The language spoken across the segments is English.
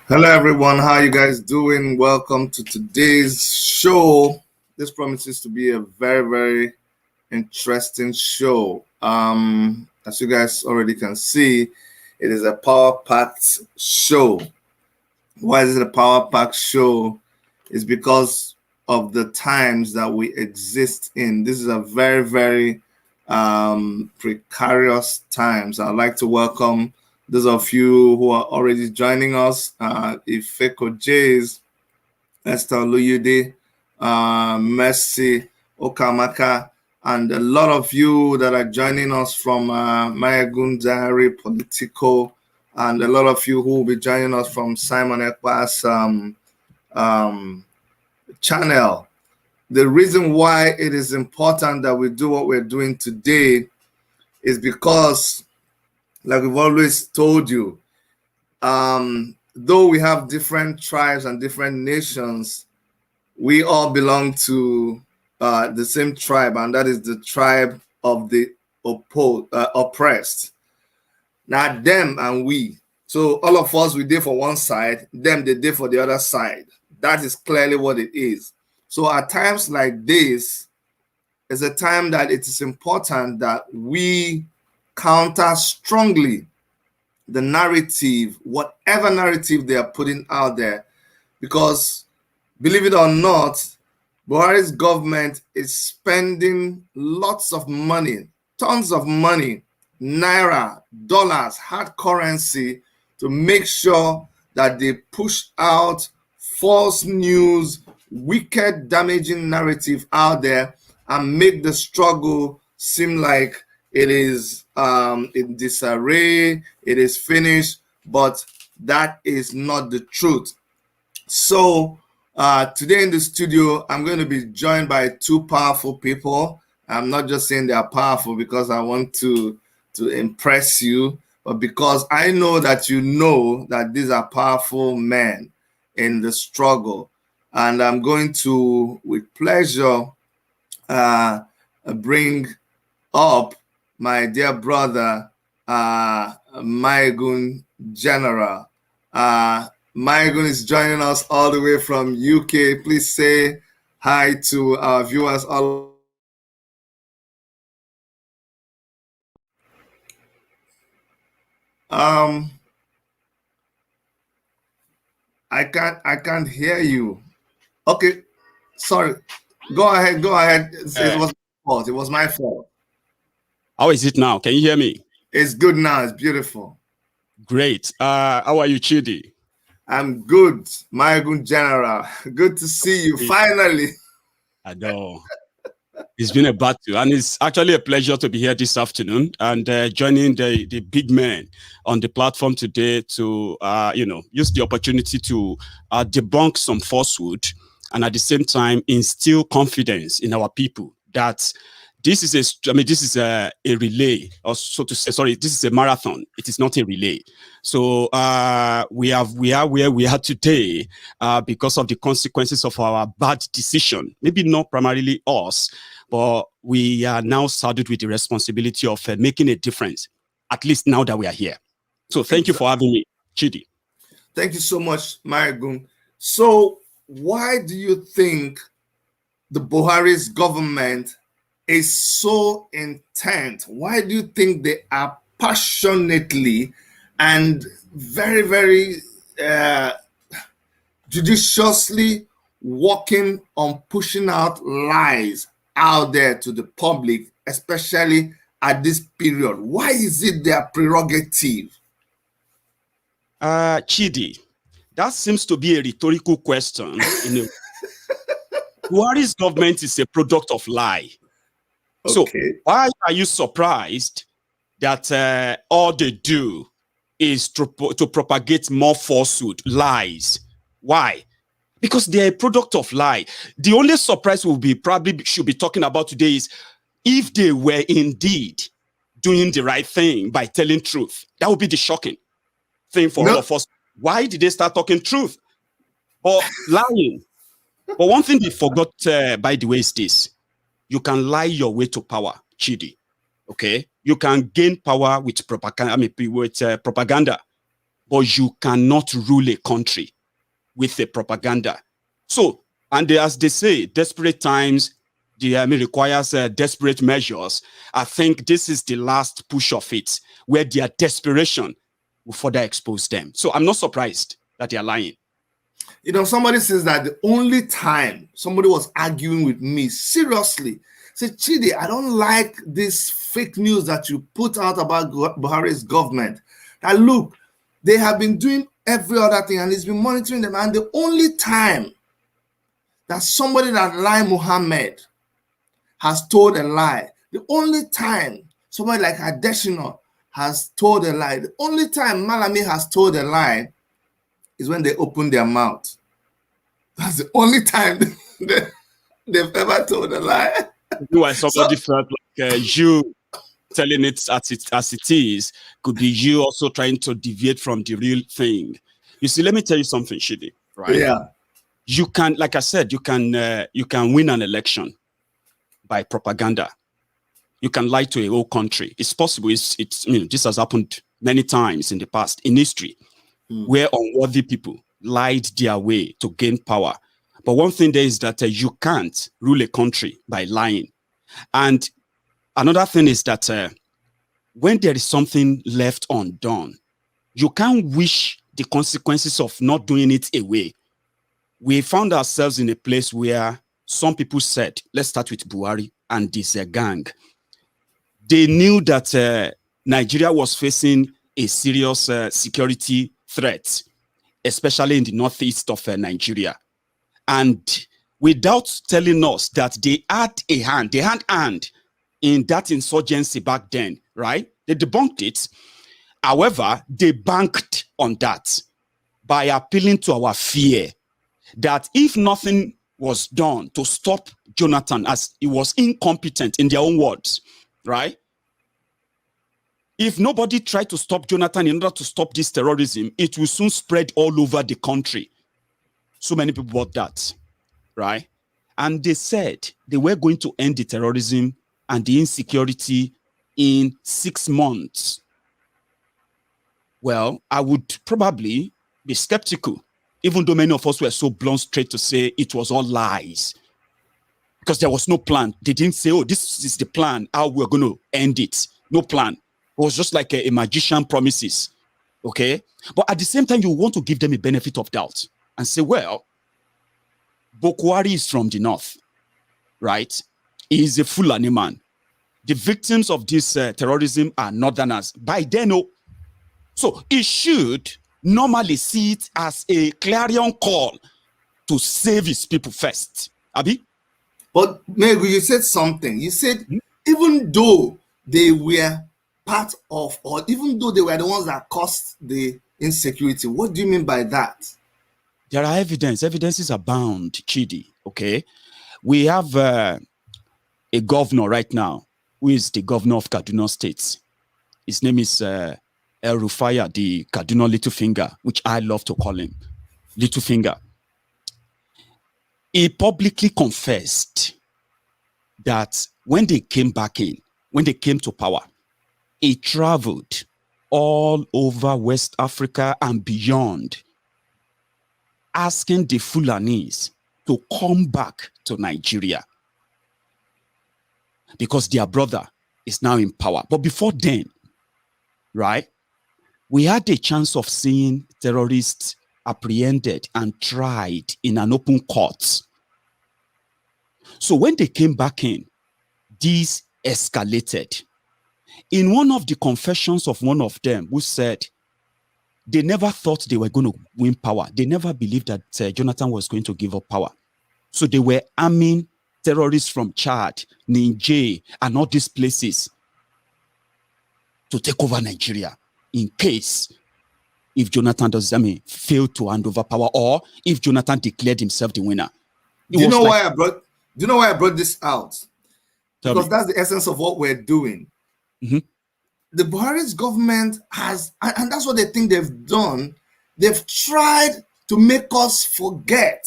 Hello everyone, how you guys doing? Welcome to today's show. This promises to be a very interesting show. As you guys already can see, it is a power-packed show. Why is it a power-packed show? It's because of the times that we exist in. This is a very precarious times. I'd like to welcome those of you who are already joining us. Ifeko Jays, Esther Luyude, Mercy Okamaka, and a lot of you that are joining us from Mayagun Diary, Politico, and a lot of you who will be joining us from Simon Ekpa's channel. The reason why it is important that we do what we're doing today is because, like we've always told you, though we have different tribes and different nations, we all belong to the same tribe, and that is the tribe of the oppressed. Now, them and we. So all of us, we did for one side, them, they did for the other side. That is clearly what it is. So at times like this is a time that it is important that we counter strongly the narrative, whatever narrative they are putting out there, because believe it or not, Buhari's government is spending lots of money, tons of money, naira, dollars, hard currency, to make sure that they push out false news, wicked, damaging narrative out there and make the struggle seem like it is in disarray, it is finished, but that is not the truth. So today in the studio, I'm going to be joined by two powerful people. I'm not just saying they are powerful because I want to impress you, but because I know that you know that these are powerful men in the struggle. And I'm going to, with pleasure, bring up my dear brother, Maegun General. Maegun is joining us all the way from UK. Please say hi to our viewers all. I can't hear you. Okay, sorry. Go ahead. It was my fault. It was my fault. How is it now? Can you hear me? It's good now. It's beautiful. Great. How are you, Chidi? I'm good, Maegun General. Good to see you finally. I know. It's been a battle, and it's actually a pleasure to be here this afternoon and joining the big men on the platform today to use the opportunity to debunk some falsehood and at the same time instill confidence in our people that this is a relay, or so to say. Sorry, this is a marathon. It is not a relay. So we are where we are today because of the consequences of our bad decision. Maybe not primarily us, but we are now saddled with the responsibility of making a difference. At least now that we are here. So thank you for having me, Chidi. Thank you so much, Maegun. So why do you think the Buhari's government is so intent? Why do you think they are passionately and very judiciously working on pushing out lies out there to the public, especially at this period? Why is it their prerogative? Chidi, that seems to be a rhetorical question. Buhari's government is a product of lie. So why are you surprised that all they do is to propagate more falsehood, lies? Why? Because they're a product of lie. The only surprise should be talking about today is if they were indeed doing the right thing by telling truth. That would be the shocking thing for all of us. Why did they start talking truth or lying? But one thing they forgot, by the way, is this. You can lie your way to power, Chidi. Okay? You can gain power with propaganda. but you cannot rule a country with a propaganda. So, and as they say, desperate times requires desperate measures. I think this is the last push of it, where their desperation will further expose them. So I'm not surprised that they are lying. You know, somebody says that the only time somebody was arguing with me seriously, say, Chidi, I don't like this fake news that you put out about Buhari's government. And look, they have been doing every other thing and he's been monitoring them. And the only time that somebody that Lai Muhammad has told a lie, the only time somebody like Adeshina has told a lie, the only time Malami has told a lie is when they open their mouth. That's the only time they've ever told a lie. Why somebody felt like you telling it as it is could be you also trying to deviate from the real thing. You see, let me tell you something, Shidi, right? Yeah. You can, like I said, you can win an election by propaganda. You can lie to a whole country. It's possible. It's this has happened many times in the past in history, where unworthy people lied their way to gain power. But one thing there is that you can't rule a country by lying. And another thing is that when there is something left undone, you can't wish the consequences of not doing it away. We found ourselves in a place where some people said, let's start with Buhari and this gang. They knew that Nigeria was facing a serious security threat, especially in the northeast of Nigeria. And without telling us that they had a hand, in that insurgency back then, right? They debunked it. However, they banked on that by appealing to our fear that if nothing was done to stop Jonathan, as he was incompetent in their own words, right? If nobody tried to stop Jonathan in order to stop this terrorism, it will soon spread all over the country. So many people bought that, right? And they said they were going to end the terrorism and the insecurity in 6 months. Well, I would probably be skeptical, even though many of us were so blunt straight to say it was all lies. Because there was no plan. They didn't say, oh, this is the plan, how we're going to end it. No plan. It was just like a magician promises. Okay? But at the same time, you want to give them a benefit of doubt and say, well, Bokwari is from the north, right? He is a Fulani man. The victims of this terrorism are northerners. By then, so he should normally see it as a clarion call to save his people first. Abi? But Megu, you said something. You said even though they were part of, or even though they were the ones that caused the insecurity, what do you mean by that? There are evidences abound, Chidi, okay? We have a governor right now who is the governor of Kaduna State. His name is El Rufaya, the Kaduna Little Finger, which I love to call him, Little Finger. He publicly confessed that when they came back in, when they came to power, he traveled all over West Africa and beyond, asking the Fulanis to come back to Nigeria because their brother is now in power. But before then, right, we had a chance of seeing terrorists apprehended and tried in an open court. So when they came back in, this escalated. In one of the confessions of one of them, who said they never thought they were going to win power. They never believed that Jonathan was going to give up power. So they were arming terrorists from Chad, Niger, and all these places to take over Nigeria in case if Jonathan failed to hand over power, or if Jonathan declared himself the winner. Do you know why I brought this out? Because that's the essence of what we're doing. Mm-hmm. The Buhari's government has, and that's what they think they've done. They've tried to make us forget.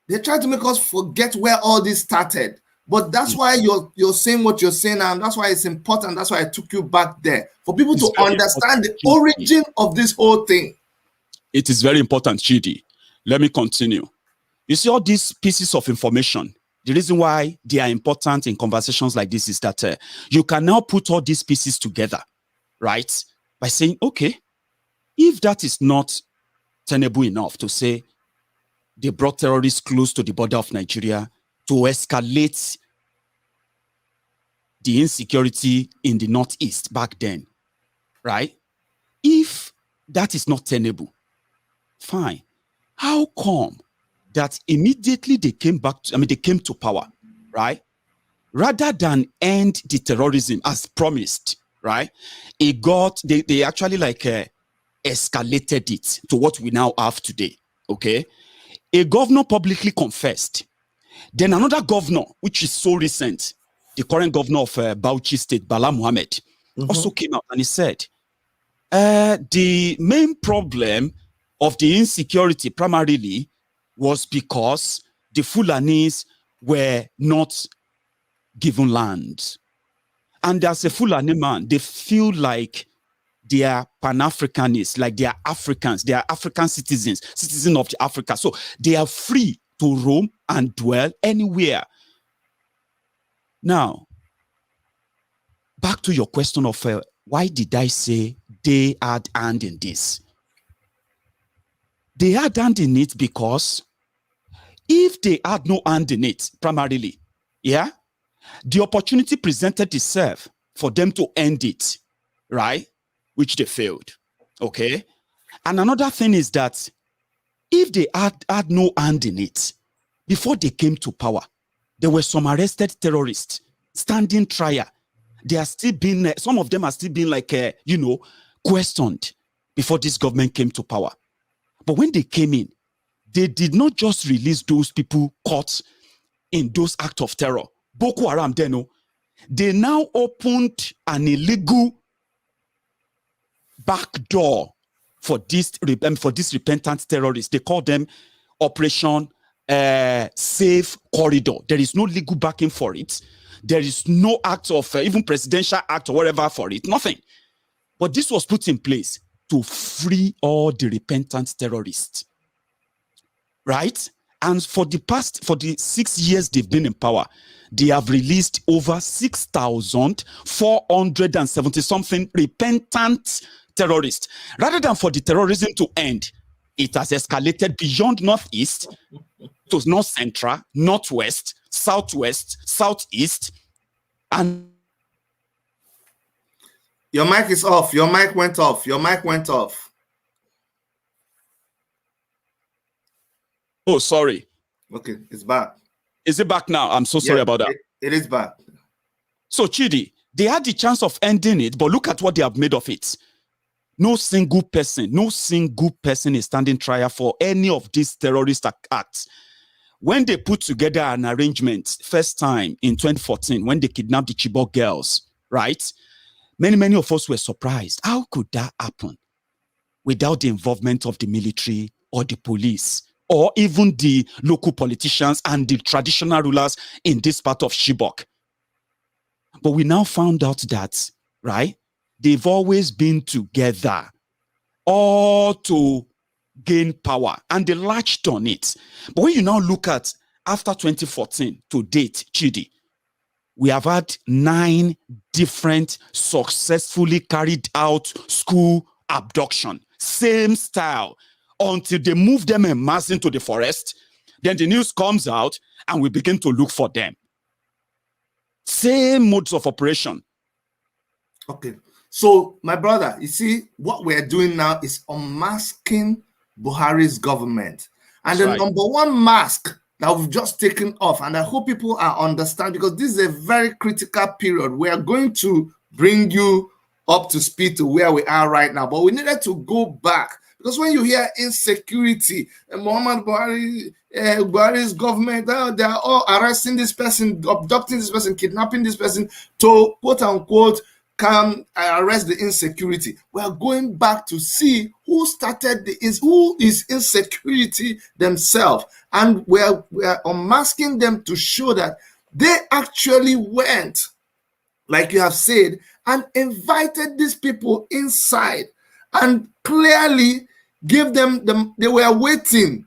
They tried to make us forget where all this started. But that's why you're saying what you're saying, and that's why it's important. That's why I took you back there, for people to understand the origin of this whole thing. It is very important, Chidi. Let me continue. You see, all these pieces of information, the reason why they are important in conversations like this is that you can now put all these pieces together, right? By saying, okay, if that is not tenable enough to say they brought terrorists close to the border of Nigeria to escalate the insecurity in the Northeast back then, right? If that is not tenable, fine. How come that immediately they came they came to power, right? Rather than end the terrorism as promised, right? They actually escalated it to what we now have today, okay? A governor publicly confessed. Then another governor, which is so recent, the current governor of Bauchi State, Bala Muhammad, also came out and he said, the main problem of the insecurity primarily was because the Fulanis were not given land. And as a Fulani man, they feel like they are Pan-Africanists, like they are Africans, they are African citizens of Africa. So they are free to roam and dwell anywhere. Now, back to your question of why did I say they had hand in this? They had hand in it because if they had no hand in it, primarily, yeah, the opportunity presented itself for them to end it, right? Which they failed, okay? And another thing is that if they had no hand in it, before they came to power, there were some arrested terrorists standing trial. They are still being, some of them are still being questioned before this government came to power. But when they came in, they did not just release those people caught in those acts of terror. Boko Haram, they now opened an illegal back door for this repentant terrorists. They call them Operation Safe Corridor. There is no legal backing for it. There is no act of even presidential act or whatever for it. Nothing. But this was put in place to free all the repentant terrorists. Right? And for the 6 years they've been in power, they have released over 6,470 something repentant terrorists. Rather than for the terrorism to end, it has escalated beyond Northeast to North Central, Northwest, Southwest, Southeast, and your mic is off. Your mic went off. Your mic went off. Oh, sorry. Okay, it's back. Is it back now? I'm so sorry about that. It is back. So, Chidi, they had the chance of ending it, but look at what they have made of it. No single person is standing trial for any of these terrorist acts. When they put together an arrangement, first time in 2014, when they kidnapped the Chibok girls, right? Many of us were surprised. How could that happen without the involvement of the military or the police, or even the local politicians and the traditional rulers in this part of Chibok? But we now found out that, right, they've always been together, all to gain power, and they latched on it. But when you now look at after 2014 to date, Chidi, we have had 9 different successfully carried out school abduction, same style, until they move them en masse into the forest. Then the news comes out and we begin to look for them. Same modes of operation. Okay. So, my brother, you see, what we're doing now is unmasking Buhari's government. And the number one mask that we've just taken off, and I hope people are understand, because this is a very critical period. We are going to bring you up to speed to where we are right now, but we needed to go back, because when you hear insecurity, Muhammad Buhari, Buhari's government, they are all arresting this person, abducting this person, kidnapping this person to, quote unquote, can arrest the insecurity. We are going back to see who started who is insecurity themselves, and we are unmasking them to show that They actually went, like you have said, and invited these people inside and clearly gave them they were waiting.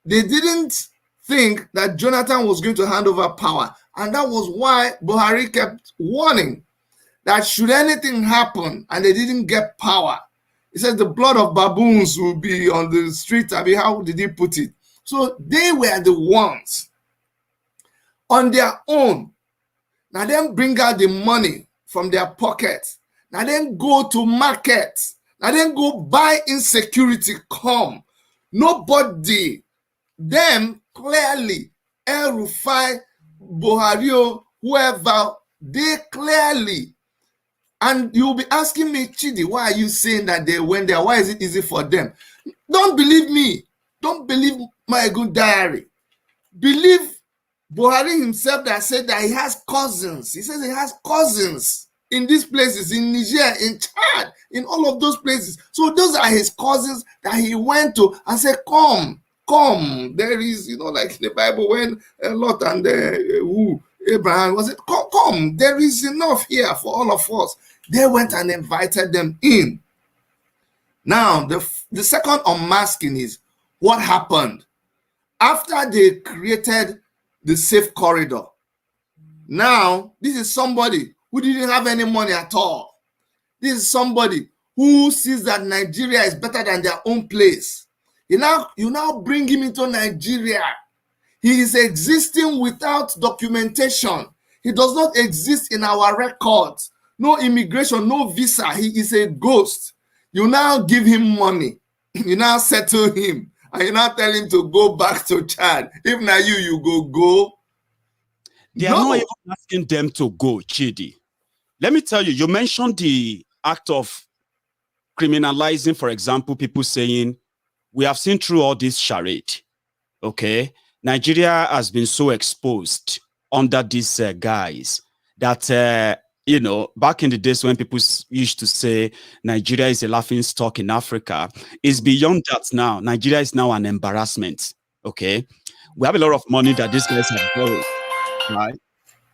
They didn't think that Jonathan was going to hand over power. And that was why Buhari kept warning that should anything happen and they didn't get power, he said the blood of baboons will be on the street. I mean, how did he put it? So they were the ones on their own. Now then bring out the money from their pockets. Now then go to market. Now then go buy insecurity come. Nobody, them clearly, El Rufai, Buhari, whoever, they clearly. And you'll be asking me, Chidi, why are you saying that they went there? Why is it easy for them? Don't believe me. Don't believe my good diary. Believe Buhari himself that said that he has cousins. He says he has cousins in these places, in Niger, in Chad, in all of those places. So those are his cousins that he went to and said, come. There is, like in the Bible when Lot and Abraham was it, come. There is enough here for all of us. They went and invited them in. Now, the second unmasking is what happened after they created the safe corridor. Now, this is somebody who didn't have any money at all. This is somebody who sees that Nigeria is better than their own place. You now bring him into Nigeria. He is existing without documentation. He does not exist in our records. No immigration, no visa. He is a ghost. You now give him money. You now settle him. And you now tell him to go back to Chad. If not you go. They are not even asking them to go, Chidi. Let me tell you, you mentioned the act of criminalizing, for example, people saying, we have seen through all this charade, okay? Nigeria has been so exposed under these guys that, back in the days when people used to say Nigeria is a laughing stock in Africa, it's beyond that now. Nigeria is now an embarrassment, okay? We have a lot of money that these guys have borrowed,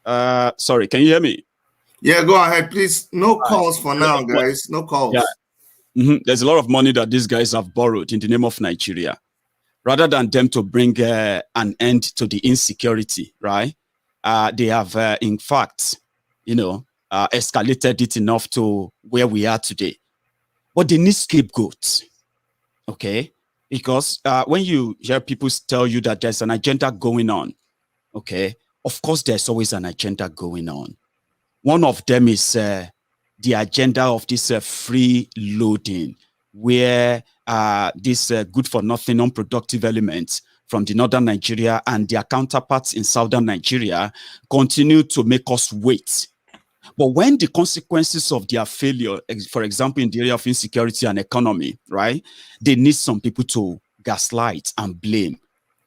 right? Sorry, can you hear me? Yeah, go ahead, please. No calls for now, guys. No calls. Yeah. There's a lot of money that these guys have borrowed in the name of Nigeria. Rather than them to bring an end to the insecurity, right? They have, in fact, escalated it enough to where we are today. But they need scapegoats, okay? Because when you hear people tell you that there's an agenda going on, okay, of course there's always an agenda going on. One of them is the agenda of this free loading, where these good-for-nothing, unproductive elements from the northern Nigeria and their counterparts in southern Nigeria continue to make us wait. But when the consequences of their failure, for example, in the area of insecurity and economy, right, they need some people to gaslight and blame,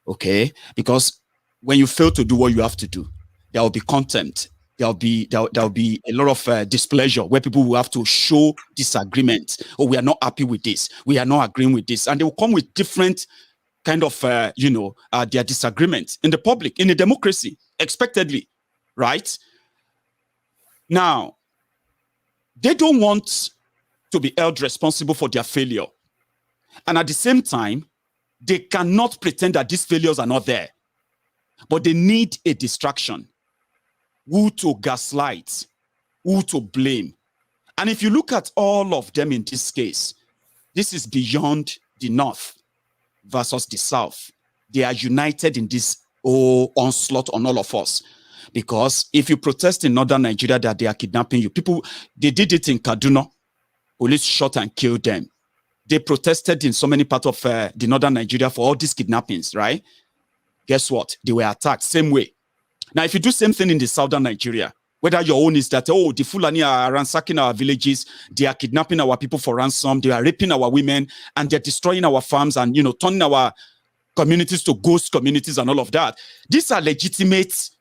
okay? Because when you fail to do what you have to do, there will be contempt. There'll be a lot of displeasure where people will have to show disagreement. Oh, we are not happy with this. We are not agreeing with this. And they will come with different kind of, their disagreements in the public, in a democracy, expectedly, right? Now, they don't want to be held responsible for their failure. And at the same time, they cannot pretend that these failures are not there. But they need a distraction. Who to gaslight, who to blame. And if you look at all of them in this case, this is beyond the North versus the South. They are united in this onslaught on all of us. Because if you protest in northern Nigeria that they are kidnapping you, they did it in Kaduna. Police shot and killed them. They protested in so many parts of the northern Nigeria for all these kidnappings, right? Guess what? They were attacked same way. Now, if you do same thing in the southern Nigeria, whether your own is that, the Fulani are ransacking our villages, they are kidnapping our people for ransom, they are raping our women, and they're destroying our farms and, turning our communities to ghost communities and all of that. These are legitimate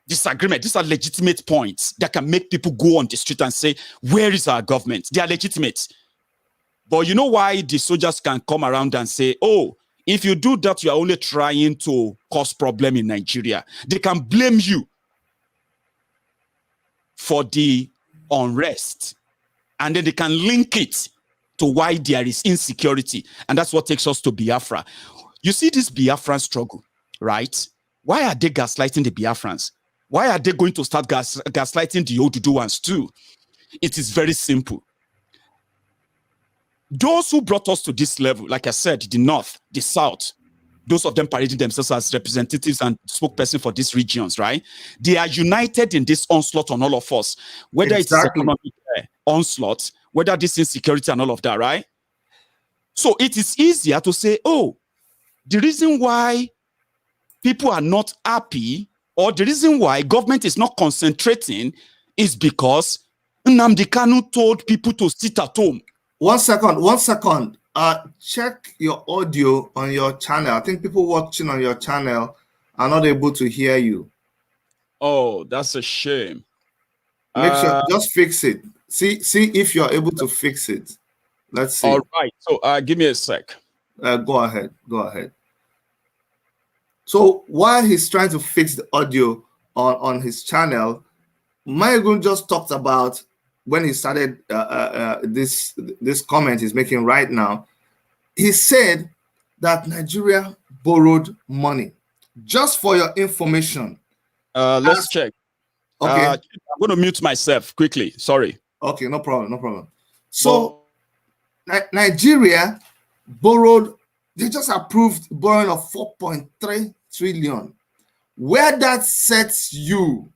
disagreement. These are legitimate points that can make people go on the street and say, where is our government? They are legitimate. But you know why the soldiers can come around and say, If you do that, you are only trying to cause problem in Nigeria. They can blame you for the unrest, and then they can link it to why there is insecurity. And that's what takes us to Biafra. You see this Biafran struggle, right? Why are they gaslighting the Biafrans? Why are they going to start gaslighting the Oduduwans too? It is very simple. Those who brought us to this level, like I said, the North, the South, those of them parading themselves as representatives and spokesperson for these regions, right? They are united in this onslaught on all of us, whether it's economic onslaught, whether this insecurity and all of that, right? So it is easier to say, oh, the reason why people are not happy, or the reason why government is not concentrating, is because Nnamdi Kanu told people to sit at home. 1 second, 1 second. Check your audio on your channel. I think people watching on your channel are not able to hear you. Oh, that's a shame. Make sure, just fix it. See if you're able to fix it. Let's see. All right. So give me a sec. Go ahead. Go ahead. So while he's trying to fix the audio on his channel, Mayegun just talked about when he started this comment he's making right now. He said that Nigeria borrowed money. Just for your information. Let's check. Okay. I'm going to mute myself quickly. Sorry. Okay, no problem, no problem. So Nigeria borrowed, they just approved borrowing of 4.3 trillion. Where that sets you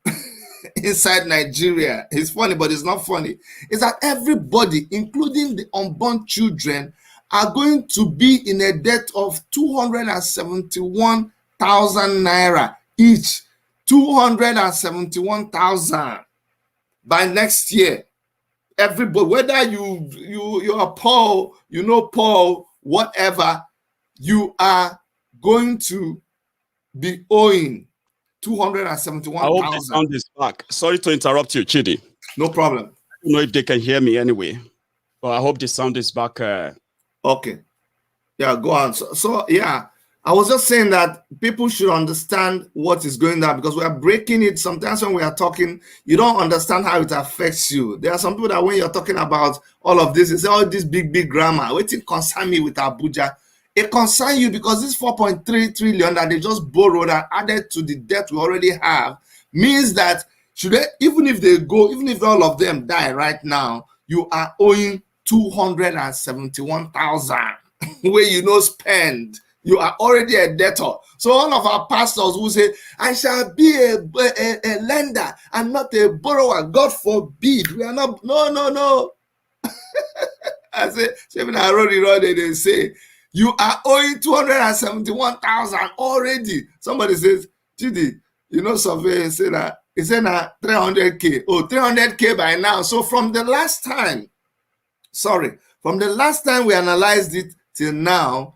inside Nigeria, it's funny, but it's not funny, is that everybody, including the unborn children, are going to be in a debt of 271,000 naira each. 271,000 by next year. Everybody, whether you are Paul, Paul, whatever, you are going to be owing 271,000. I hope the sound is back. Sorry to interrupt you, Chidi. No problem. I don't know if they can hear me anyway, but I hope the sound is back. Okay. Yeah, go on. So yeah, I was just saying that people should understand what is going on, because we are breaking it. Sometimes when we are talking, you don't understand how it affects you. There are some people that when you're talking about all of this, they say, oh, this big grammar, waiting concern me with Abuja. It concerns you because this 4.3 trillion that they just borrowed and added to the debt we already have means that even if all of them die right now, you are owing 271,000 where spend. You are already a debtor. So all of our pastors who say, I shall be a lender and not a borrower. God forbid. We are not. No. I say, they say, you are owing 271,000 already. Somebody says, Chidi, survey say that it's in a 300K. Oh, 300K by now. So from the last time we analyzed it till now,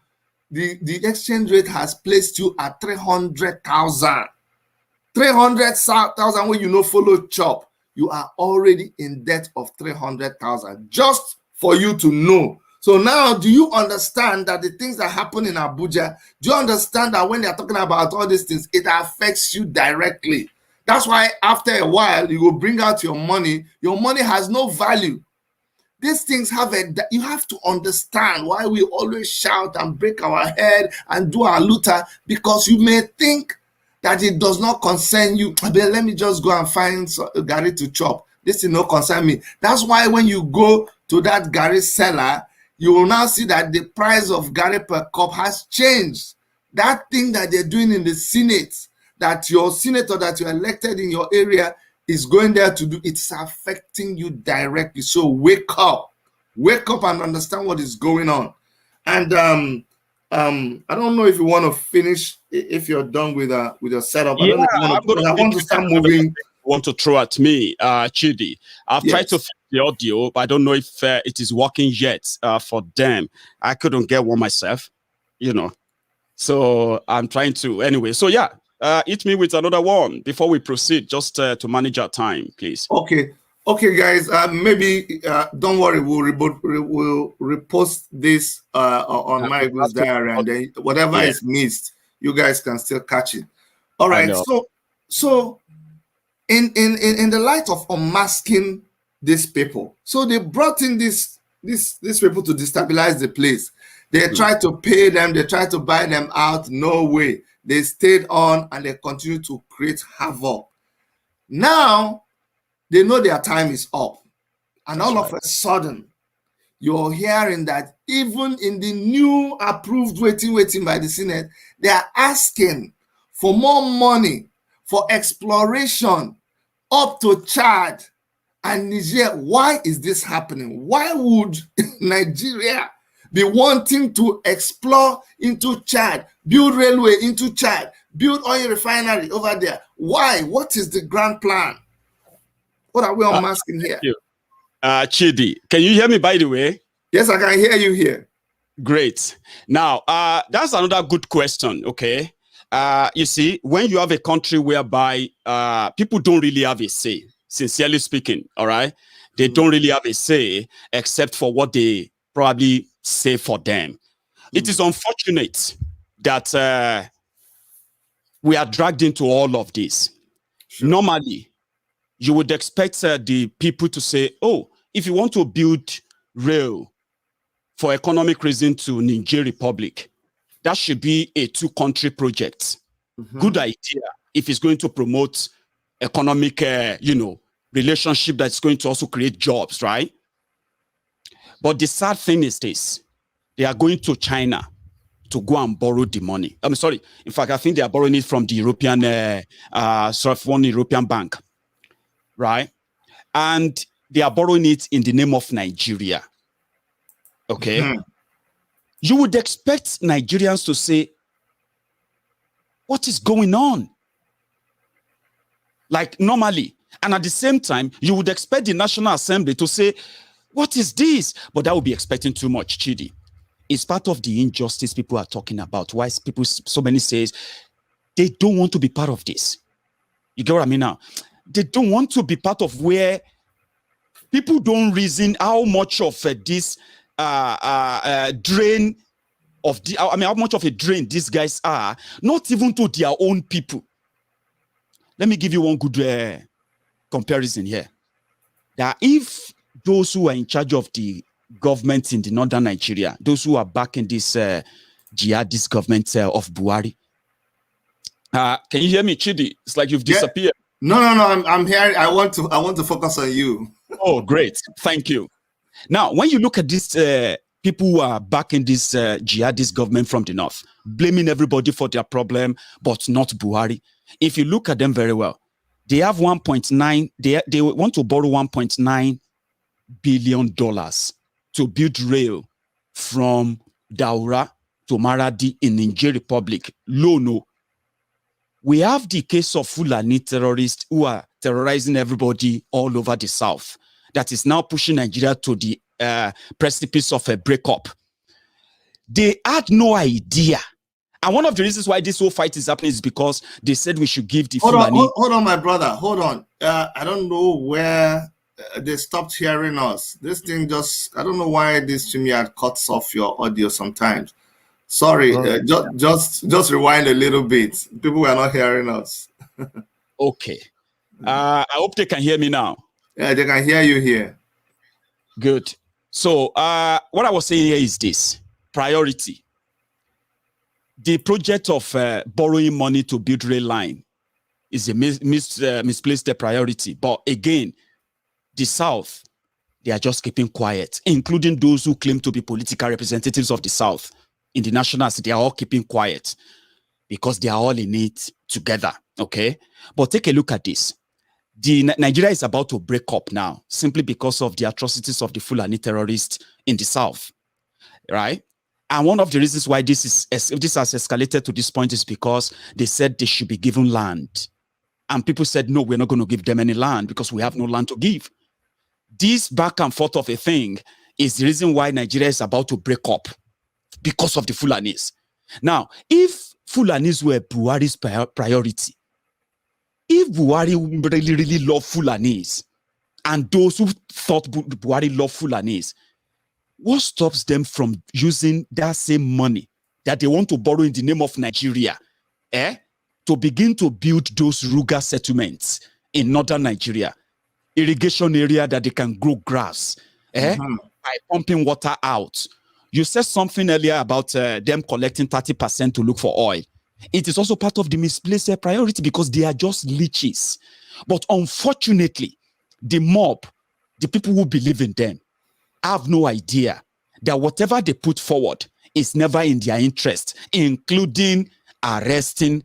the exchange rate has placed you at 300,000. 300,000 when follow chop. You are already in debt of 300,000. Just for you to know. So now, do you understand that the things that happen in Abuja, do you understand that when they're talking about all these things, it affects you directly? That's why after a while, you will bring out your money. Your money has no value. These things you have to understand why we always shout and break our head and do our luta, because you may think that it does not concern you. But let me just go and find Gary to chop. This is not concern me. That's why when you go to that Gary seller, you will now see that the price of Gary per cup has changed. That thing that they're doing in the Senate, that your senator that you elected in your area is going there to do, it's affecting you directly. So wake up and understand what is going on. And I don't know if you want to finish, if you're done with your setup. Yeah, I want to start moving. Want to throw at me, Chidi. I've tried to fix the audio, but I don't know if it is working yet for them. I couldn't get one myself, So I'm trying to anyway. So yeah. Hit me with another one before we proceed, just to manage our time, please. Okay. Okay, guys, maybe don't worry. We'll repost this on my Goose Diary, and then whatever Yeah, is missed, you guys can still catch it. All I right. know. So in the light of unmasking these people, so they brought in these people to destabilize the place. They tried to pay them. They tried to buy them out. No way. They stayed on and they continue to create havoc. Now they know their time is up. And That's all of right. a sudden, you're hearing that even in the new approved waiting by the Senate, they are asking for more money for exploration up to Chad and Niger. Why is this happening? Why would Nigeria be wanting to explore into Chad, build railway into Chad, build oil refinery over there? Why? What is the grand plan? What are we unmasking here? You. Chidi, can you hear me, by the way? Yes, I can hear you here. Great. Now, that's another good question, okay? You see, when you have a country whereby people don't really have a say, sincerely speaking, all right? They don't really have a say except for what they probably say for them. It is unfortunate that we are dragged into all of this. Sure. Normally, you would expect the people to say, oh, if you want to build rail for economic reason to Niger Republic, that should be a two-country project. Good idea if it's going to promote economic, relationship that's going to also create jobs, right? But the sad thing is this: they are going to China to go and borrow the money. I'm sorry. In fact, I think they are borrowing it from the European, one European bank, right? And they are borrowing it in the name of Nigeria. Okay. You would expect Nigerians to say, what is going on? Like normally. And at the same time, you would expect the National Assembly to say, what is this? But that would be expecting too much, Chidi. It's part of the injustice people are talking about. Why people, so many says, they don't want to be part of this. You get what I mean now? They don't want to be part of where people don't reason how much of this drain of the, how much of a drain these guys are, not even to their own people. Let me give you one good comparison here. That if those who are in charge of the government in the northern Nigeria, those who are backing this jihadist government of Buhari, can you hear me, Chidi? It's like you've disappeared. No, I'm here. I want to focus on you. Oh, great. Thank you. Now, when you look at these people who are backing this jihadist government from the north, blaming everybody for their problem, but not Buhari. If you look at them very well, they have 1.9, they want to borrow $1.9 billion to build rail from Daura to Maradi in Niger Republic. No. We have the case of Fulani terrorists who are terrorizing everybody all over the south. That is now pushing Nigeria to the precipice of a breakup. They had no idea. And one of the reasons why this whole fight is happening is because they said we should give the Fulani. Hold on, my brother. Hold on. I don't know where they stopped hearing us. This thing I don't know why this StreamYard cuts off your audio sometimes. Sorry, just rewind a little bit. People were not hearing us. Okay. I hope they can hear me now. Yeah, they can hear you here. Good. So what I was saying here is this: priority. The project of borrowing money to build rail line is a misplaced priority. But again, the South, they are just keeping quiet, including those who claim to be political representatives of the South. In the National Assembly, they are all keeping quiet because they are all in it together, okay? But take a look at this. Nigeria is about to break up now simply because of the atrocities of the Fulani terrorists in the South, right? And one of the reasons why this has escalated to this point is because they said they should be given land. And people said, no, we're not going to give them any land because we have no land to give. This back and forth of a thing is the reason why Nigeria is about to break up, because of the Fulanis. Now, if Fulanis were Buhari's priority, if Buhari really love Fulanis and those who thought Buhari loved Fulanis, what stops them from using that same money that they want to borrow in the name of Nigeria, to begin to build those Ruga settlements in northern Nigeria, irrigation area that they can grow grass, by pumping water out? You said something earlier about them collecting 30% to look for oil. It is also part of the misplaced priority because they are just leeches. But unfortunately, the mob, the people who believe in them, have no idea that whatever they put forward is never in their interest, including arresting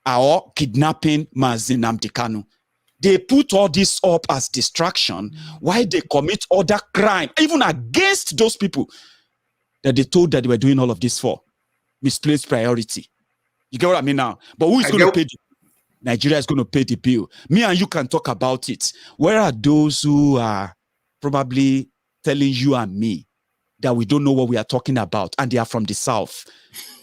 or kidnapping Mazi Nnamdi Kanu. They put all this up as distraction while they commit other crime, even against those people that they told that they were doing all of this for. Misplaced priority. You get what I mean now? But who is going to pay? Nigeria is going to pay the bill. Me and you can talk about it. Where are those who are probably telling you and me that we don't know what we are talking about and they are from the South?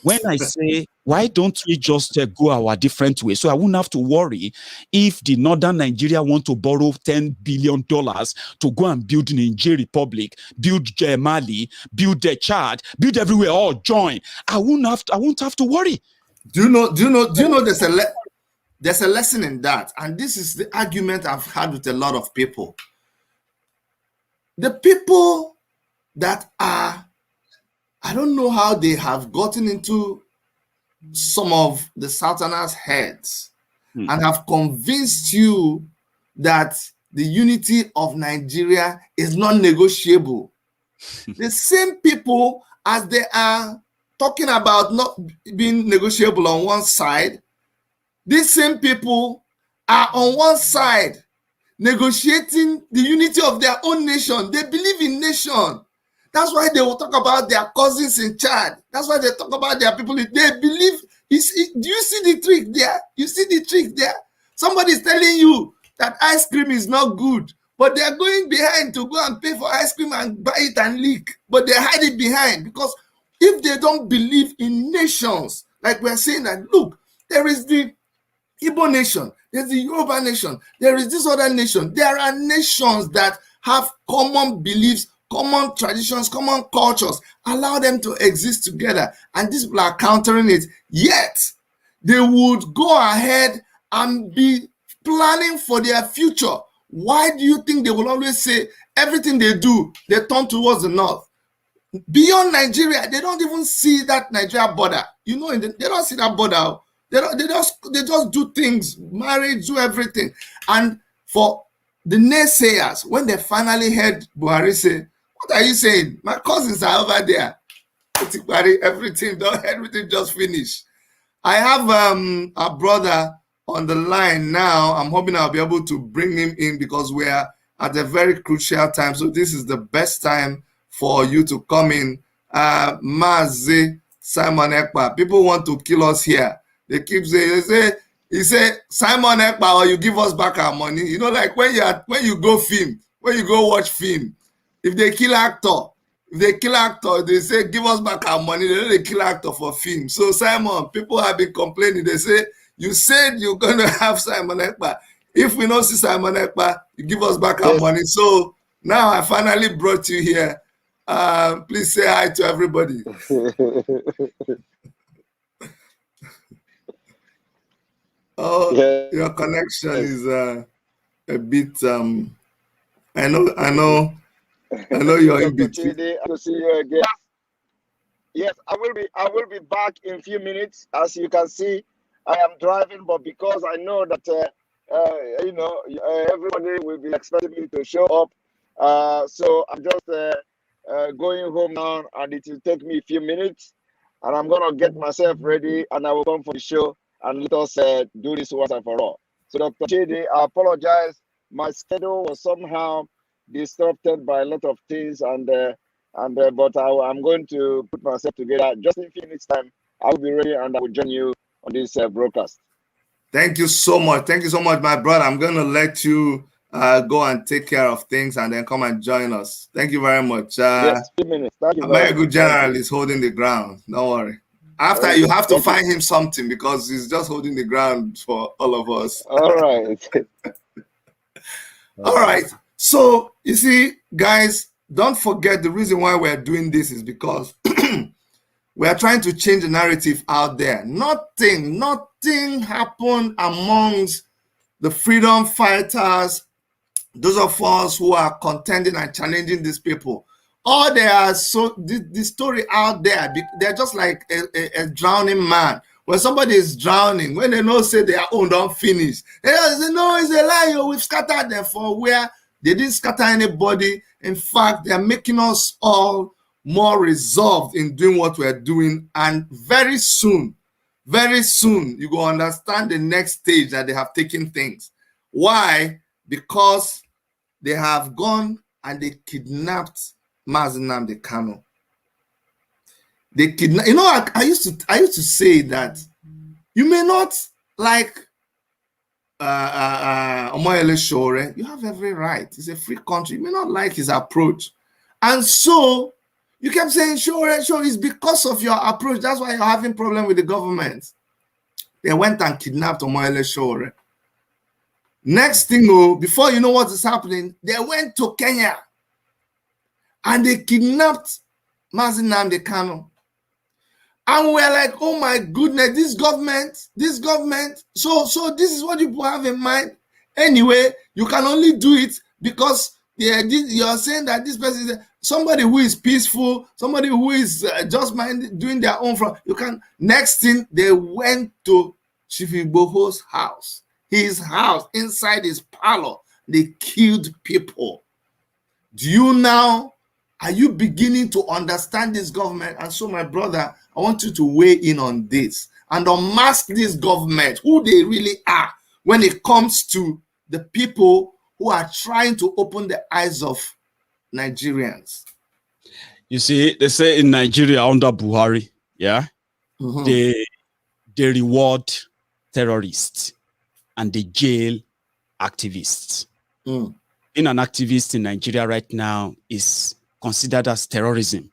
When I say, why don't we just go our different way? So I wouldn't have to worry if the northern Nigeria want to borrow $10 billion to go and build Niger Republic, build Mali, build Chad, build everywhere, all join. I won't have to worry. Do you know there's a lesson in that? And this is the argument I've had with a lot of people. The people that are, I don't know how they have gotten into some of the Southerners' heads and have convinced you that the unity of Nigeria is non-negotiable. The same people, as they are talking about not being negotiable on one side, these same people are on one side negotiating the unity of their own nation. They believe in nation. That's why they will talk about their cousins in Chad. That's why they talk about their people. They believe. Do you see the trick there? You see the trick there? Somebody is telling you that ice cream is not good, but they are going behind to go and pay for ice cream and buy it and leak. But they hide it behind because if they don't believe in nations, like we're saying that, look, there is the Igbo nation, there's the Yoruba nation, there is this other nation. There are nations that have common beliefs, common traditions, common cultures. Allow them to exist together. And these people are countering it. Yet, they would go ahead and be planning for their future. Why do you think they will always say everything they do, they turn towards the north? Beyond Nigeria, they don't even see that Nigeria border. You know, they don't see that border. They just do things, marriage, do everything. And for the naysayers, when they finally heard Buhari say, "What are you saying? My cousins are over there. Everything just finished." I have a brother on the line now. I'm hoping I'll be able to bring him in because we are at a very crucial time. So this is the best time for you to come in. Mazi Simon Ekpa. People want to kill us here. They keep saying, he say, "Simon Ekpa, or you give us back our money." You know, like when you go watch film, if they kill actor, they say, "Give us back our money." They don't kill actor for film. So Simon, people have been complaining. They say, "You said you're gonna have Simon Ekpa. If we don't see Simon Ekpa, you give us back our money." So now I finally brought you here. Please say hi to everybody. Oh, yes. Your connection is a bit. I know you're in between. To see you again. Yes, I will be back in a few minutes. As you can see, I am driving, but because I know that everybody will be expecting me to show up, so I'm just going home now, and it will take me a few minutes, and I'm gonna get myself ready, and I will come for the show, and let us do this once and for all. So, Dr. Chidi, I apologize. My schedule was somehow disrupted by a lot of things, but I'm going to put myself together. Just in a few minutes' time, I will be ready, and I will join you on this broadcast. Thank you so much. Thank you so much, my brother. I'm going to let you go and take care of things and then come and join us. Thank you very much. Yes, 2 minutes. Thank you. A very good general is holding the ground. Don't worry. After you have to find him something because he's just holding the ground for all of us. All right. All right. So you see, guys, don't forget the reason why we're doing this is because we are trying to change the narrative out there. Nothing happened amongst the freedom fighters, those of us who are contending and challenging these people. All they are, so the story out there, they're just like a drowning man. When somebody is drowning, when they know say their own don't finish, they say, no, it's a lie. We've scattered them for where they didn't scatter anybody. In fact, they're making us all more resolved in doing what we're doing. And very soon, you will understand the next stage that they have taken things. Why? Because they have gone and they kidnapped Mazi Nnamdi Kanu. They kidnap. You know, I used to say that you may not like Omoyele Sowore. You have every right. It's a free country. You may not like his approach, and so you kept saying Sowore. It's because of your approach. That's why you're having problem with the government. They went and kidnapped Omoyele Sowore. Next thing, before you know what is happening, they went to Kenya and they kidnapped Mazi Nnamdi Kanu. And we're like, oh my goodness, this government. So this is what you have in mind. Anyway, you can only do it because you're saying that this person is somebody who is peaceful, somebody who is just doing their own. You can. Next thing, they went to Chief Igboho's house. His house, inside his parlor, they killed people. Are you beginning to understand this government? And so, my brother, I want you to weigh in on this and unmask this government, who they really are when it comes to the people who are trying to open the eyes of Nigerians. You see, they say in Nigeria under Buhari, yeah, they reward terrorists and they jail activists. Being an activist in Nigeria right now is considered as terrorism.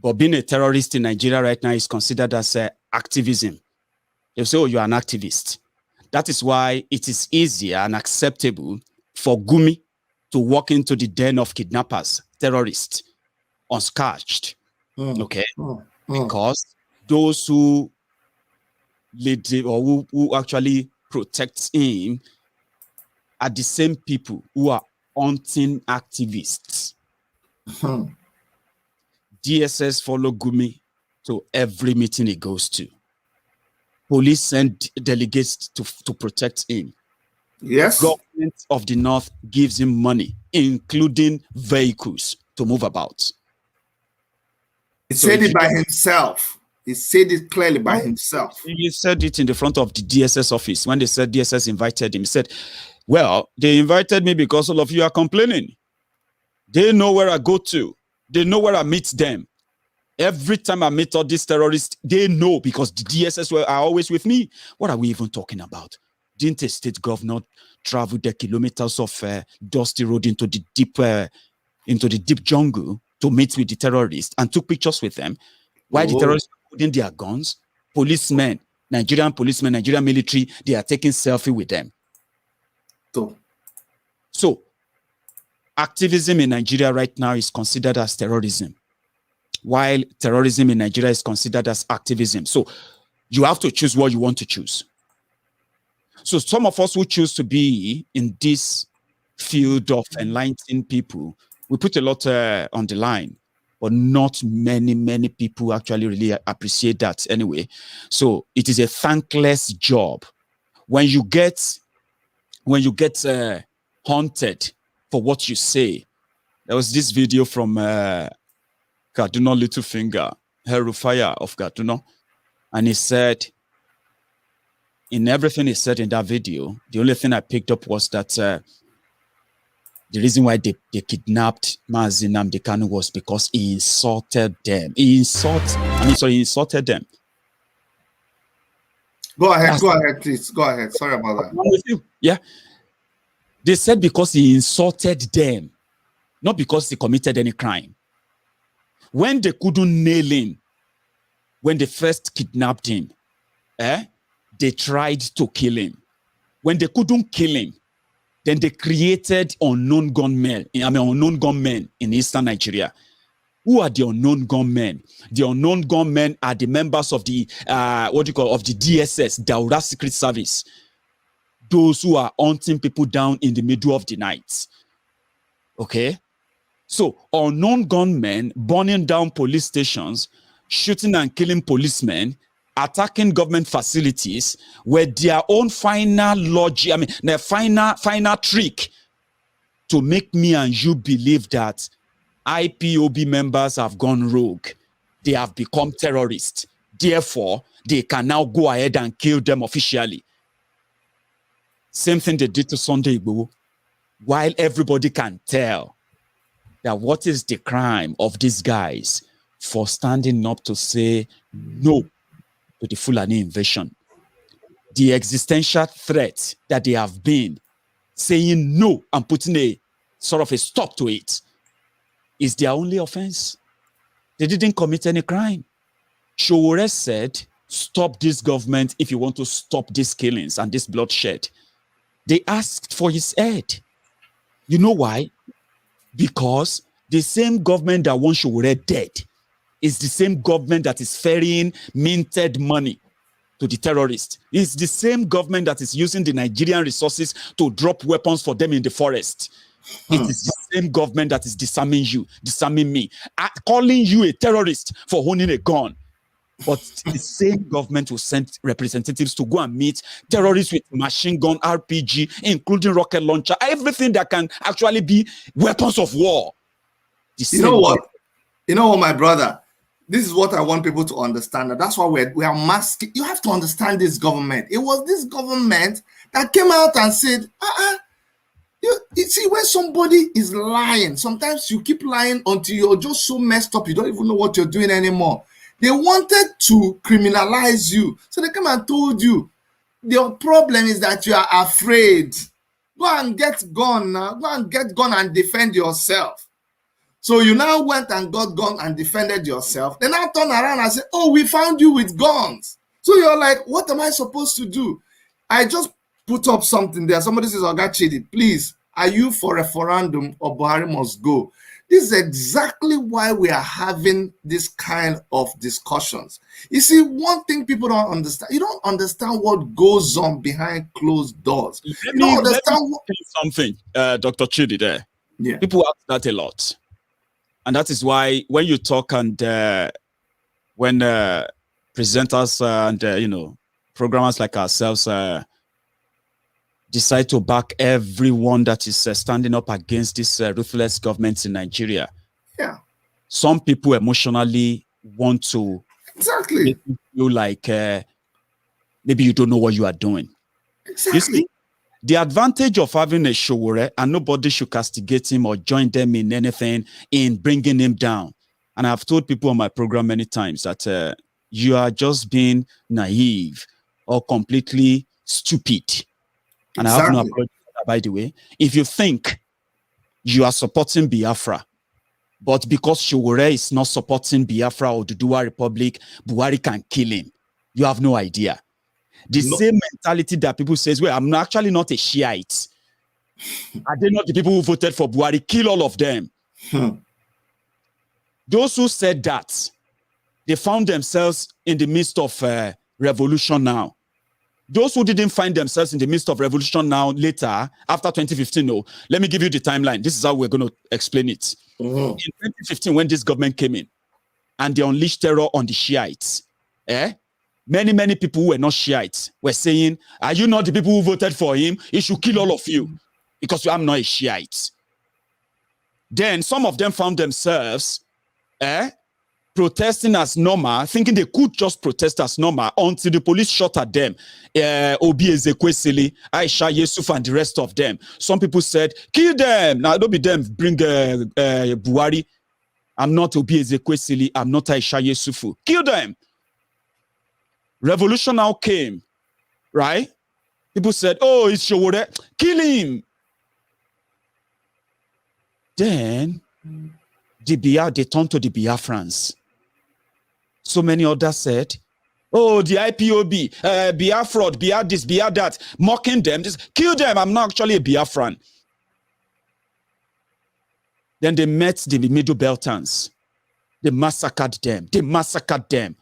But being a terrorist in Nigeria right now is considered as activism. They say, oh, you're an activist. That is why it is easier and acceptable for Gumi to walk into the den of kidnappers, terrorists, unscathed. Okay? Because those who lead or who actually protect him are the same people who are hunting activists. DSS follow Gumi to every meeting he goes to. Police send delegates to protect him. Yes. Government of the North gives him money, including vehicles to move about. He said it by himself. He said it clearly by himself. He said it in the front of the DSS office. When they said DSS invited him, he said, well, they invited me because all of you are complaining. They know where I go to. They know where I meet them. Every time I meet all these terrorists, they know because the DSS are always with me. What are we even talking about? Didn't a state governor travel the kilometers of dusty road into the deep jungle to meet with the terrorists and took pictures with them? Why the terrorists are holding their guns? Policemen, Nigerian policemen, Nigerian military, they are taking selfie with them. So activism in Nigeria right now is considered as terrorism, while terrorism in Nigeria is considered as activism. So you have to choose what you want to choose. So some of us who choose to be in this field of enlightening people, we put a lot on the line, but not many people actually really appreciate that anyway. So it is a thankless job. When you get haunted for what you say. There was this video from Kaduna Littlefinger, Herufaya of Kaduna, and he said, in everything he said in that video, the only thing I picked up was that the reason why they kidnapped Mazi Nnamdi Kanu was because he insulted them. He insulted them. Go ahead, please. Go ahead. Sorry about that. I'm with you. Yeah. They said because he insulted them, not because they committed any crime. When they couldn't nail him, when they first kidnapped him, they tried to kill him. When they couldn't kill him, Then they created unknown gunmen in eastern Nigeria. Who are the unknown gunmen? The unknown gunmen are the members of the of the DSS, Daura Secret Service. Those who are hunting people down in the middle of the night. Okay? So unknown gunmen burning down police stations, shooting and killing policemen, attacking government facilities were their own final logic, their final trick to make me and you believe that IPOB members have gone rogue. They have become terrorists. Therefore, they can now go ahead and kill them officially. Same thing they did to Sunday Igboho. While everybody can tell that what is the crime of these guys for standing up to say no to the Fulani invasion. The existential threat that they have been saying no and putting a sort of a stop to it is their only offense. They didn't commit any crime. Sowore said, stop this government if you want to stop these killings and this bloodshed. They asked for his head. You know why? Because the same government that wants Sowore dead is the same government that is ferrying minted money to the terrorists. It's the same government that is using the Nigerian resources to drop weapons for them in the forest. It is the same government that is disarming you, disarming me, calling you a terrorist for owning a gun. But the same government will send representatives to go and meet terrorists with machine gun, RPG, including rocket launcher, everything that can actually be weapons of war. You know what? You know what, my brother? This is what I want people to understand. That's why we are masking. You have to understand this government. It was this government that came out and said, you see, when somebody is lying, sometimes you keep lying until you're just so messed up, you don't even know what you're doing anymore. They wanted to criminalize you. So they came and told you, your problem is that you are afraid. Go and get gun now. Go and get gun and defend yourself. So you now went and got gun and defended yourself. Then I turn around and say, oh, we found you with guns. So you're like, what am I supposed to do? I just put up something there. Somebody says, Oga Chidi, please, are you for referendum or Buhari must go? This is exactly why we are having this kind of discussions. You see, one thing people don't understand, you don't understand what goes on behind closed doors. You don't understand something, Dr. Chidi there. Yeah. People ask that a lot. And that is why when you talk and when presenters and, programmers like ourselves decide to back everyone that is standing up against this ruthless government in Nigeria. Yeah. Some people emotionally want to make you feel like maybe you don't know what you are doing. Exactly. You see, the advantage of having a Sowore and nobody should castigate him or join them in anything in bringing him down. And I've told people on my program many times that you are just being naive or completely stupid. And I have no apology for that, by the way. If you think you are supporting Biafra, but because Sowore is not supporting Biafra or the Dua Republic, Buhari can kill him, you have no idea. The same mentality that people say, well, I'm actually not a Shiite. Are they not the people who voted for Buhari? Kill all of them. Those who said that, they found themselves in the midst of revolution now. Those who didn't find themselves in the midst of revolution now, later, after 2015, let me give you the timeline. This is how we're going to explain it. In 2015, when this government came in and they unleashed terror on the Shiites, many people who were not Shiites were saying, are you not the people who voted for him? He should kill all of you because I'm not a Shiite. Then some of them found themselves protesting as normal, thinking they could just protest as normal until the police shot at them. Obi Ezekwesili, Aisha Yusuf, and the rest of them. Some people said, kill them. Now, don't be them, bring Buhari. I'm not Obi Ezekwesili. I'm not Aisha Yusufu. Kill them. Revolution now came, right? People said, oh, it's Sowore. Kill him. Then they turned to the Biafrans. So many others said, Oh, the IPOB, Biafra, Biafra this, Biafra that, mocking them, just kill them. I'm not actually a Biafran. Then they met the Middle Beltans. They massacred them. They massacred them.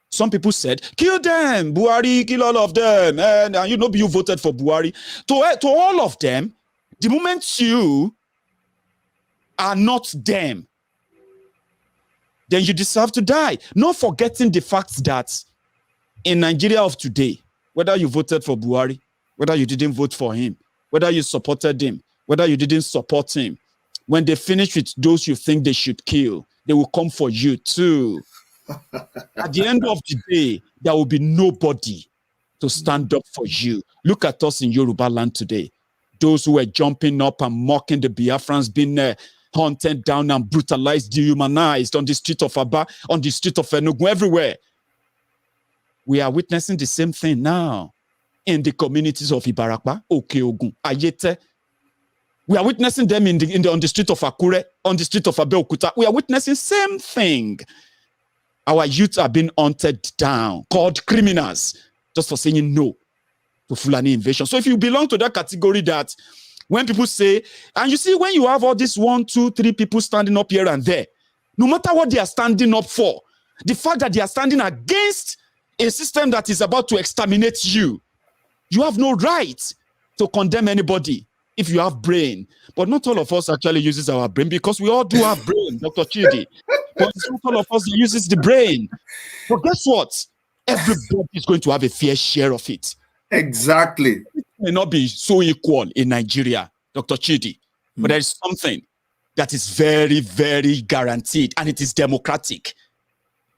Some people said, kill them, Buhari, kill all of them. And you voted for Buhari. To all of them, the moment you are not them, then you deserve to die. Not forgetting the fact that in Nigeria of today, whether you voted for Buhari, whether you didn't vote for him, whether you supported him, whether you didn't support him, when they finish with those you think they should kill, they will come for you too. At the end of the day, there will be nobody to stand up for you. Look at us in Yoruba land today. Those who were jumping up and mocking the Biafrans, being hunted down and brutalized, dehumanized on the street of Aba, on the street of Enugu, everywhere. We are witnessing the same thing now in the communities of Ibarakba, Okeogun, Ayete. We are witnessing them on the street of Akure, on the street of Abeokuta. We are witnessing same thing. Our youth are being hunted down, called criminals, just for saying no to Fulani invasion. So if you belong to that category that when people say, and you see when you have all these 1, 2, 3 people standing up here and there, no matter what they are standing up for, the fact that they are standing against a system that is about to exterminate you, you have no right to condemn anybody if you have brain. But not all of us actually uses our brain, because we all do have brain, Dr. Chidi. But not all of us uses the brain. But guess what? Everybody is going to have a fair share of it. Exactly. It may not be so equal in Nigeria, Dr. Chidi, but there is something that is very, very guaranteed, and it is democratic.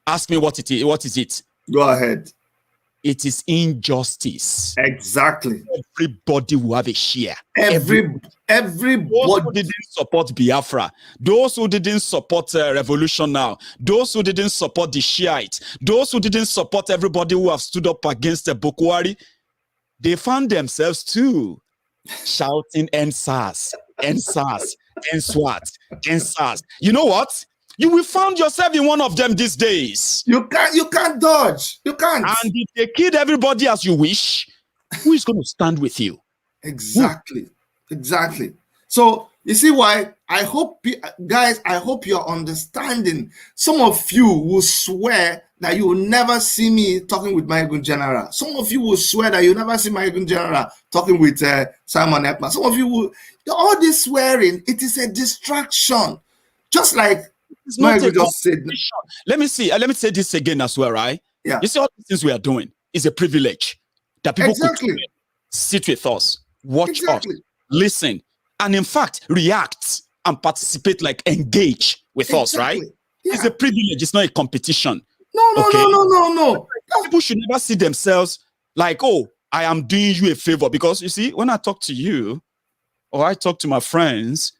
Ask me what it is. What is it? Go ahead. It is injustice. Exactly. Everybody will have a share. Everybody. Those who didn't support Biafra, those who didn't support Revolution Now, those who didn't support the Shiite, those who didn't support everybody who have stood up against the Bokwari, they found themselves too shouting NSAS, NSAS, NSWAT, NSAS. You know what? You will find yourself in one of them these days. You can't dodge. You can't. And if they killed everybody as you wish, who is going to stand with you? Exactly. Who? Exactly. So you see why I hope, guys, I hope you're understanding. Some of you will swear that you will never see me talking with my Gun General. Some of you will swear that you'll never see my Gun General talking with Simon Ekman. Some of you will, all this swearing, it is a distraction. Just like it's not a just said. Let me say this again as well, right? Yeah. You see, all the things we are doing is a privilege that people exactly. could sit with us, watch us, listen, and in fact, react and participate, like engage with us, right? Yeah. It's a privilege. It's not a competition. No. People should never see themselves like, oh, I am doing you a favor. Because you see, when I talk to you or I talk to my friends,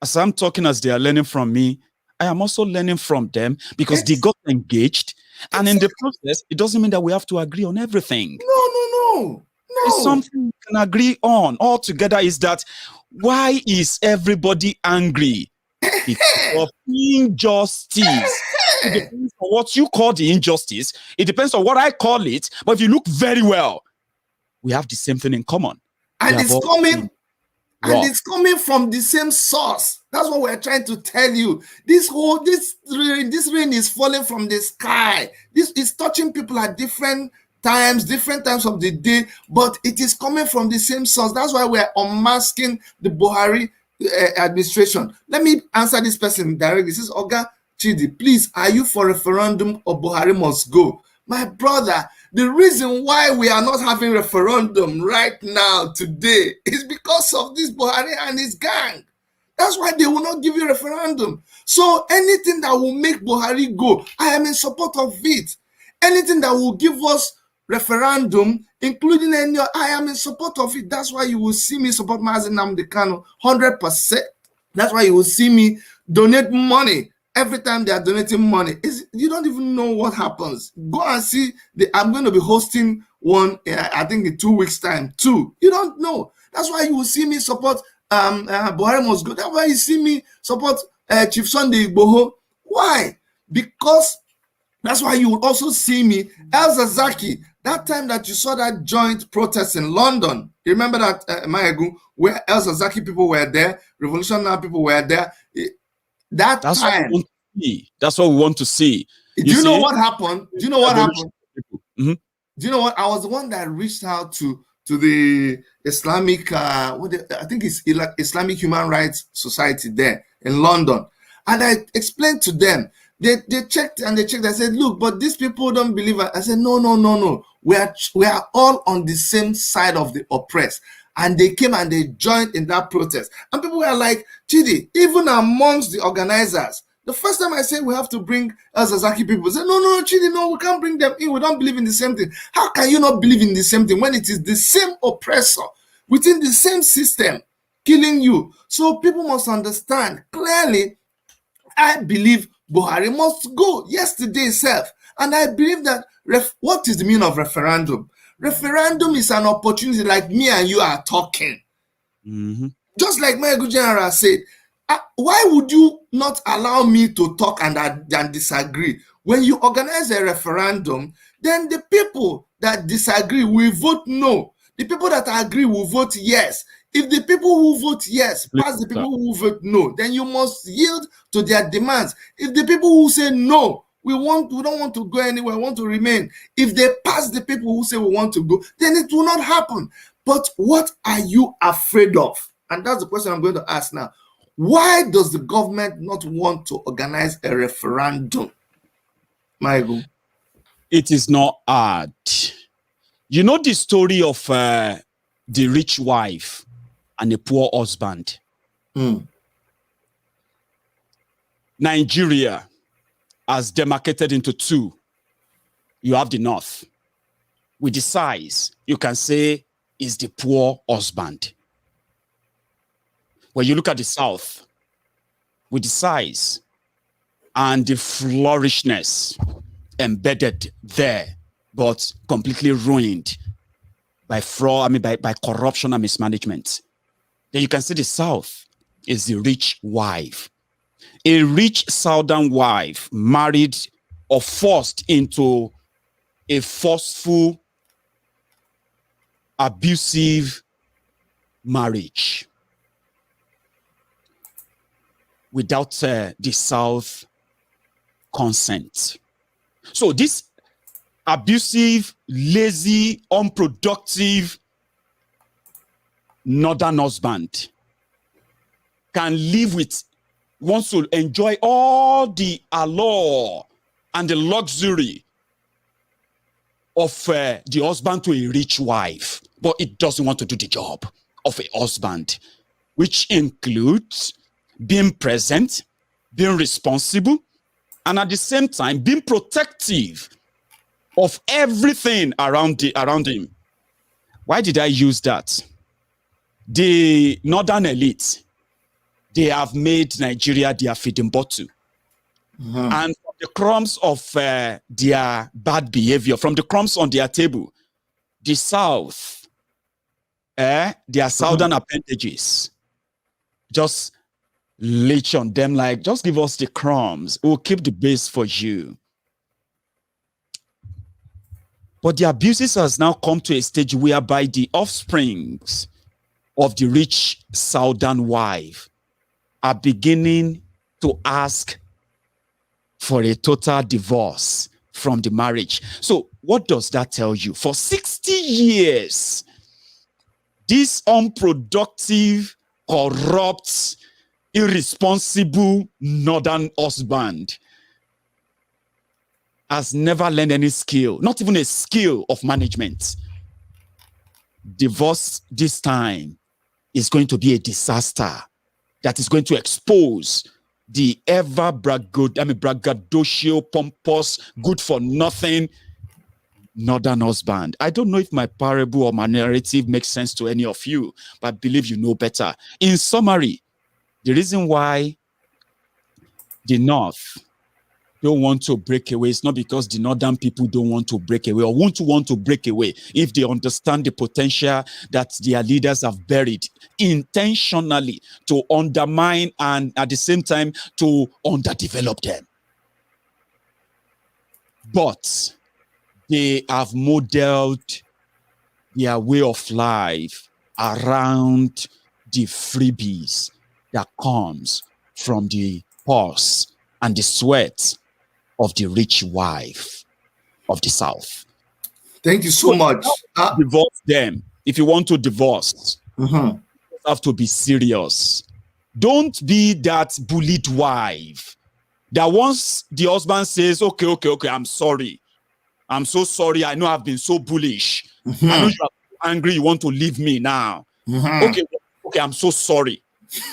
as I'm talking, as they are learning from me, I am also learning from them because they got engaged. And in the process, it doesn't mean that we have to agree on everything. No. It's something we can agree on altogether. Is that why is everybody angry? Because of injustice. It depends on what you call the injustice. It depends on what I call it. But if you look very well, we have the same thing in common. And it's coming from the same source. That's what we're trying to tell you. This rain is falling from the sky. This is touching people at different times of the day, but it is coming from the same source. That's why we're unmasking the Buhari administration. Let me answer this person directly. This is Oga Chidi. Please, are you for referendum or Buhari must go? My brother, the reason why we are not having referendum right now today is because of this Buhari and his gang. That's why they will not give you referendum. So anything that will make Buhari go, I am in support of it. Anything that will give us referendum, including I am in support of it. That's why you will see me support Mazi Nnamdi Kanu 100%. That's why you will see me donate money. Every time they are donating money, you don't even know what happens. Go and see. I'm going to be hosting one, I think in 2 weeks' time, too. You don't know. That's why you will see me support Buhari must go. That's why you see me support Chief Sunday Igboho. Why? Because That's why you would also see me, El Zazaki, that time that you saw that joint protest in London. You remember that, Maegu, where El Zazaki people were there, Revolution Now people were there. That That's time. what we want to see. That's what we want to see. Do you know what happened? Do you know what happened? Mm-hmm. Do you know what? I was the one that reached out to the Islamic, I think it's Islamic Human Rights Society there in London. And I explained to them, they checked and they checked. I said, look, but these people don't believe it. I said, no. We are all on the same side of the oppressed. And they came and they joined in that protest. And people were like, Chidi, even amongst the organizers, the first time I said we have to bring El Zazaki people, say, no, Chidi, no, we can't bring them in. We don't believe in the same thing. How can you not believe in the same thing when it is the same oppressor within the same system killing you? So people must understand clearly. I believe Buhari must go yesterday itself. And I believe that, what is the meaning of referendum? Referendum is an opportunity like me and you are talking. Mm-hmm. Just like my good general said, why would you not allow me to talk and disagree? When you organize a referendum, then the people that disagree will vote no. The people that agree will vote yes. If the people who vote yes pass the people who vote no, then you must yield to their demands. If the people who say no, we don't want to go anywhere, we want to remain. If they pass the people who say we want to go, then it will not happen. But what are you afraid of? And that's the question I'm going to ask now. Why does the government not want to organize a referendum? Michael? It is not hard. You know the story of the rich wife and the poor husband. Nigeria has demarcated into two. You have the north. With the size, you can say is the poor husband. When you look at the south, with the size and the flourishness embedded there, but completely ruined by fraud, by corruption and mismanagement. Then you can see the south is the rich wife. A rich southern wife married or forced into a forceful, abusive marriage without the South consent. So this abusive, lazy, unproductive northern husband can live with, wants to enjoy all the allure and the luxury of the husband to a rich wife, but it doesn't want to do the job of a husband, which includes being present, being responsible, and at the same time being protective of everything around him. Why did I use that? The northern elite, they have made Nigeria their feeding bottle. And from the crumbs of their bad behavior, from the crumbs on their table, the South, their southern appendages, just leech on them like, just give us the crumbs. We'll keep the base for you. But the abuses has now come to a stage whereby the offsprings of the rich southern wife are beginning to ask for a total divorce from the marriage. So what does that tell you? For 60 years, this unproductive, corrupt, irresponsible northern husband has never learned any skill, not even a skill of management. Divorce this time is going to be a disaster that is going to expose the ever braggadocio, pompous, good for nothing northern husband. I don't know if my parable or my narrative makes sense to any of you, but I believe you know better. In summary, the reason why the North don't want to break away is not because the northern people don't want to break away or want to break away if they understand the potential that their leaders have buried intentionally to undermine and at the same time to underdevelop them. but they have modeled their way of life around the freebies that comes from the purse and the sweat of the rich wife of the South. Thank you so much. Divorce them. If you want to divorce, you have to be serious. Don't be that bullied wife that once the husband says, okay, I'm sorry. I'm so sorry. I know I've been so bullish. I know you are angry. You want to leave me now. Okay, I'm so sorry.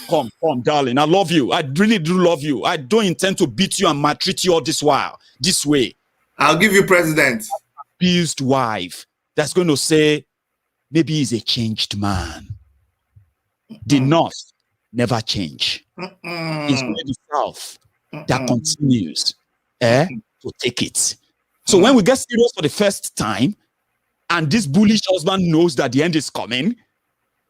Come, darling. I love you. I really do love you. I don't intend to beat you and maltreat you all this while, this way. I'll give you president. Abused wife that's going to say, maybe he's a changed man. The North never change. It's only the South that continues to take it. So when we get serious for the first time, and this bullish husband knows that the end is coming,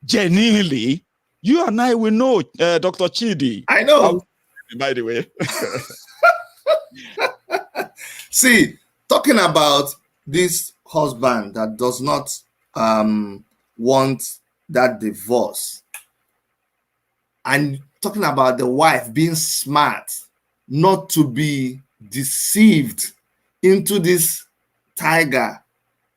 genuinely, you and I will know, Dr. Chidi. I know. By the way. See, talking about this husband that does not want that divorce, and talking about the wife being smart, not to be deceived into this tiger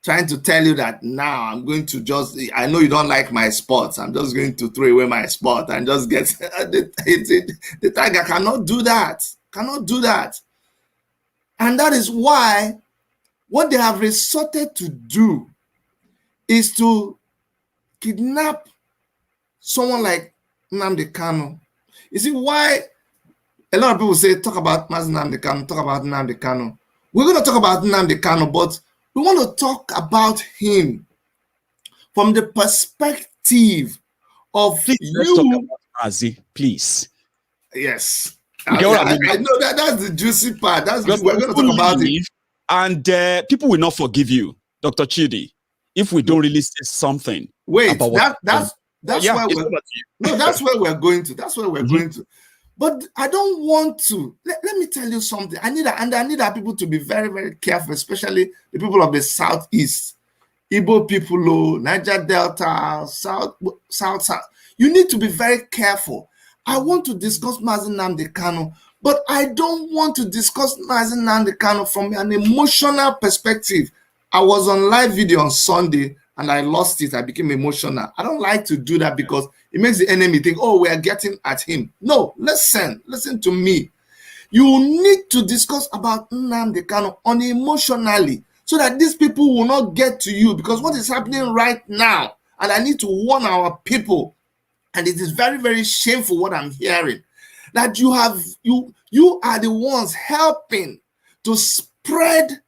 trying to tell you that now I'm going to I know you don't like my sports, I'm just going to throw away my sport and just get the tiger cannot do that, and that is why what they have resorted to do is to kidnap someone like Nnamdi Kanu. You see why a lot of people say talk about Nnamdi Kanu. We're going to talk about Nnamdi Kanu, but we want to talk about him from the perspective of Let's talk about Mazi, please. Yes. I know that's the juicy part. We're going to talk about it. And people will not forgive you, Dr. Chidi, if we don't really say something. Wait, that's where we're going to. That's where we're going to. But I don't want to. Let me tell you something. I need our people to be very, very careful, especially the people of the Southeast, Igbo people, Niger Delta, South. You need to be very careful. I want to discuss Mazi Nnamdi Kanu, but I don't want to discuss Mazi Nnamdi Kanu from an emotional perspective. I was on live video on Sunday and I lost it. I became emotional. I don't like to do that because it makes the enemy think, oh, we are getting at him. No, listen to me. You need to discuss about Nnamdi Kanu unemotionally so that these people will not get to you, because what is happening right now, and I need to warn our people, and it is very, very shameful what I'm hearing, that you are the ones helping to spread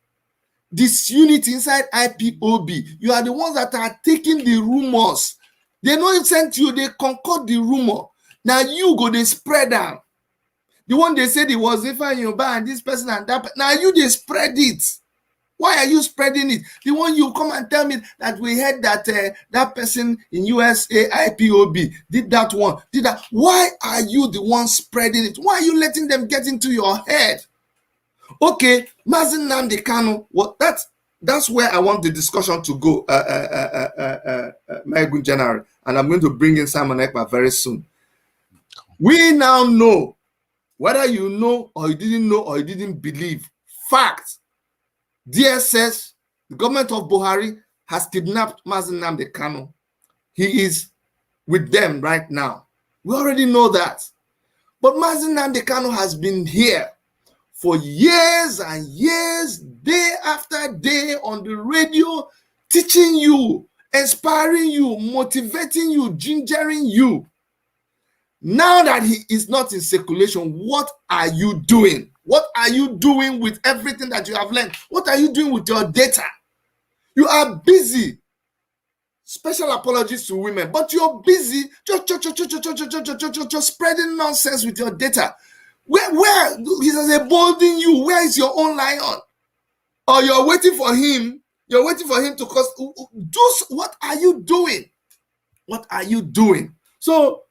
disunity inside IPOB. You are the ones that are taking the rumors. They don't send you, they concord the rumor. Now you go, they spread them. The one they said it was Ifa Yoba and this person and that. Now you, they spread it. Why are you spreading it? The one you come and tell me that we heard that that person in USA IPOB did that one, did that. Why are you the one spreading it? Why are you letting them get into your head? Okay, Mazi Nnamdi Kanu, that's where I want the discussion to go, my good general, and I'm going to bring in Simon Ekpa very soon. We now know, whether you know or you didn't know or you didn't believe, fact, DSS, the government of Buhari, has kidnapped Mazi Nnamdi Kanu. He is with them right now. We already know that. But Mazi Nnamdi Kanu has been here for years and years, day after day on the radio, teaching you, inspiring you, motivating you, gingering you. Now that he is not in circulation, what are you doing? What are you doing with everything that you have learned? What are you doing with your data? You are busy. Special apologies to women, but you're busy just spreading nonsense with your data. Where he has emboldened you? Where is your own lion? Or you're waiting for him? You're waiting for him to cause. What are you doing? What are you doing? So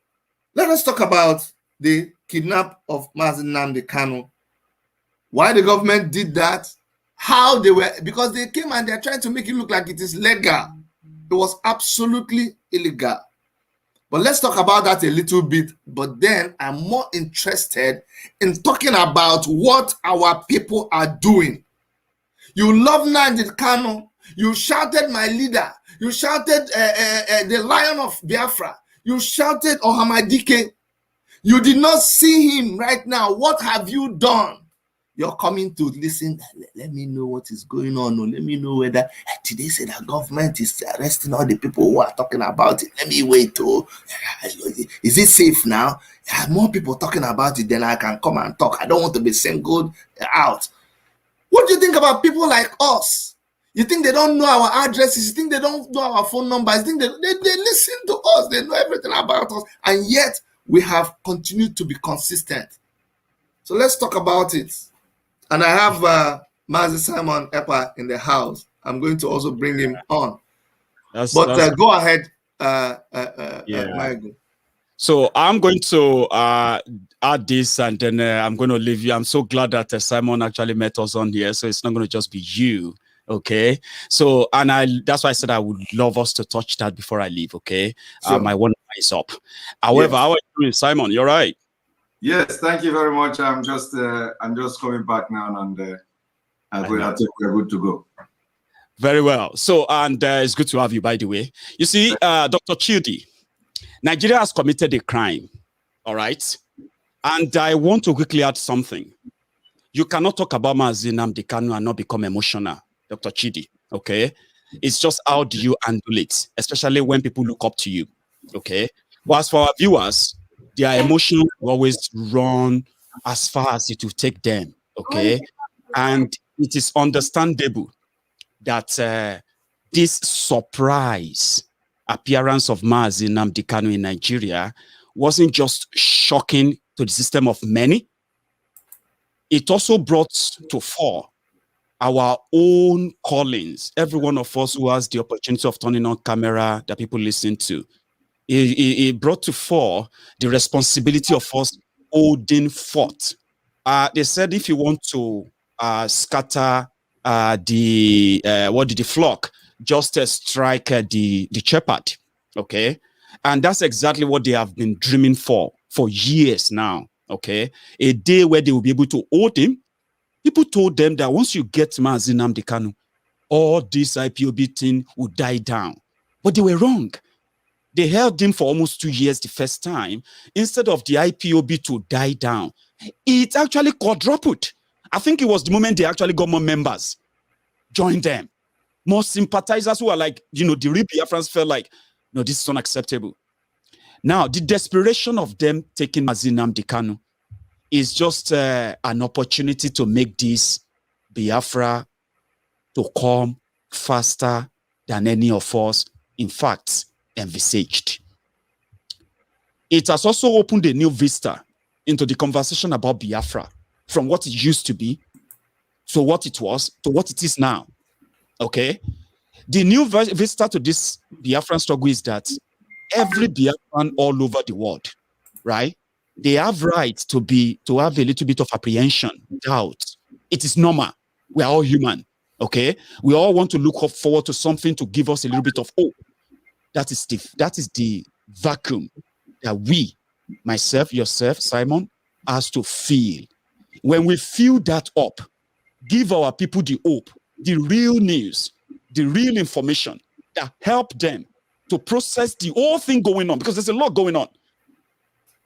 let us talk about the kidnap of Mazi Nnamdi Kanu. Why the government did that? how they were, because they came and they're trying to make it look like it is legal. It was absolutely illegal. But let's talk about that a little bit. But then I'm more interested in talking about what our people are doing. You love Nnamdi Kanu. You shouted my leader. You shouted the Lion of Biafra. You shouted Ohamadike. You did not see him right now. What have you done? You're coming to listen. Let me know what is going on. Or let me know whether today say that government is arresting all the people who are talking about it. Let me wait. Is it safe now? More people talking about it, then I can come and talk. I don't want to be singled out. What do you think about people like us? You think they don't know our addresses? You think they don't know our phone numbers? You think they listen to us? They know everything about us. And yet, we have continued to be consistent. So let's talk about it. And I have Mazi Simon Epa in the house. I'm going to also bring him on. Go ahead, Michael. So I'm going to add this, and then I'm going to leave you. I'm so glad that Simon actually met us on here, so it's not going to just be you. Okay, so that's why I said I would love us to touch that before I leave. Okay, sure. My 1 hour is up. However, how are you doing, Simon? You're right. Yes, thank you very much. I'm just coming back now, and I think we're good to go. Very well. So, and it's good to have you, by the way. You see, Dr. Chidi, Nigeria has committed a crime. All right, and I want to quickly add something. You cannot talk about Mazi Nnamdi Kanu and not become emotional, Dr. Chidi. Okay, it's just how do you handle it, especially when people look up to you. Okay, but as for our viewers, their emotions will always run as far as it will take them, okay? And it is understandable that this surprise appearance of Mazi Nnamdi Kanu in Nigeria wasn't just shocking to the system of many. It also brought to fore our own callings. Every one of us who has the opportunity of turning on camera that people listen to, it brought to fore the responsibility of us holding forth. They said if you want to scatter the flock, just strike the shepherd, okay? And that's exactly what they have been dreaming for years now, okay? A day where they will be able to hold him. People told them that once you get Mazi Nnamdi Kanu, all this IPOB thing will die down. But they were wrong. They held him for almost 2 years the first time. Instead of the IPOB to die down, it actually quadrupled. I think it was the moment they actually got more members, joined them. More sympathizers who are like, the real Biafrans felt like, no, this is unacceptable. Now, the desperation of them taking Mazi Nnamdi Kanu is just an opportunity to make this Biafra to come faster than any of us, in fact, envisaged. It has also opened a new vista into the conversation about Biafra, from what it used to be to what it was to what it is now. Okay? The new vista to this Biafran struggle is that every Biafran all over the world, right? They have right to have a little bit of apprehension, doubt. It is normal. We are all human. Okay? We all want to look forward to something to give us a little bit of hope. That is the vacuum that we, myself, yourself, Simon, has to feel. When we fill that up, give our people the hope, the real news, the real information that help them to process the whole thing going on, because there's a lot going on.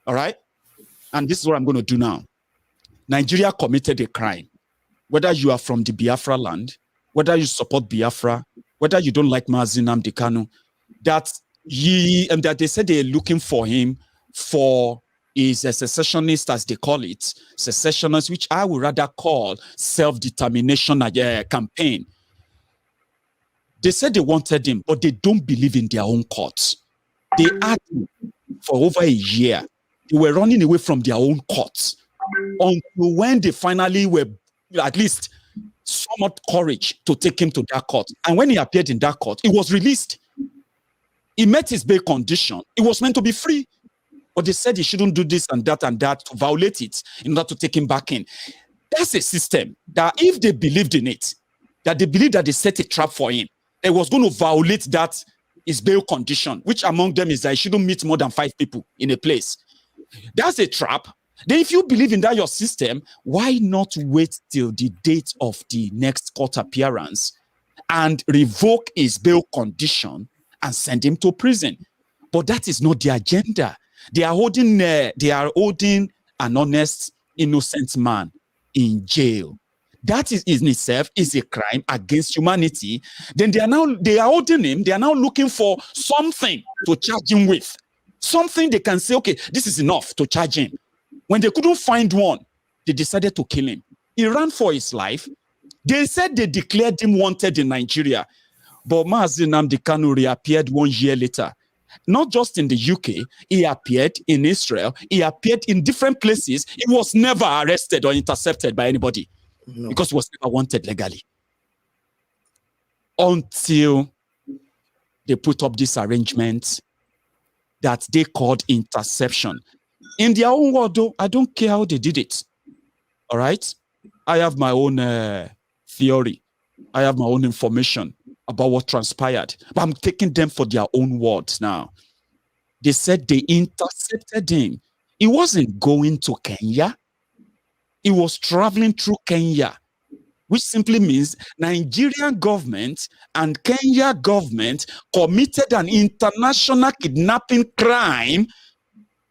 All right? And this is what I'm going to do now. Nigeria committed a crime. Whether you are from the Biafra land, whether you support Biafra, whether you don't like Mazi Nnamdi Kanu, that they said they're looking for him for is a secessionist, as they call it, secessionist, which I would rather call self-determination campaign. They said they wanted him, but they don't believe in their own courts. They had him for over a year. They were running away from their own courts until when they finally were at least somewhat courage to take him to that court. And when he appeared in that court, he was released. He met his bail condition. He was meant to be free. But they said he shouldn't do this and that to violate it in order to take him back in. That's a system that if they believed in it, that they believe that they set a trap for him. They was going to violate that his bail condition, which among them is that he shouldn't meet more than 5 people in a place. That's a trap. Then if you believe in that your system, why not wait till the date of the next court appearance and revoke his bail condition and send him to prison? But that is not the agenda. They are holding an honest, innocent man in jail. That is in itself is a crime against humanity. Then they are holding him. They are now looking for something to charge him with. Something they can say, okay, this is enough to charge him. When they couldn't find one, they decided to kill him. He ran for his life. They said they declared him wanted in Nigeria. But Mazi Nnamdi Kanu reappeared 1 year later. Not just in the UK, he appeared in Israel. He appeared in different places. He was never arrested or intercepted by anybody because he was never wanted legally. Until they put up this arrangement that they called interception. In their own word, though, I don't care how they did it. All right? I have my own theory. I have my own information about what transpired. But I'm taking them for their own words now. They said they intercepted him. He wasn't going to Kenya. He was traveling through Kenya, which simply means Nigerian government and Kenya government committed an international kidnapping crime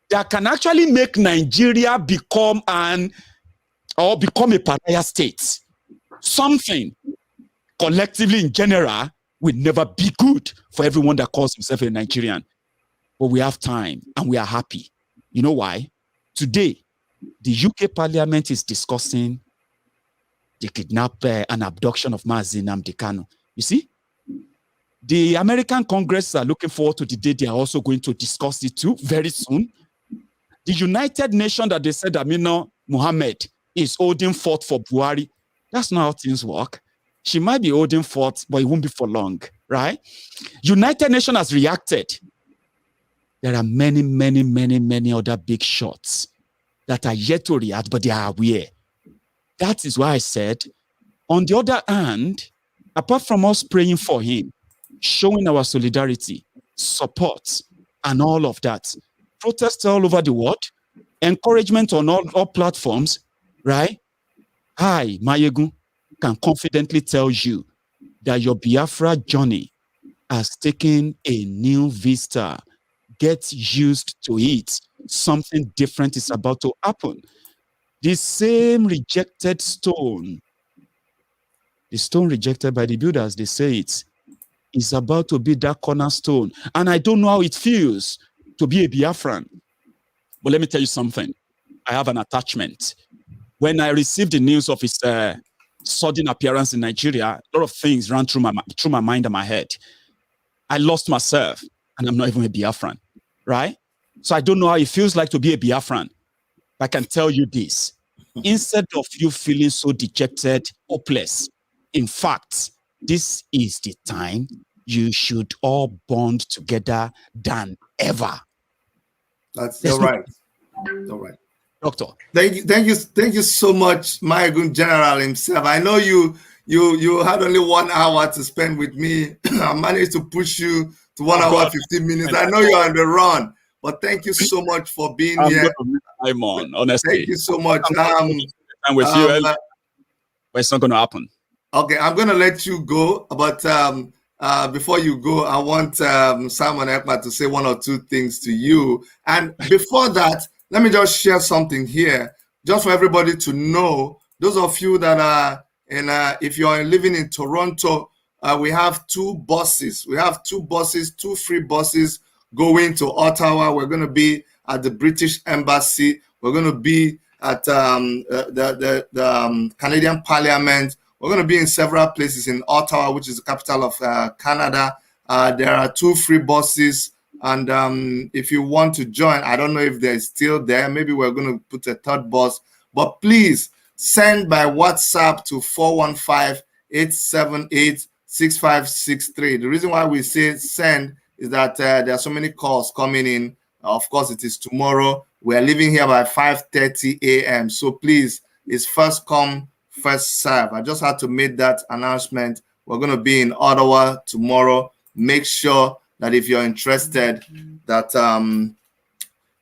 that can actually make Nigeria become a pariah state. Something collectively in general will never be good for everyone that calls himself a Nigerian. But we have time and we are happy. You know why? Today, the UK Parliament is discussing the kidnapping and abduction of Mazi Nnamdi Kanu. You see? The American Congress are looking forward to the day they are also going to discuss it too very soon. The United Nations that they said Amina Mohammed is holding forth for Buhari. That's not how things work. She might be holding forth, but it won't be for long, right? United Nations has reacted. There are many, many, many, many other big shots that are yet to react, but they are aware. That is why I said, on the other hand, apart from us praying for him, showing our solidarity, support, and all of that, protests all over the world, encouragement on all platforms, right? I, Mayegun, can confidently tell you that your Biafra journey has taken a new vista. Get used to it. Something different is about to happen. The same rejected stone, the stone rejected by the builders, they say it, is about to be that cornerstone. And I don't know how it feels to be a Biafran. But let me tell you something. I have an attachment. When I received the news of his sudden appearance in Nigeria, a lot of things ran through my mind and my head. I lost myself, and I'm not even a Biafran, right? So I don't know how it feels like to be a Biafran. I can tell you this. Instead of you feeling so dejected, hopeless, in fact, this is the time you should all bond together than ever. You're right. All right. Doctor. Thank you so much, Mayegun General himself. I know you had only 1 hour to spend with me. I managed to push you to 1 hour 15 minutes. I know you're on the run, but thank you so much for being here. I'm on, honestly. Thank you so much. I'm with you. But it's not going to happen. Okay, I'm going to let you go, but before you go, I want Simon Ekpa to say 1 or 2 things to you. And before that, let me just share something here, just for everybody to know. Those of you that are if you are living in Toronto, we have 2 buses. We have 2 buses, 2 free buses going to Ottawa. We're going to be at the British Embassy. We're going to be at the Canadian Parliament. We're going to be in several places in Ottawa, which is the capital of Canada. There are 2 free buses. And if you want to join, I don't know if they're still there. Maybe we're going to put a 3rd bus. But please send by WhatsApp to 415-878-6563. The reason why we say send is that there are so many calls coming in. Of course, it is tomorrow. We are leaving here by 5:30 a.m. So please, it's first come, first serve. I just had to make that announcement. We're going to be in Ottawa tomorrow. Make sure that if you're interested, that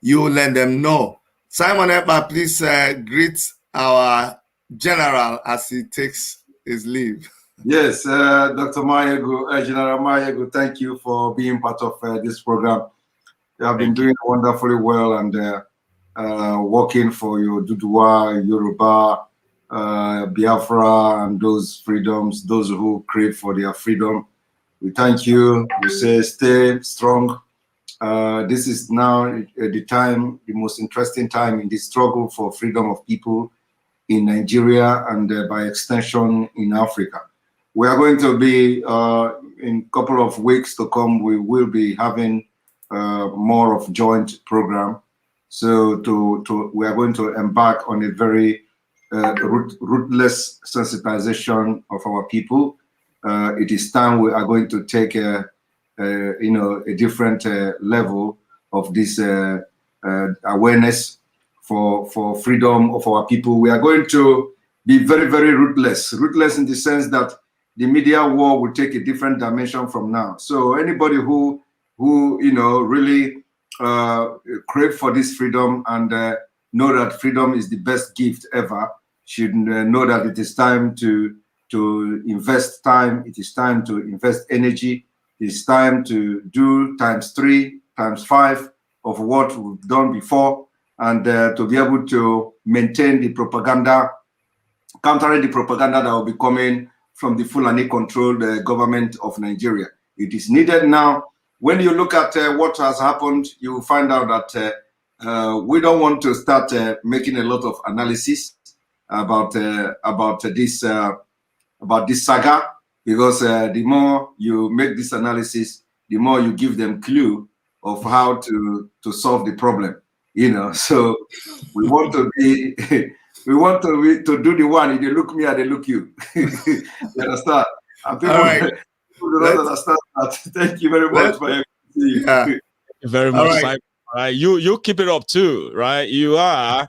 you let them know. Simon Ekpa, please greet our general as he takes his leave. Yes, Dr. Mayegu, General Mayegu, thank you for being part of this program. You have been doing wonderfully well and working for your Duduwa, Yoruba, Biafra, and those freedoms, those who crave for their freedom. We thank you. We say stay strong. This is now the time, the most interesting time in the struggle for freedom of people in Nigeria and by extension in Africa. We are going to be, in a couple of weeks to come, we will be having more of joint program. So we are going to embark on a very ruthless sensitization of our people. It is time we are going to take a different level of this awareness for freedom of our people. We are going to be very, very ruthless in the sense that the media war will take a different dimension from now. So anybody who really crave for this freedom and know that freedom is the best gift ever should know that it is time to invest time. It is time to invest energy. It's time to do ×3, ×5 of what we've done before, and to be able to maintain the propaganda, countering the propaganda that will be coming from the Fulani-controlled government of Nigeria. It is needed now. When you look at what has happened, you will find out that we don't want to start making a lot of analysis about this saga, because the more you make this analysis, the more you give them clue of how to solve the problem. So we want to be we want to do the one. If they look me, they look you. You understand? And people, all right. people do not understand that. Thank you very much for everything. Yeah. Thank you very much, Simon. Right. You keep it up too, right? You are,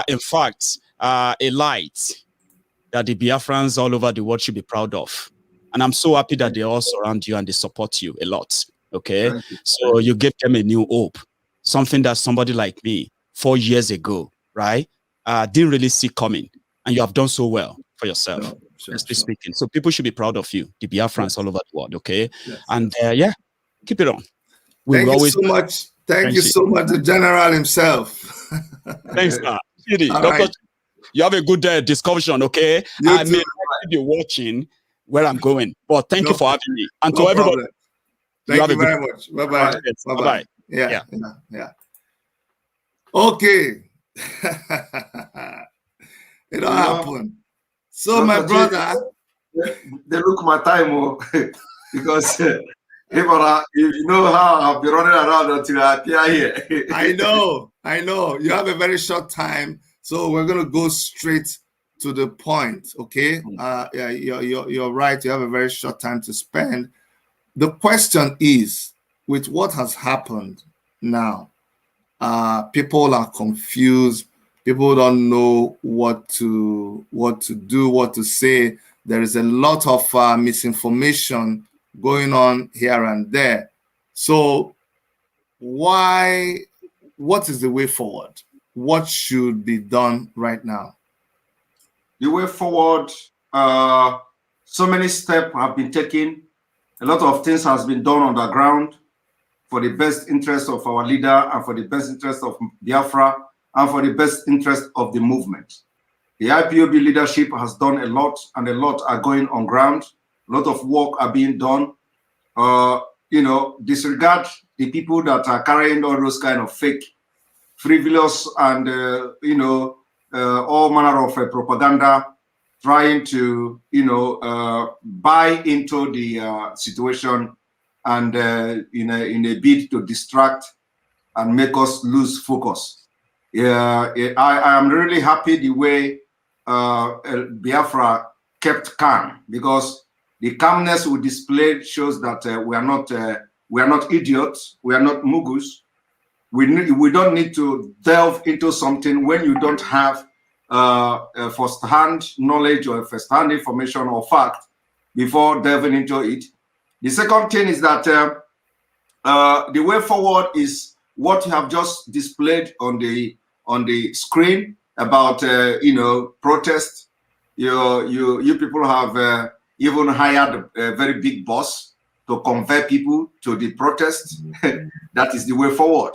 in fact, a light that the Biafrans all over the world should be proud of. And I'm so happy that they all surround you and they support you a lot. Okay. So you give them a new hope, something that somebody like me 4 years ago, right, didn't really see coming. And you have done so well for yourself, speaking. So people should be proud of you, the Biafrans all over the world. Okay. And yeah, keep it on. Thank you so much. Thank you so much, the general himself. Thanks, Doctor. You have a good discussion, okay? I may be watching where I'm going, but thank you for having me. And to everybody, thank you very much. Bye-bye. Bye-bye. Yeah. Okay. It all happened. So my brother, they look my time because if you know how I'll be running around until I appear here. I know. You have a very short time. So we're going to go straight to the point, okay? Yeah, you're right. You have a very short time to spend. The question is, with what has happened now, people are confused. People don't know what to do, what to say. There is a lot of misinformation going on here and there. So what is the way forward? What should be done right now? The way forward, so many steps have been taken. A lot of things has been done on the ground for the best interest of our leader and for the best interest of Biafra and for the best interest of the movement. The IPOB leadership has done a lot, and a lot are going on ground. A lot of work are being done. Disregard the people that are carrying all those kind of fake, frivolous, and all manner of propaganda, trying to buy into the situation, and in a bid to distract and make us lose focus. I am really happy the way Biafra kept calm, because the calmness we displayed shows that we are not idiots, we are not mugus. We don't need to delve into something when you don't have first-hand knowledge or first-hand information or fact before delving into it. The second thing is that the way forward is what you have just displayed on the screen about protest. You people have even hired a very big boss to convert people to the protest. That is the way forward.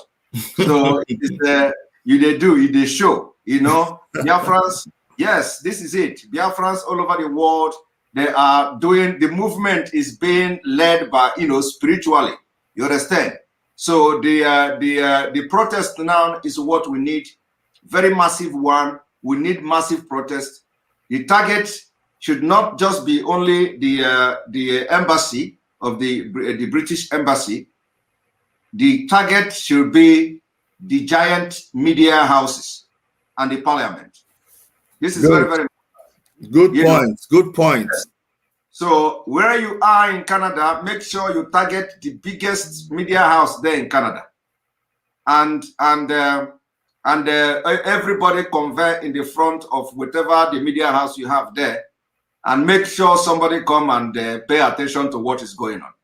So it is they show, Biafrans, yes, this is it. Biafrans all over the world, they are doing, the movement is being led by, spiritually. You understand? So the protest now is what we need. Very massive one. We need massive protest. The target should not just be only the embassy of the British embassy. The target should be the giant media houses and the parliament. This is very, very good point. Good point. So where you are in Canada, make sure you target the biggest media house there in Canada, and everybody convert in the front of whatever the media house you have there, and make sure somebody come and pay attention to what is going on.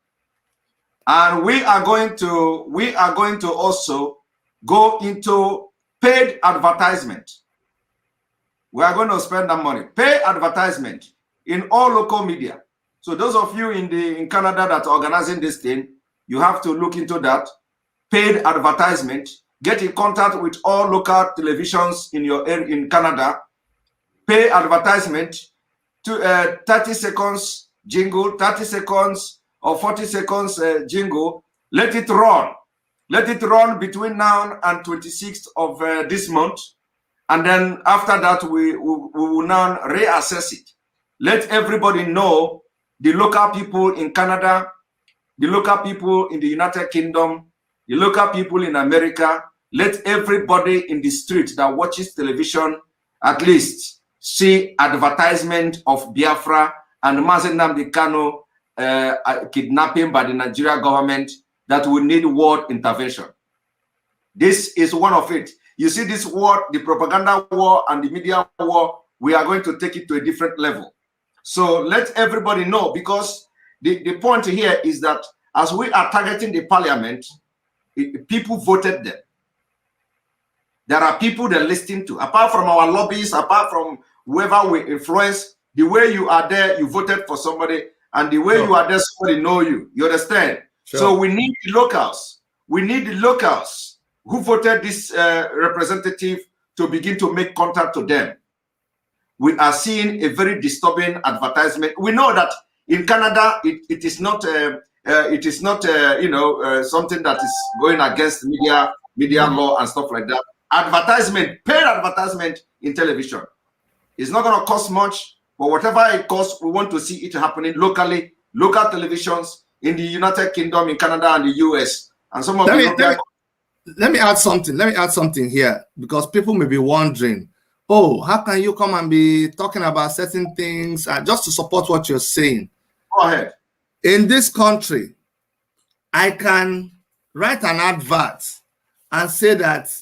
And we are going to also go into paid advertisement. We are going to spend that money, pay advertisement in all local media. So those of you in Canada that are organizing this thing, you have to look into that. Paid advertisement. Get in contact with all local televisions in Canada. Pay advertisement to 30 seconds jingle, 30 seconds or 40 seconds jingle. Let it run. Let it run between now and 26th of this month. And then after that, we will now reassess it. Let everybody know, the local people in Canada, the local people in the United Kingdom, the local people in America, let everybody in the street that watches television at least see advertisement of Biafra and Mazen Nnamdi Kanu kidnapping by the Nigeria government, that will need world intervention. This is one of it. You see this war, the propaganda war and the media war, we are going to take it to a different level. So let everybody know, because the point here is that as we are targeting the parliament, people voted them. There are people they're listening to. Apart from our lobbies, apart from whoever we influence, the way you are there, you voted for somebody, and the way you are there, somebody know you. You understand? Sure. So we need the locals. We need the locals who voted this representative to begin to make contact to them. We are seeing a very disturbing advertisement. We know that in Canada, it is not something that is going against media law and stuff like that. Advertisement, paid advertisement in television, it's not going to cost much, but whatever it costs, we want to see it happening locally, local televisions in the United Kingdom, in Canada, and the US, and some of let me add something. Let me add something here, because people may be wondering, oh, how can you come and be talking about certain things just to support what you're saying? Go ahead. In this country, I can write an advert and say that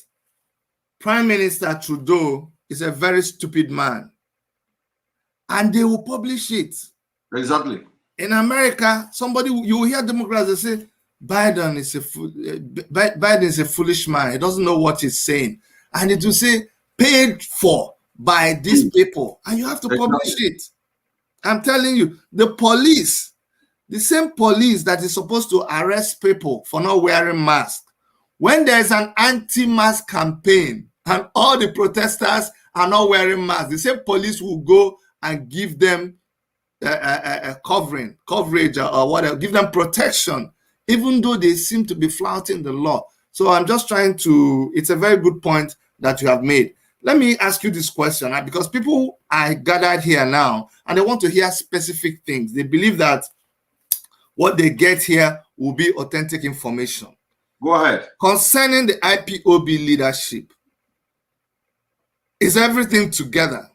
Prime Minister Trudeau is a very stupid man, and they will publish it. Exactly. In America, you will hear Democrats, they say, Biden is a foolish man. He doesn't know what he's saying. And it will say, paid for by these people. And you have to publish it. I'm telling you, the police, the same police that is supposed to arrest people for not wearing masks, when there's an anti-mask campaign and all the protesters are not wearing masks, the same police will go and give them coverage or whatever, give them protection, even though they seem to be flouting the law. So I'm just trying to, it's a very good point that you have made. Let me ask you this question, because people are gathered here now and they want to hear specific things. They believe that what they get here will be authentic information. Go ahead. Concerning the IPOB leadership, is everything together?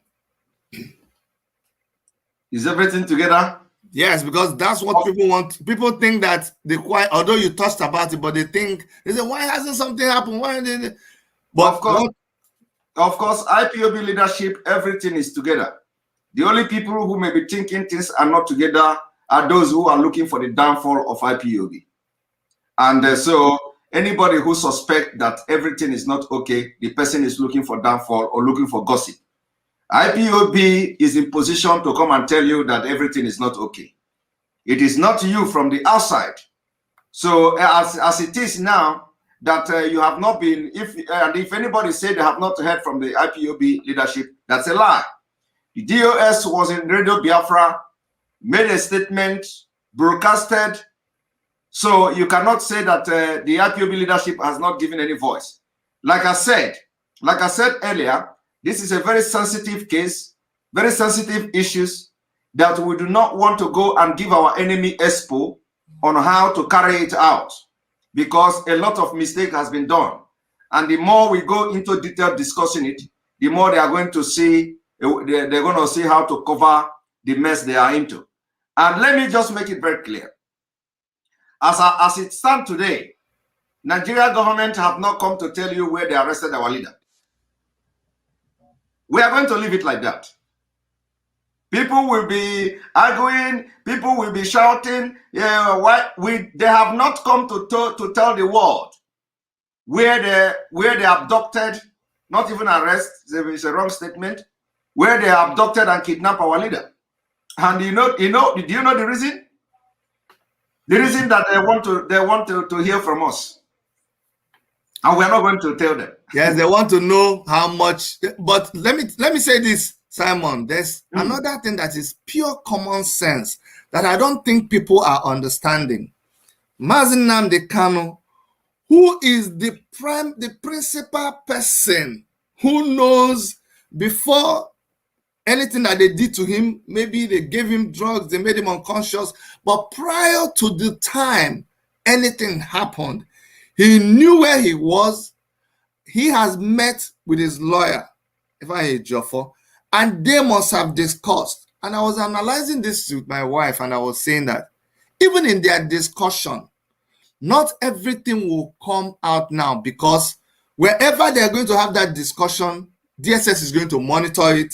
Is everything together? Yes, because that's what people want. People think that although you touched about it, but they say, why hasn't something happened? Why did it? But of course, of course, IPOB leadership, everything is together. The only people who may be thinking things are not together are those who are looking for the downfall of IPOB. And so anybody who suspects that everything is not okay, the person is looking for downfall or looking for gossip. IPOB is in position to come and tell you that everything is not okay. It is not you from the outside. So as it is now, that you have not been, if anybody said they have not heard from the IPOB leadership, that's a lie. The DOS was in Radio Biafra, made a statement, broadcasted. So you cannot say that the IPOB leadership has not given any voice. Like I said earlier, this is a very sensitive case, very sensitive issues that we do not want to go and give our enemy expo on how to carry it out, because a lot of mistake has been done. And the more we go into detailed discussing it, the more they are going to see, they're going to see how to cover the mess they are into. And let me just make it very clear. As it stands today, Nigeria government have not come to tell you where they arrested our leader. We are going to leave it like that. People will be arguing, people will be shouting. Yeah, they have not come to tell the world where they abducted, not even arrest, it's a wrong statement, where they abducted and kidnapped our leader. And do you know the reason? The reason that they want to hear from us. And we're not going to tell them. Yes, they want to know how much. But let me say this, Simon. There's another thing that is pure common sense that I don't think people are understanding. Mazi Nnamdi Kanu, who is the principal person who knows before anything that they did to him, maybe they gave him drugs, they made him unconscious, but prior to the time anything happened, he knew where he was. He has met with his lawyer, Ifeanyi Ejiofor, and they must have discussed. And I was analyzing this with my wife, and I was saying that even in their discussion, not everything will come out now, because wherever they're going to have that discussion, DSS is going to monitor it.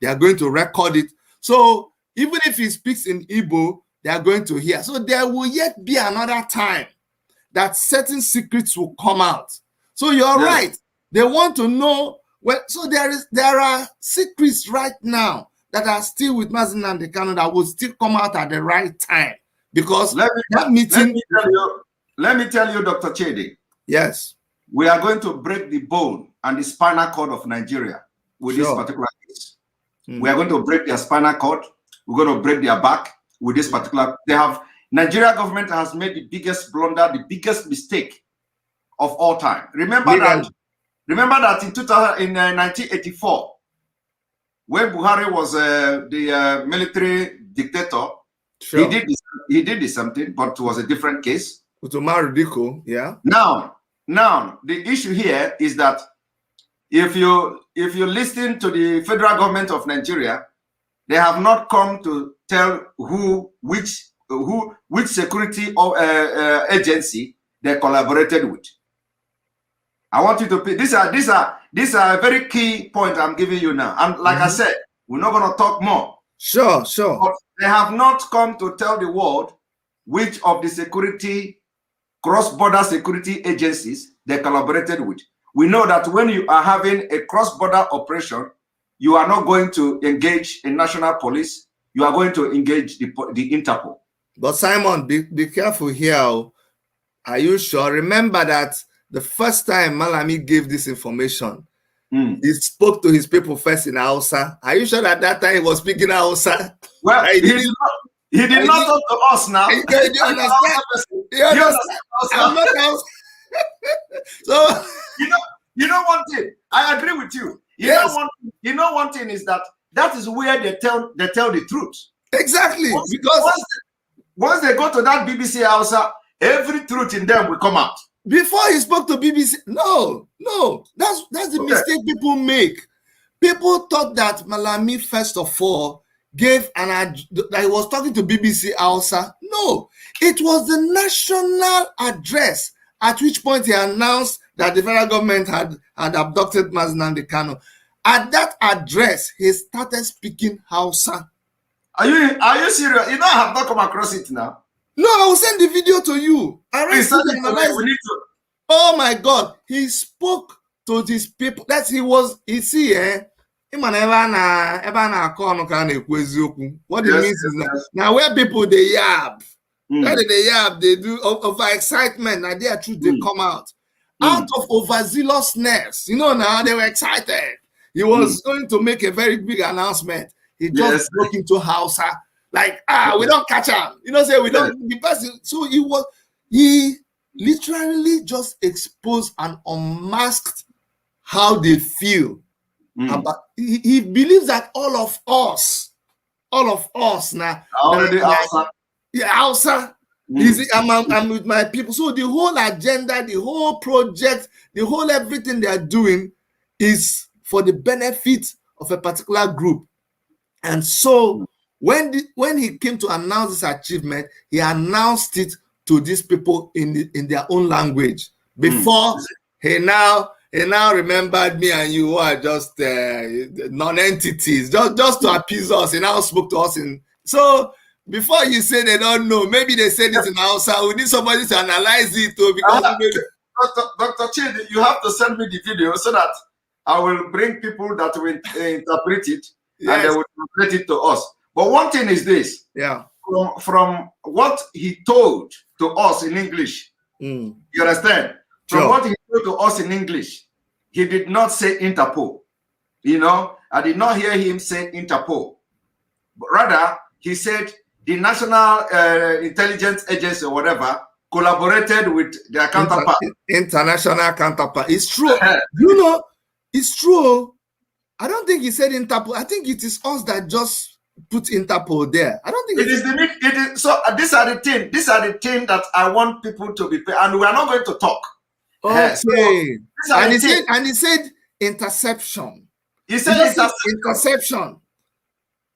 They are going to record it. So even if he speaks in Igbo, they are going to hear. So there will yet be another time that certain secrets will come out. So you're right. They want to know. Well, so there are secrets right now that are still with Mazi Nnamdi Kanu that will still come out at the right time. Because let me tell you, Dr. Chedi. Yes. We are going to break the bone and the spinal cord of Nigeria with this particular case. We are going to break their spinal cord. We're going to break their back with this particular. Nigeria government has made the biggest blunder, the biggest mistake of all time. Remember that in 1984, when Buhari was the military dictator, he did something, but it was a different case. Yeah. Now the issue here is that if you listen to the federal government of Nigeria, they have not come to tell which security agency they collaborated with. I want you to pay. These are a very key point I'm giving you now. And like I said, we're not going to talk more. Sure. But they have not come to tell the world which of the cross-border security agencies they collaborated with. We know that when you are having a cross-border operation, you are not going to engage a national police. You are going to engage the Interpol. But Simon, be careful here. Are you sure? Remember that the first time Malami gave this information, he spoke to his people first in Hausa. Are you sure that time he was speaking Hausa? Well, he did not talk to us now. You understand? You understand? I'm not Hausa. So you know one thing. I agree with you. You know one thing is that is where they tell the truth. Exactly. Because once they go to that BBC Hausa, every truth in them will come out. Before he spoke to BBC, no, that's the mistake people make. People thought that Malami, first of all, that he was talking to BBC Hausa. No, it was the national address, at which point he announced that the federal government had abducted Mazi Nnamdi Kanu. At that address, he started speaking Hausa. Are you serious? You know, I have not come across it now. No, I will send the video to you. Please send it to me. We need to. Oh my God, he spoke to these people. That he see, what it means is now where people they yab, they do over excitement, and their truth they come out of overzealousness. You know, now they were excited. He was going to make a very big announcement. He just broke into Hausa, like we don't catch him. You know, say we don't the person. So he literally just exposed and unmasked how they feel about. He believes that all of us now. Hausa. I'm with my people. So the whole agenda, the whole project, the whole everything they are doing is for the benefit of a particular group. And so when he came to announce this achievement, he announced it to these people in their own language. Before he now remembered me and you who are just non-entities, just to appease us. He now spoke to us so before you say they don't know, maybe they said it in Hausa. We need somebody to analyze it too, because Dr. Chidi, you have to send me the video so that I will bring people that will interpret it and they will translate it to us. But one thing is this: from what he told to us in English, you understand? From what he told to us in English, he did not say Interpol. You know, I did not hear him say Interpol, but rather he said the National Intelligence Agency or whatever collaborated with their counterpart. International counterpart. It's true. You know, it's true. I don't think he said Interpol. I think it is us that just put Interpol there. I don't think it is. So these are the things. These are the things that I want people to be paid, and we are not going to talk. Okay. So and he said interception. He said interception.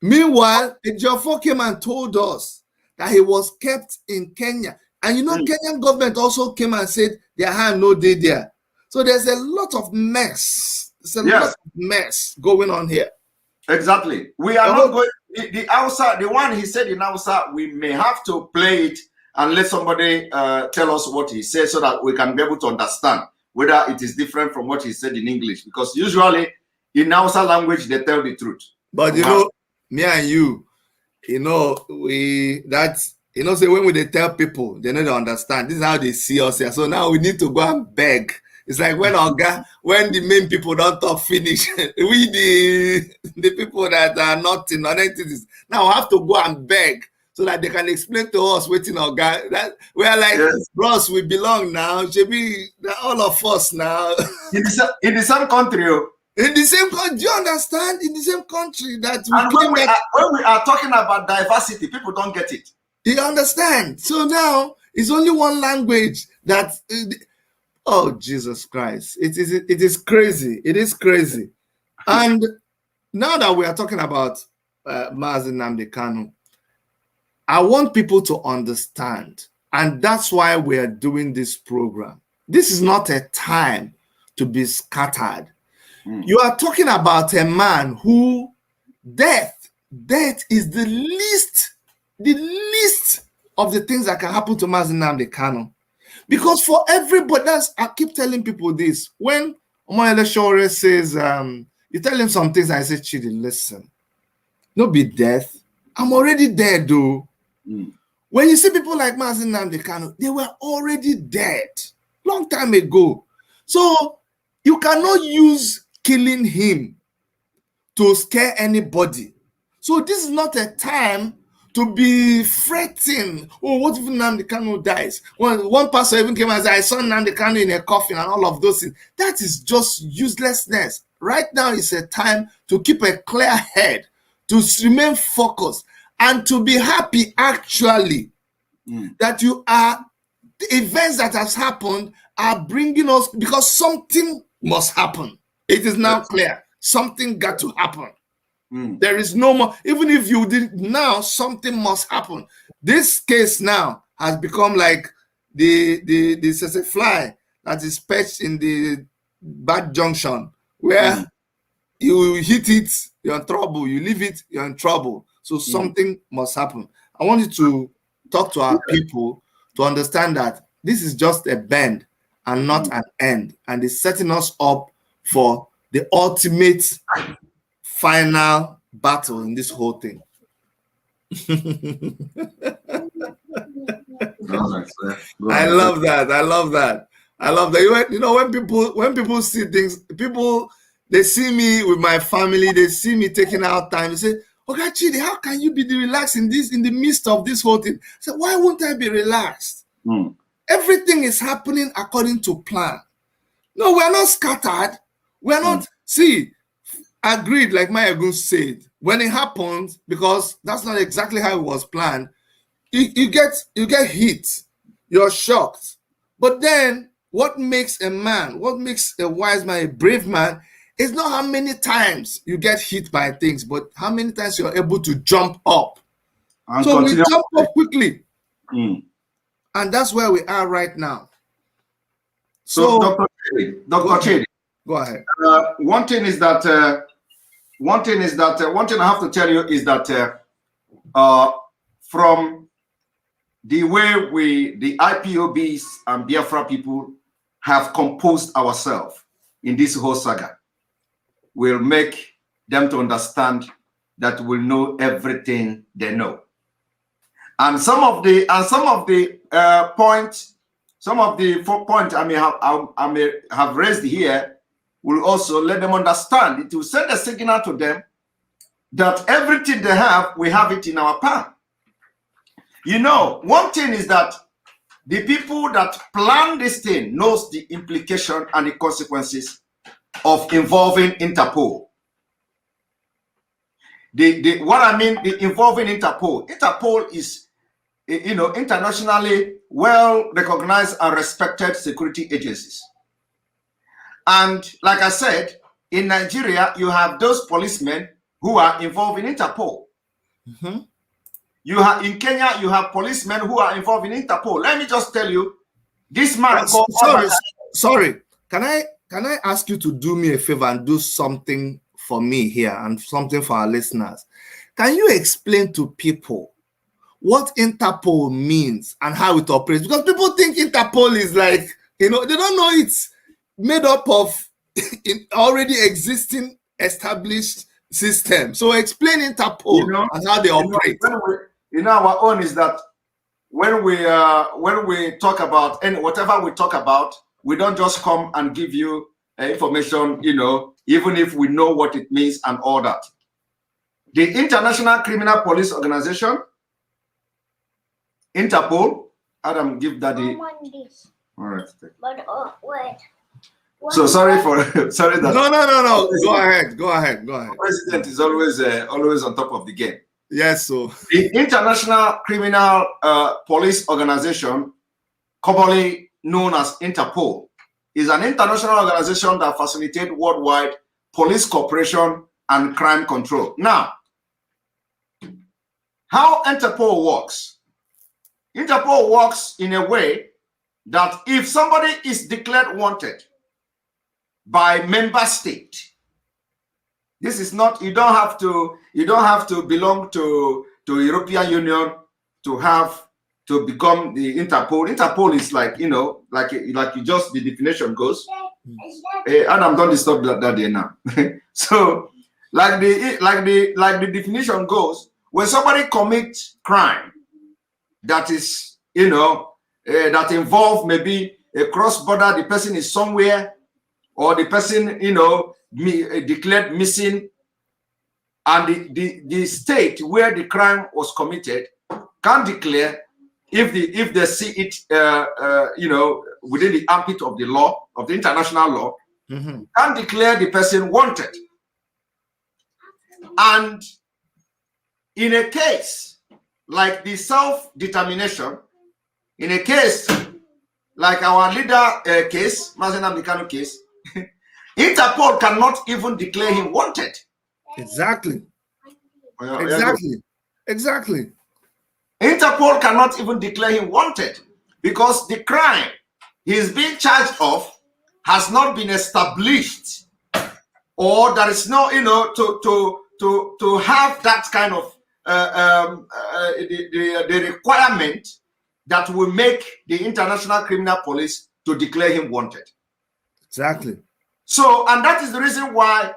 Meanwhile, Ejiofor came and told us that he was kept in Kenya. And you know, Kenyan government also came and said their hand no day there. So there's a lot of mess. There's a lot of mess going on here. Exactly. We are not going the Hausa, the one he said in Hausa, we may have to play it and let somebody tell us what he said so that we can be able to understand whether it is different from what he said in English. Because usually in Hausa language, they tell the truth. But you know, me and you, you know, say when they tell people, they don't understand. This is how they see us here. So now we need to go and beg. It's like when the main people don't talk finish, we the people that are not in entities now have to go and beg so that they can explain to us waiting Oga. That we are like, bros, we belong now. Should be all of us now. in the same country. In the same country, do you understand? In the same country that when we are talking about diversity, people don't get it. You understand? So now it's only one language that. Oh, Jesus Christ. It is crazy. It is crazy. And now that we are talking about Mazi Nnamdi Kanu, I want people to understand, and that's why we are doing this program. This is not a time to be scattered. You are talking about a man who death is the least of the things that can happen to Mazi Nnamdi Kanu. Because for everybody, I keep telling people this. When Omoyele Sowore says, you tell him some things, I say, Chidi, listen, no be death. I'm already dead, though. When you see people like Mazi Nnamdi Kanu, they were already dead long time ago. So you cannot use killing him to scare anybody. So this is not a time to be fretting. Oh, what if Nnamdi Kanu dies? One pastor even came and said, I saw Nnamdi Kanu in a coffin and all of those things. That is just uselessness. Right now is a time to keep a clear head, to remain focused, and to be happy actually that you are, the events that has happened are bringing us, because something must happen. It is now clear. Something got to happen. There is no more. Even if you did now, something must happen. This case now has become like the fly that is perched in the bad junction, where you hit it, you're in trouble. You leave it, you're in trouble. So something must happen. I want you to talk to our people to understand that this is just a bend and not an end, and it's setting us up for the ultimate final battle in this whole thing. I love that. I love that. I love that. You know, when people see things, people, they see me with my family, they see me taking out time, they say, okay, Chidi, how can you be relaxed in the midst of this whole thing? I said, why won't I be relaxed? Everything is happening according to plan. No, we're not scattered. We're not, see, agreed, like Mayagun said, when it happens, because that's not exactly how it was planned, you get hit, you're shocked. But then what makes a man, what makes a wise man, a brave man, is not how many times you get hit by things, but how many times you're able to jump up. And so we jump up quickly. And that's where we are right now. So Dr. Chidi, go ahead. One thing I have to tell you is that from the way the IPOBs and Biafra people have composed ourselves in this whole saga, will make them to understand that we'll know everything they know. And some of the points I may have raised here will also let them understand. It will send a signal to them that everything they have, we have it in our palm. You know, one thing is that the people that plan this thing knows the implication and the consequences of involving Interpol. What I mean, the involving Interpol. Interpol is, you know, internationally well recognized and respected security agencies. And like I said, in Nigeria, you have those policemen who are involved in Interpol. You have in Kenya, you have policemen who are involved in Interpol. Let me just tell you, this man. Sorry. Can I ask you to do me a favor and do something for me here and something for our listeners? Can you explain to people what Interpol means and how it operates? Because people think Interpol is like, you know, they don't know it's made up of already existing established system. So explain Interpol, you know, and how they operate. Our own is that when we talk about whatever we talk about, we don't just come and give you information, you know, even if we know what it means and all that. The International Criminal Police Organization, Interpol, Adam, give Daddy. All right. But wait. So sorry that. No. Go ahead. The president is always on top of the game. Yes, so the International Criminal Police Organization, commonly known as Interpol, is an international organization that facilitates worldwide police cooperation and crime control. Now, how Interpol works? Interpol works in a way that if somebody is declared wanted by member state, this is not, you don't have to belong to European Union to become the Interpol. Interpol is like, you know, like you just, the definition goes. Adam, don't disturb that there now. So like the definition goes, when somebody commits crime that is, you know, that involve maybe a cross-border, the person is somewhere, or the person, you know, declared missing, and the state where the crime was committed can declare, if they see it, you know, within the ambit of the law, of the international law, can declare the person wanted. And in a case like the self-determination, in a case like our leader case, Mazen Abdikanu case, Interpol cannot even declare him wanted. Exactly. Interpol cannot even declare him wanted because the crime he is being charged of has not been established, or there is no, to have that kind of the requirement that will make the International Criminal Police to declare him wanted. Exactly. So, and that is the reason why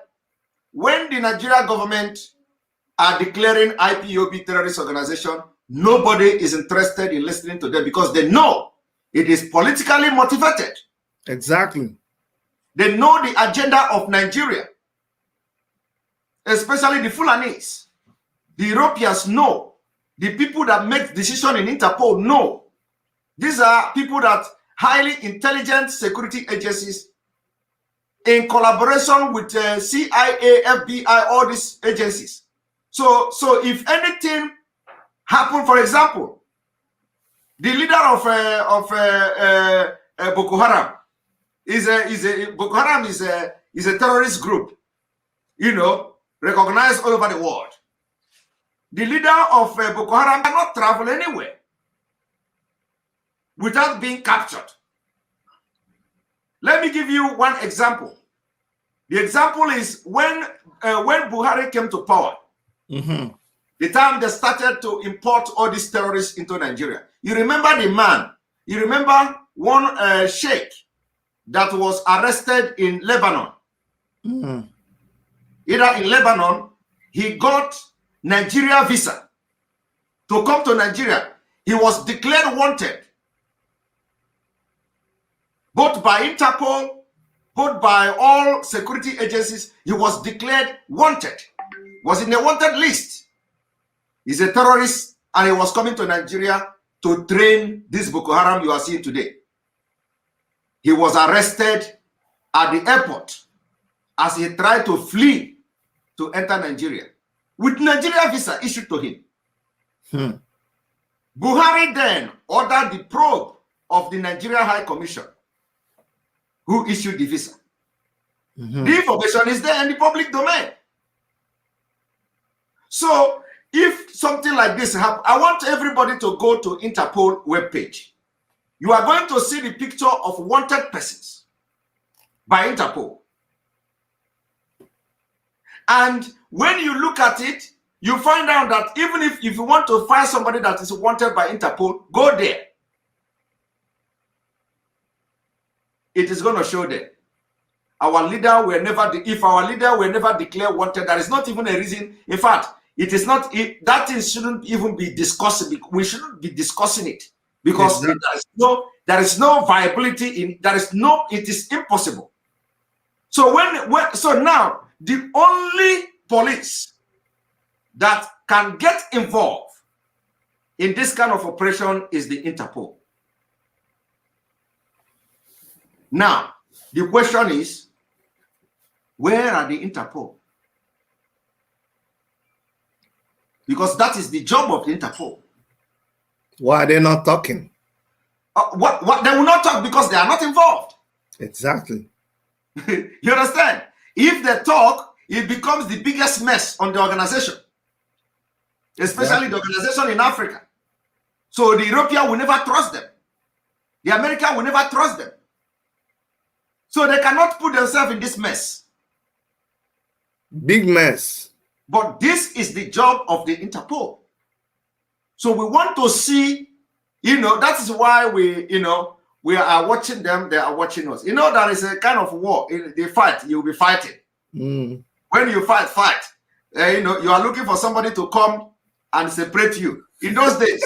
when the Nigeria government are declaring IPOB terrorist organization, nobody is interested in listening to them because they know it is politically motivated. Exactly. They know the agenda of Nigeria, especially the Fulanis. The Europeans know. The people that make decisions in Interpol know. These are people that highly intelligent security agencies in collaboration with CIA, FBI, all these agencies. So if anything happened, for example, the leader of Boko Haram Boko Haram is a terrorist group, recognized all over the world. The leader of Boko Haram cannot travel anywhere without being captured. Let me give you one example. The example is when Buhari came to power, the time they started to import all these terrorists into Nigeria. You remember the man, you remember one sheikh that was arrested in Lebanon. Either in Lebanon, he got Nigeria visa to come to Nigeria. He was declared wanted, both by Interpol, both by all security agencies. He was declared wanted, was in a wanted list. He's a terrorist, and he was coming to Nigeria to train this Boko Haram you are seeing today. He was arrested at the airport as he tried to flee to enter Nigeria with Nigeria visa issued to him. Buhari then ordered the probe of the Nigeria High Commission, who issued the visa. The information is there in the public domain. So if something like this happens, I want everybody to go to Interpol webpage. You are going to see the picture of wanted persons by Interpol. And when you look at it, you find out that even if you want to find somebody that is wanted by Interpol, go there. It is going to show there. Our leader will never, if our leader will never declare wanted, there is not even a reason. In fact, it is not, that thing shouldn't even be discussed. We shouldn't be discussing it because there is no viability in, it is impossible. So so now the only police that can get involved in this kind of operation is the Interpol. Now, the question is, where are the Interpol? Because that is the job of the Interpol. Why are they not talking? What they will not talk because they are not involved. Exactly. You understand? If they talk, it becomes the biggest mess on the organization, especially the organization in Africa. So the European will never trust them. The American will never trust them. So they cannot put themselves in this mess. Big mess. But this is the job of the Interpol. So we want to see, that is why we are watching them, they are watching us. There is a kind of war. They fight, you'll be fighting. When you fight, you are looking for somebody to come and separate you. In those days,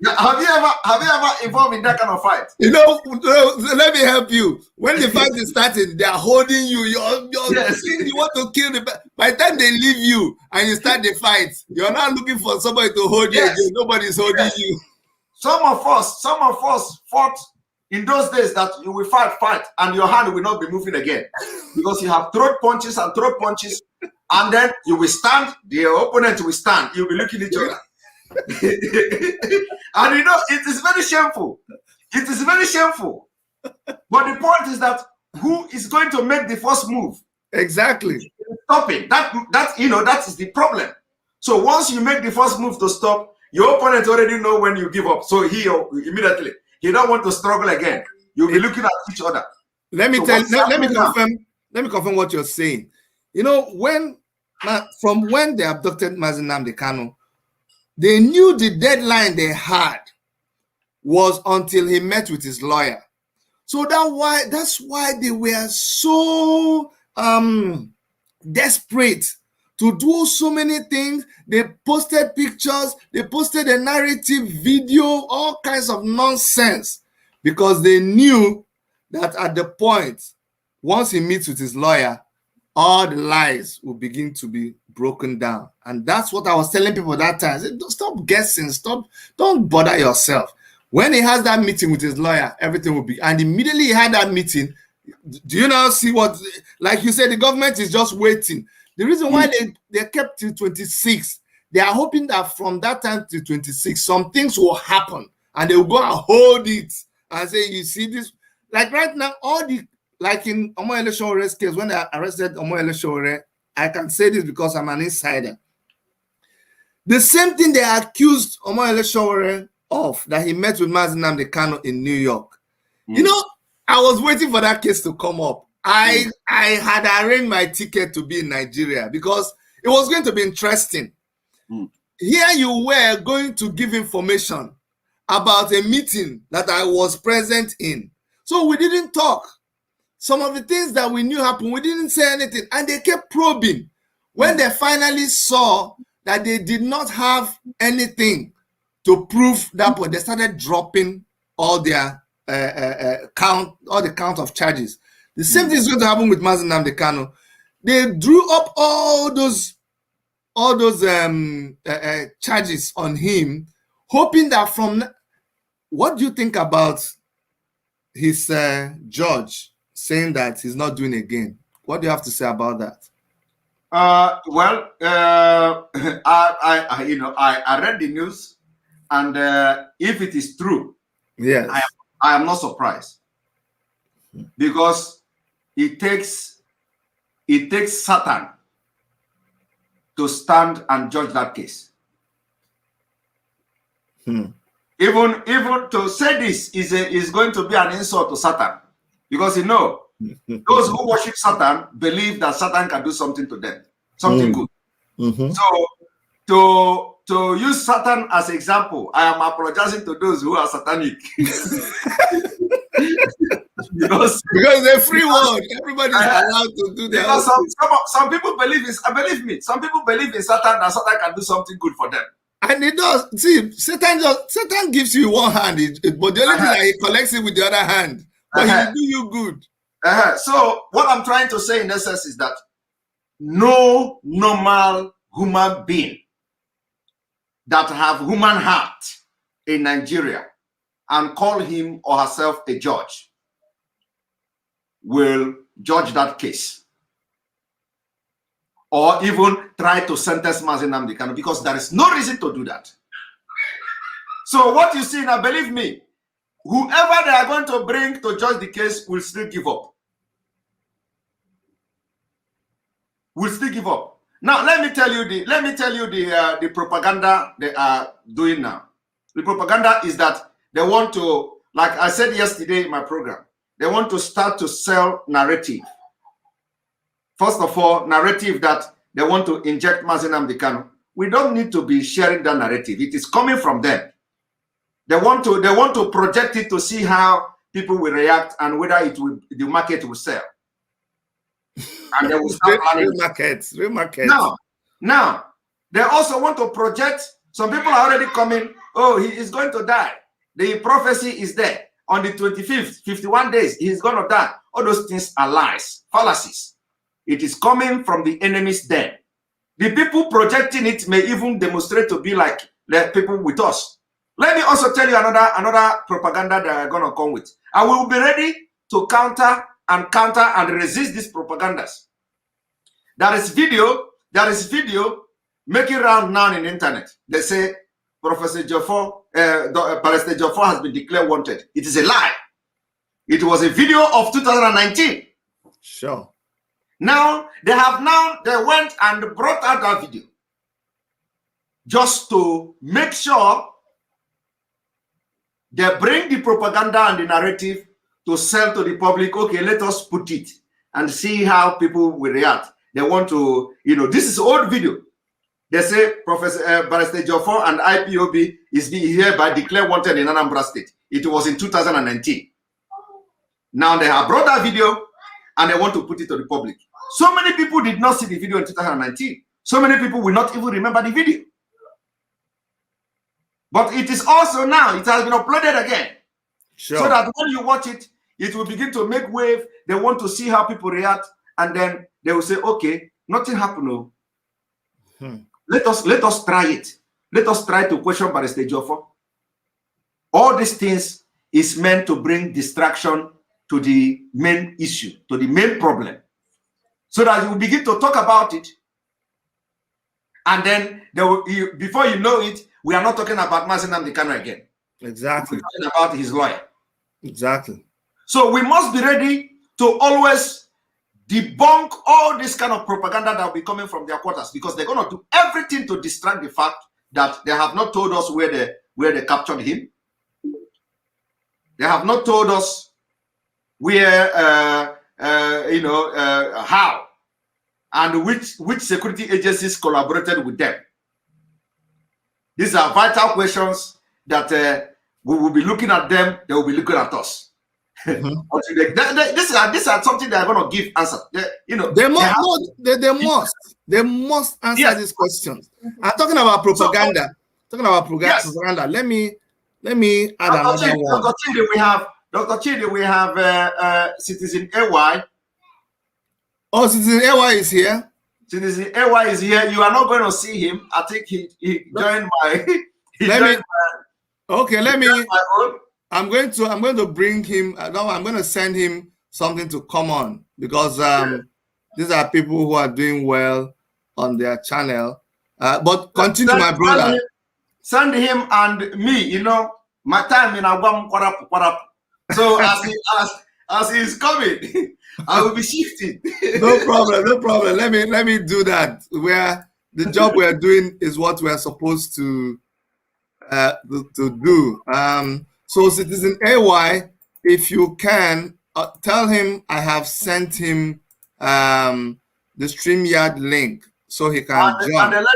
have you ever involved in that kind of fight? Let me help you. When the fight is starting, they are holding you. Yes. You want to kill by the time they leave you and you start the fight, you're not looking for somebody to hold you again. Nobody's holding you. Some of us fought in those days that you will fight, and your hand will not be moving again because you have throat punches, and then you will stand, the opponent will stand, you'll be looking at each other. And it is very shameful. It is very shameful. But the point is that who is going to make the first move? Exactly. Stop it. That is the problem. So once you make the first move to stop, your opponent already know when you give up. So he immediately, he don't want to struggle again. You'll be looking at each other. Let me confirm what you're saying. You know, from when they abducted Mazi Nnamdi Kanu, they knew the deadline they had was until he met with his lawyer. So that's why they were so desperate to do so many things. They posted pictures, they posted a narrative video, all kinds of nonsense, because they knew that at the point, once he meets with his lawyer, all the lies will begin to be broken down. And that's what I was telling people that time. I said, stop guessing, don't bother yourself. When he has that meeting with his lawyer, everything will be, and immediately he had that meeting. Do you now see what, like you said, the government is just waiting. The reason why they kept till 26, they are hoping that from that time to 26, some things will happen and they will go and hold it and say, you see this, like right now, like in Omoyele Showore's case, when they arrested Omoyele Showore, I can say this because I'm an insider. The same thing they accused Omoyele Showore of, that he met with Mazi Nnamdi Kanu in New York. You know, I was waiting for that case to come up. I had arranged my ticket to be in Nigeria because it was going to be interesting. Here you were going to give information about a meeting that I was present in. So we didn't talk. Some of the things that we knew happened, we didn't say anything. And they kept probing. When they finally saw that they did not have anything to prove that point, they started dropping all their count of charges. The same thing is going to happen with Mazi Nnamdi Kanu. They drew up all those charges on him, hoping that from. What do you think about his judge saying that he's not doing again? What do you have to say about that? Well, I read the news, and if it is true, yes, I am not surprised, because it takes Satan to stand and judge that case. Even to say this is going to be an insult to Satan, because those who worship Satan believe that Satan can do something to them, something good. So to use Satan as example, I am apologizing to those who are satanic. because they're free world, everybody is allowed to do that. Because some people believe believe me, some people believe in Satan, and Satan can do something good for them. And it does. See, Satan gives you one hand, but the only thing that he collects it with the other hand. But he will do you good. So what I'm trying to say in essence is that no normal human being that have human heart in Nigeria and call him or herself a judge will judge that case, or even try to sentence Mazi Nnamdi Kanu, because there is no reason to do that. So what you see now, believe me, whoever they are going to bring to judge the case will still give up. Will still give up. Now let me tell you the propaganda they are doing now. The propaganda is that they want to, like I said yesterday in my program, they want to start to sell narrative. First of all, narrative that they want to inject Mazi Nnamdi Kanu. We don't need to be sharing that narrative. It is coming from them. They want to project it to see how people will react and whether the market will sell. And they will start planning real market. Now, they also want to project. Some people are already coming. Oh, he is going to die. The prophecy is there. On the 25th, 51 days, he is going to die. All those things are lies, fallacies. It is coming from the enemy's den. The people projecting it may even demonstrate to be like the people with us. Let me also tell you another propaganda they are going to come with. And we will be ready to counter and resist these propagandas. There is video making round now in the internet. They say Professor Jofo, Pastor Jofo has been declared wanted. It is a lie. It was a video of 2019. Sure. Now they went and brought out that video. just to make sure they bring the propaganda and the narrative to sell to the public. Okay, let us put it and see how people will react. They want to, this is old video. They say Professor Barrister Jofor and IPOB is being hereby declared wanted in Anambra State. It was in 2019. Now they have brought that video and they want to put it to the public. So many people did not see the video in 2019. So many people will not even remember the video. But it is also now, it has been uploaded again. Sure. So that when you watch it, it will begin to make wave. They want to see how people react. And then they will say, okay, nothing happened. No. Let us try it. Let us try to question Barrister Jofor. All these things is meant to bring distraction to the main issue, to the main problem. So that you will begin to talk about it. And then before you know it, we are not talking about Mazi Nnamdi Kanu again. Exactly. We're talking about his lawyer. Exactly. So we must be ready to always debunk all this kind of propaganda that will be coming from their quarters, because they're going to do everything to distract the fact that they have not told us where they captured him. They have not told us where, how, and which security agencies collaborated with them. These are vital questions that we will be looking at them. They will be looking at us. These are something they are going to give answer. They must answer these questions. I'm talking about propaganda. Propaganda. Let me add another one. Dr. Chidi, we have Citizen AY. Oh, Citizen AY is here. Citizen AY is here. You are not going to see him. I think he joined my. I'm going to bring him. No, I'm going to send him something to come on, because these are people who are doing well on their channel. But continue, my brother. Send him and me. My time in Agwam Kwarap. So as he's coming, I will be shifting. No problem. Let me do that. Where the job we are doing is what we are supposed to do. So Citizen AY, if you can tell him I have sent him the StreamYard link so he can join. And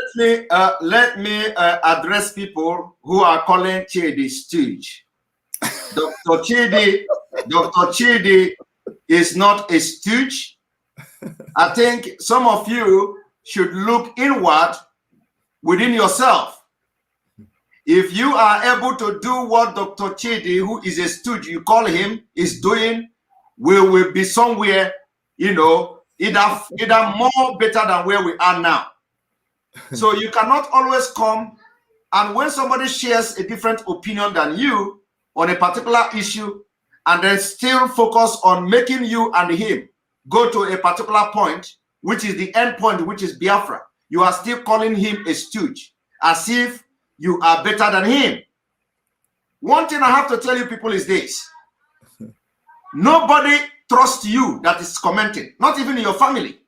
let me address people who are calling Chidi stooge. Dr. Chidi is not a stooge. I think some of you should look inward within yourself. If you are able to do what Dr. Chidi, who is a stooge, you call him, is doing, we will be somewhere, either more better than where we are now. So you cannot always come, and when somebody shares a different opinion than you on a particular issue, and then still focus on making you and him go to a particular point, which is the end point, which is Biafra, you are still calling him a stooge, as if you are better than him. One thing I have to tell you people is this. Nobody trusts you that is commenting, not even in your family.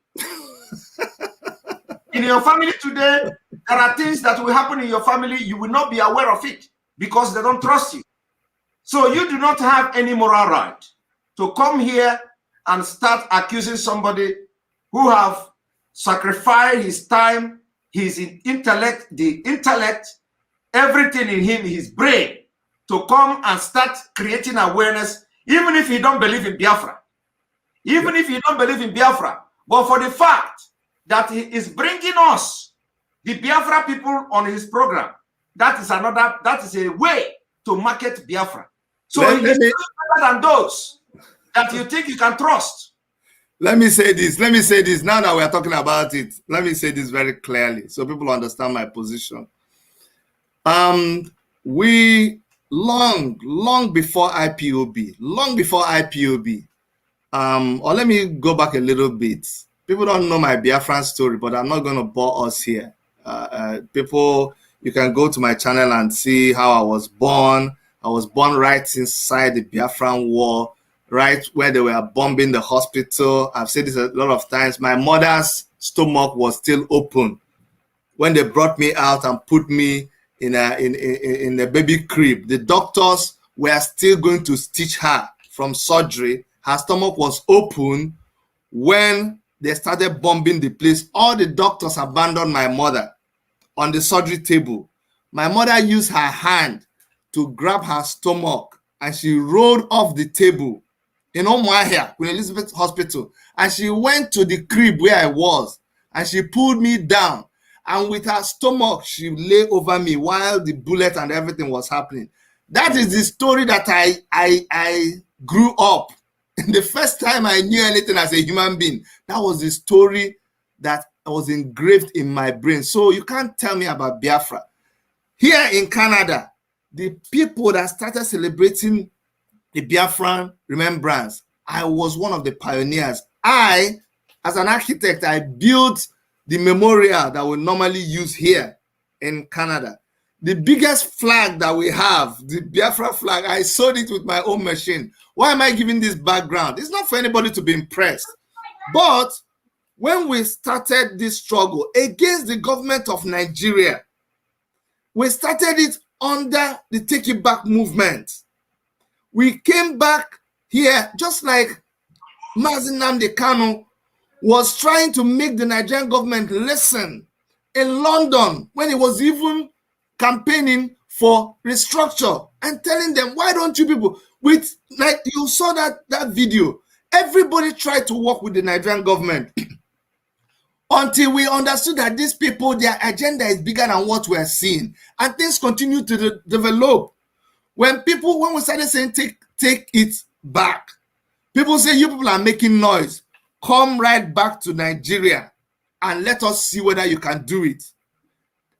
In your family today, there are things that will happen in your family, you will not be aware of it because they don't trust you. So you do not have any moral right to come here and start accusing somebody who have sacrificed his time, his intellect, everything in him, his brain, to come and start creating awareness, even if you don't believe in Biafra. Even if you don't believe in Biafra. But for the fact that he is bringing us, the Biafra people, on his program, that is a way to market Biafra. So he's better than those that you think you can trust. Let me say this. Now that we are talking about it, let me say this very clearly so people understand my position. We long before IPOB, or let me go back a little bit. People don't know my Biafran story, but I'm not going to bore us here. People, you can go to my channel and see how I was born. I was born right inside the Biafran war, right where they were bombing the hospital. I've said this a lot of times. My mother's stomach was still open when they brought me out and put me in a baby crib. The doctors were still going to stitch her from surgery. Her stomach was open when they started bombing the place. All the doctors abandoned my mother on the surgery table. My mother used her hand to grab her stomach and she rolled off the table in Umuahia, Queen Elizabeth Hospital, and she went to the crib where I was and she pulled me down, and with her stomach she lay over me while the bullet and everything was happening. That is the story that I grew up. The first time I knew anything as a human being, that was the story that was engraved in my brain. So you can't tell me about Biafra. Here in Canada, the people that started celebrating the Biafran remembrance, I was one of the pioneers. I, as an architect, I built the memorial that we normally use here in Canada. The biggest flag that we have, the Biafra flag, I sewed it with my own machine. Why am I giving this background? It's not for anybody to be impressed. But when we started this struggle against the government of Nigeria, we started it under the Take It Back movement. We came back here just like Mazi Nnamdi Kanu was trying to make the Nigerian government listen in London when he was even campaigning for restructure and telling them, why don't you people, with, like you saw that video, everybody tried to work with the Nigerian government until we understood that these people, their agenda is bigger than what we're seeing, and things continue to develop. When we started saying take it back, people say, you people are making noise, come right back to Nigeria and let us see whether you can do it.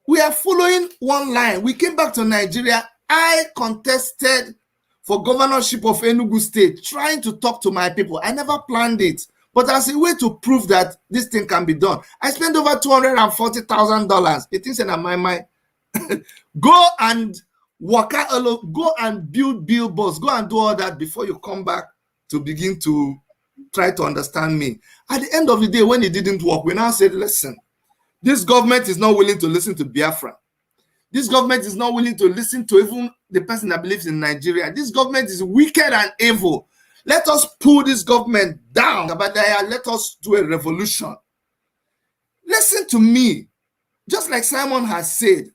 We are following one line. We came back to Nigeria. I contested for governorship of Enugu State, trying to talk to my people. I never planned it, but as a way to prove that this thing can be done, I spent over $240,000. It is in my mind. Go and work out, go and build billboards, go and do all that before you come back to begin to try to understand me. At the end of the day, when it didn't work, we now said, listen, this government is not willing to listen to Biafra. This government is not willing to listen to even the person that believes in Nigeria. This government is wicked and evil. Let us pull this government down. But let us do a revolution. Listen to me. Just like Simon has said,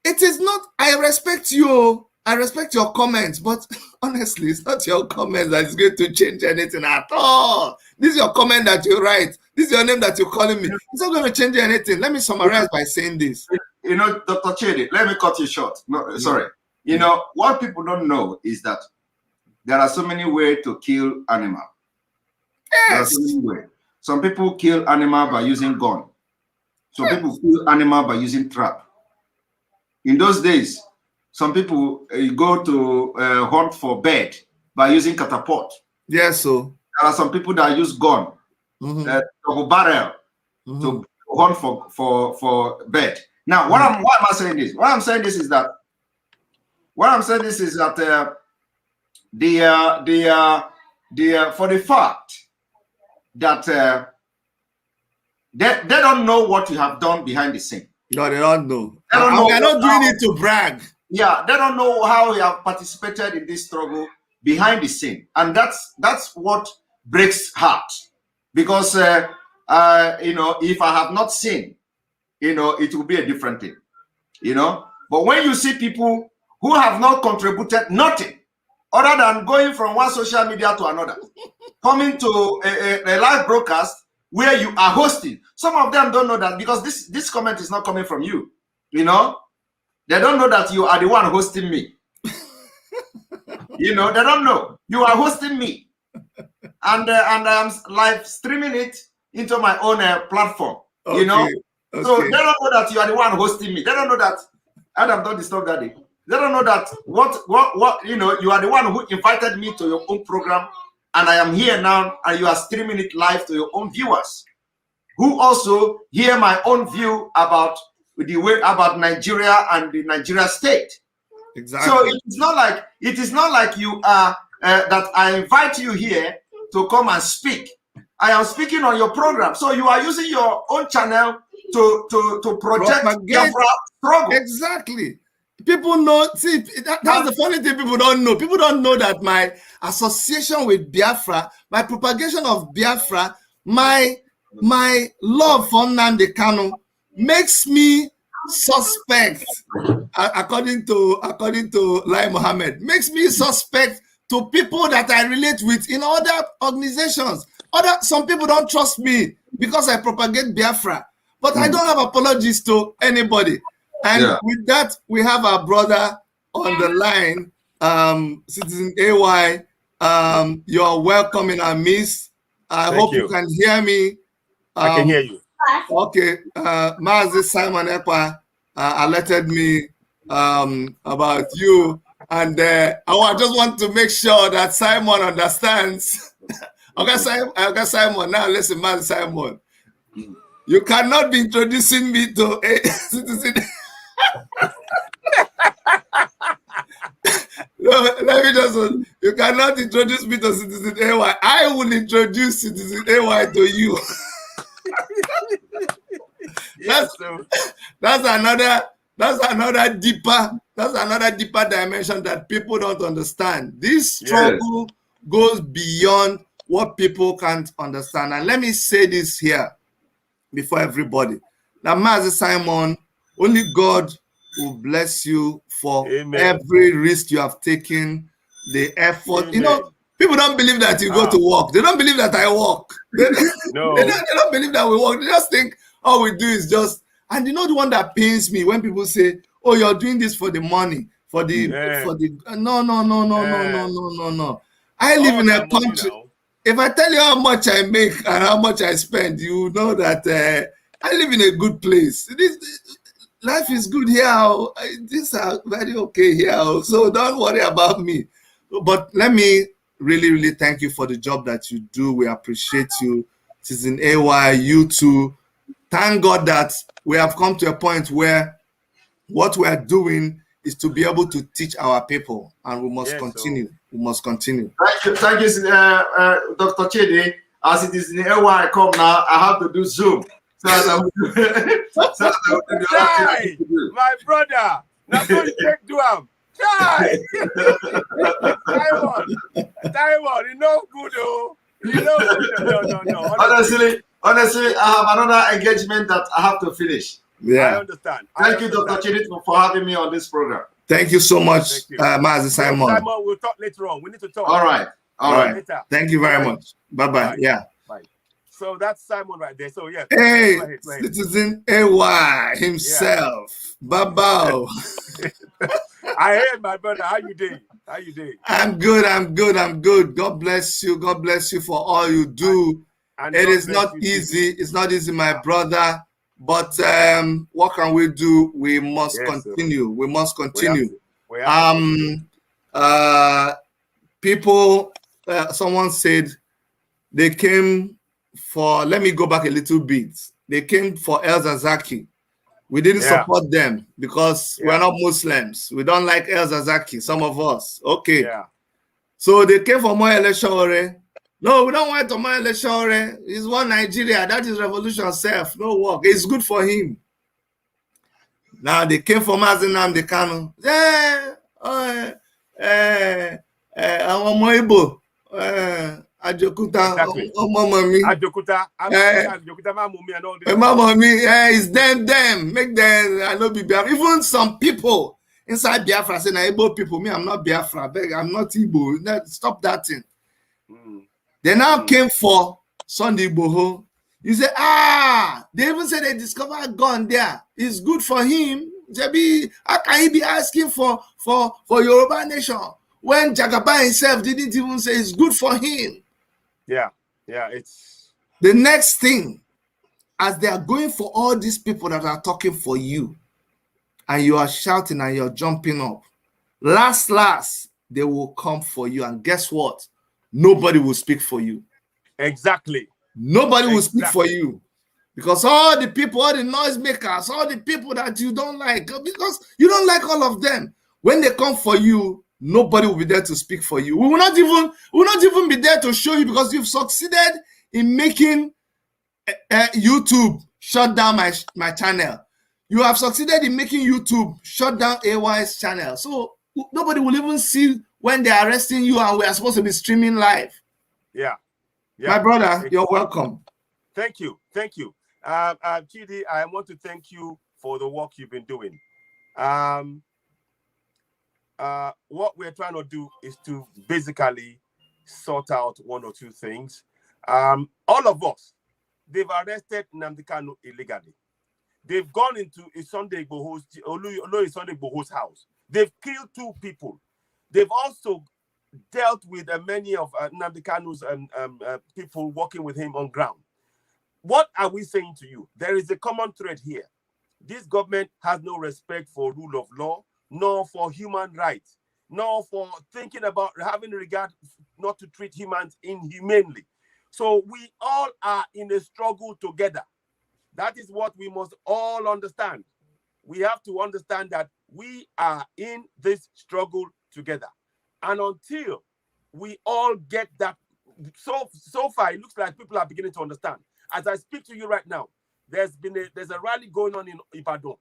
it is not, I respect you, I respect your comments, but honestly, it's not your comments that is going to change anything at all. This is your comment that you write. This is your name that you're calling me. It's not going to change anything. Let me summarize by saying this. You know, Dr. Chedi, let me cut you short. No, sorry. You know, what people don't know is that there are so many ways to kill animal. Yes. There are so many ways. Some people kill animal by using gun. Some people kill animal by using trap. In those days, some people go to hunt for bird by using catapult. Yes, so there are some people that use gun, double barrel, to hunt for bird. Now, why am I saying this? What I'm saying this is that for the fact that they don't know what you have done behind the scene. No, they don't know. We are not doing it to brag. Yeah, they don't know how you have participated in this struggle behind the scene, and that's what breaks heart. Because you know, if I have not seen, you know, it will be a different thing. You know, but when you see people who have not contributed nothing other than going from one social media to another, coming to a live broadcast where you are hosting, some of them don't know that, because this comment is not coming from you. You know, they don't know that you are the one hosting me. You know, they don't know you are hosting me, and I'm live streaming it into my own platform. Okay. You know, so they don't know that you are the one hosting me. They don't know that Adam, don't disturb Daddy. They don't know that what you know, you are the one who invited me to your own program, and I am here now, and you are streaming it live to your own viewers, who also hear my own view about the way about Nigeria and the Nigeria state. Exactly. So it is not like you are that I invite you here to come and speak. I am speaking on your program, so you are using your own channel to project propagate. struggle. Exactly. People know, see, that's the funny thing people don't know. People don't know that my association with Biafra, my propagation of Biafra, my love for Nnamdi Kanu makes me suspect, according to Lai Mohammed, makes me suspect to people that I relate with in other organizations. Some people don't trust me because I propagate Biafra, but I don't have apologies to anybody. And with that, we have our brother on the line, Citizen AY. You're welcome in our midst. I hope you can hear me. I can hear you. Okay. Mazi Simon Ekpa alerted me about you. And I just want to make sure that Simon understands. Okay, Simon, now listen, Mazi Simon. You cannot be introducing me to a citizen. No, let me just. You cannot introduce me to Citizen AY. I will introduce Citizen AY to you. That's another deeper dimension that people don't understand. This struggle goes beyond what people can't understand. And let me say this here before everybody. Now, Mazi Simon, only God will bless you for every risk you have taken, the effort. You know, people don't believe that you go to work. They don't believe that I work. They don't believe that we work. They just think all we do is just. And you know the one that pains me when people say, "Oh, you're doing this for the money, for the." No. I live in a country. If I tell you how much I make and how much I spend, you know that I live in a good place. Life is good here. Things are very okay here. So don't worry about me. But let me really, really thank you for the job that you do. We appreciate you. Citizen AY, you too. Thank God that we have come to a point where what we are doing is to be able to teach our people, and we must continue. We must continue. Thank you, Dr. Chidi. As it is in AY come now, I have to do Zoom. My brother, now so you take to him. Taiwan, you know good though. You know good. No. Honestly, I have another engagement that I have to finish. Yeah, I understand. Thank you, Dr. Chidi, for having me on this program. Thank you so much, Mazi Simon. Simon, we'll talk later on. We need to talk. All right. Later. Thanye you very much. Bye-bye. Yeah. Bye. So that's Simon right there. So yeah. Hey, go ahead. Citizen AY himself. Bye-bye. I heard my brother. How you doing? I'm good. God bless you. God bless you for all you do. And it is not easy. It's not easy, my brother. But what can we do? We must continue. We must continue. People, someone said they came for, let me go back a little bit. They came for El Zazaki. We didn't support them because we're not Muslims. We don't like El Zazaki, some of us. Okay. Yeah. So they came for Moyele Sowore. No, we don't want to Moyele Sowore. He's one Nigeria. That is revolution self. No work. It's good for him. Now they came for Mazi Nnamdi Kanu. Igbo. Ajokuta, Ajokuta, it's them, make them, I know be Biafra. Even some people inside Biafra say, Igbo people, me, I'm not Biafra, I'm not Igbo. Stop that thing. They now came for Sunday Igboho. You say, they even say they discovered a gun there. It's good for him. How can he be asking for Yoruba nation when Jagaba himself didn't even say it's good for him? Yeah, it's the next thing, as they are going for all these people that are talking for you, and you are shouting and you're jumping up, last, they will come for you. And guess what? Nobody will speak for you. Exactly. Nobody will speak for you. Because all the people, all the noisemakers, all the people that you don't like, because you don't like all of them, when they come for you, nobody will be there to speak for you. We will not even be there to show you, because you've succeeded in making YouTube shut down my channel. You have succeeded in making YouTube shut down AY's channel. So nobody will even see when they're arresting you and we are supposed to be streaming live. Yeah. My brother, you're welcome. Thank you. Thank you. Chidi, I want to thank you for the work you've been doing. What we're trying to do is to basically sort out one or two things. All of us, they've arrested Nnamdi Kanu illegally. They've gone into Sunday Igboho's house. They've killed 2 people. They've also dealt with many of Nnamdi Kanu's people working with him on ground. What are we saying to you? There is a common thread here. This government has no respect for rule of law, nor for human rights, nor for thinking about having regard not to treat humans inhumanely. So we all are in a struggle together. That is what we must all understand. We have to understand that we are in this struggle together. And until we all get that, so far, it looks like people are beginning to understand. As I speak to you right now, there's a rally going on in Ibadan.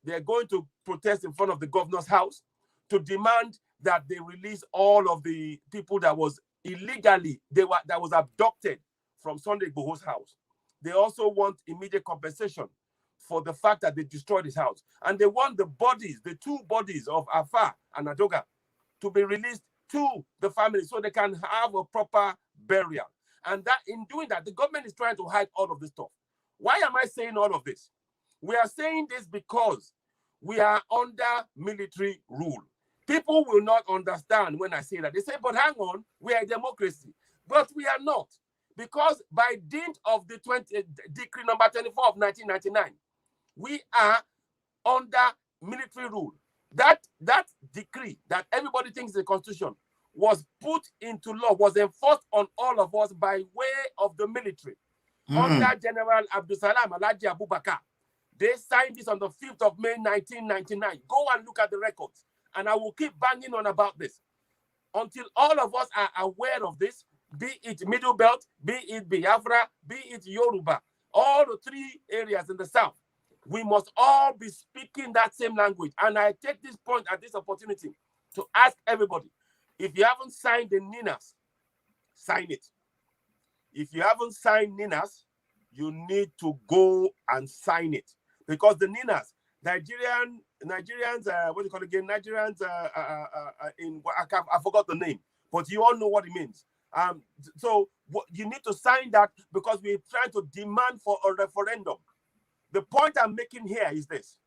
They're going to protest in front of the governor's house to demand that they release all of the people that was illegally, that was abducted from Sunday Igboho's house. They also want immediate compensation for the fact that they destroyed his house. And they want the 2 bodies of Afa and Adoga to be released to the family so they can have a proper burial. And that in doing that, the government is trying to hide all of this stuff. Why am I saying all of this? We are saying this because we are under military rule. People will not understand when I say that. They say, but hang on, we are a democracy. But we are not. Because by dint of the decree number 24 of 1999, we are under military rule. That decree that everybody thinks is the constitution was put into law, was enforced on all of us by way of the military. Under General Abdusalam Alhaji Abubakar. They signed this on the 5th of May, 1999. Go and look at the records. And I will keep banging on about this until all of us are aware of this, be it Middle Belt, be it Biafra, be it Yoruba, all the 3 areas in the South. We must all be speaking that same language. And I take this point at this opportunity to ask everybody, if you haven't signed the NINAS, sign it. If you haven't signed NINAS, you need to go and sign it. Because the NINAS, Nigerians, what do you call it again? Nigerians, I forgot the name, but you all know what it means. So you need to sign that because we're trying to demand for a referendum. The point I'm making here is this.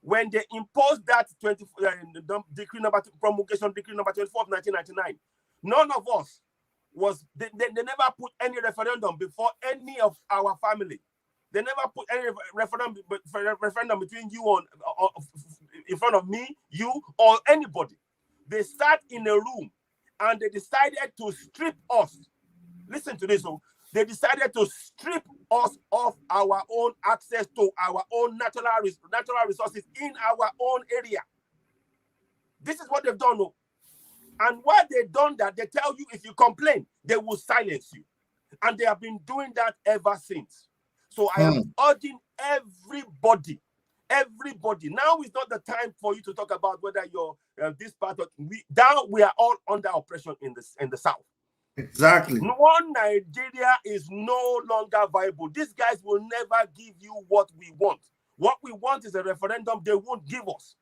When they imposed that promulgation decree number 24 of 1999, none of us they never put any referendum before any of our family. They never put any referendum between you in front of me, you, or anybody. They sat in a room and they decided to strip us. Listen to this. So they decided to strip us of our own access to our own natural resources in our own area. This is what they've done. And while they've done that, they tell you if you complain, they will silence you. And they have been doing that ever since. So I am urging everybody. Now is not the time for you to talk about whether you're this part of we are all under oppression in the South. Exactly. One Nigeria is no longer viable. These guys will never give you what we want. What we want is a referendum they won't give us.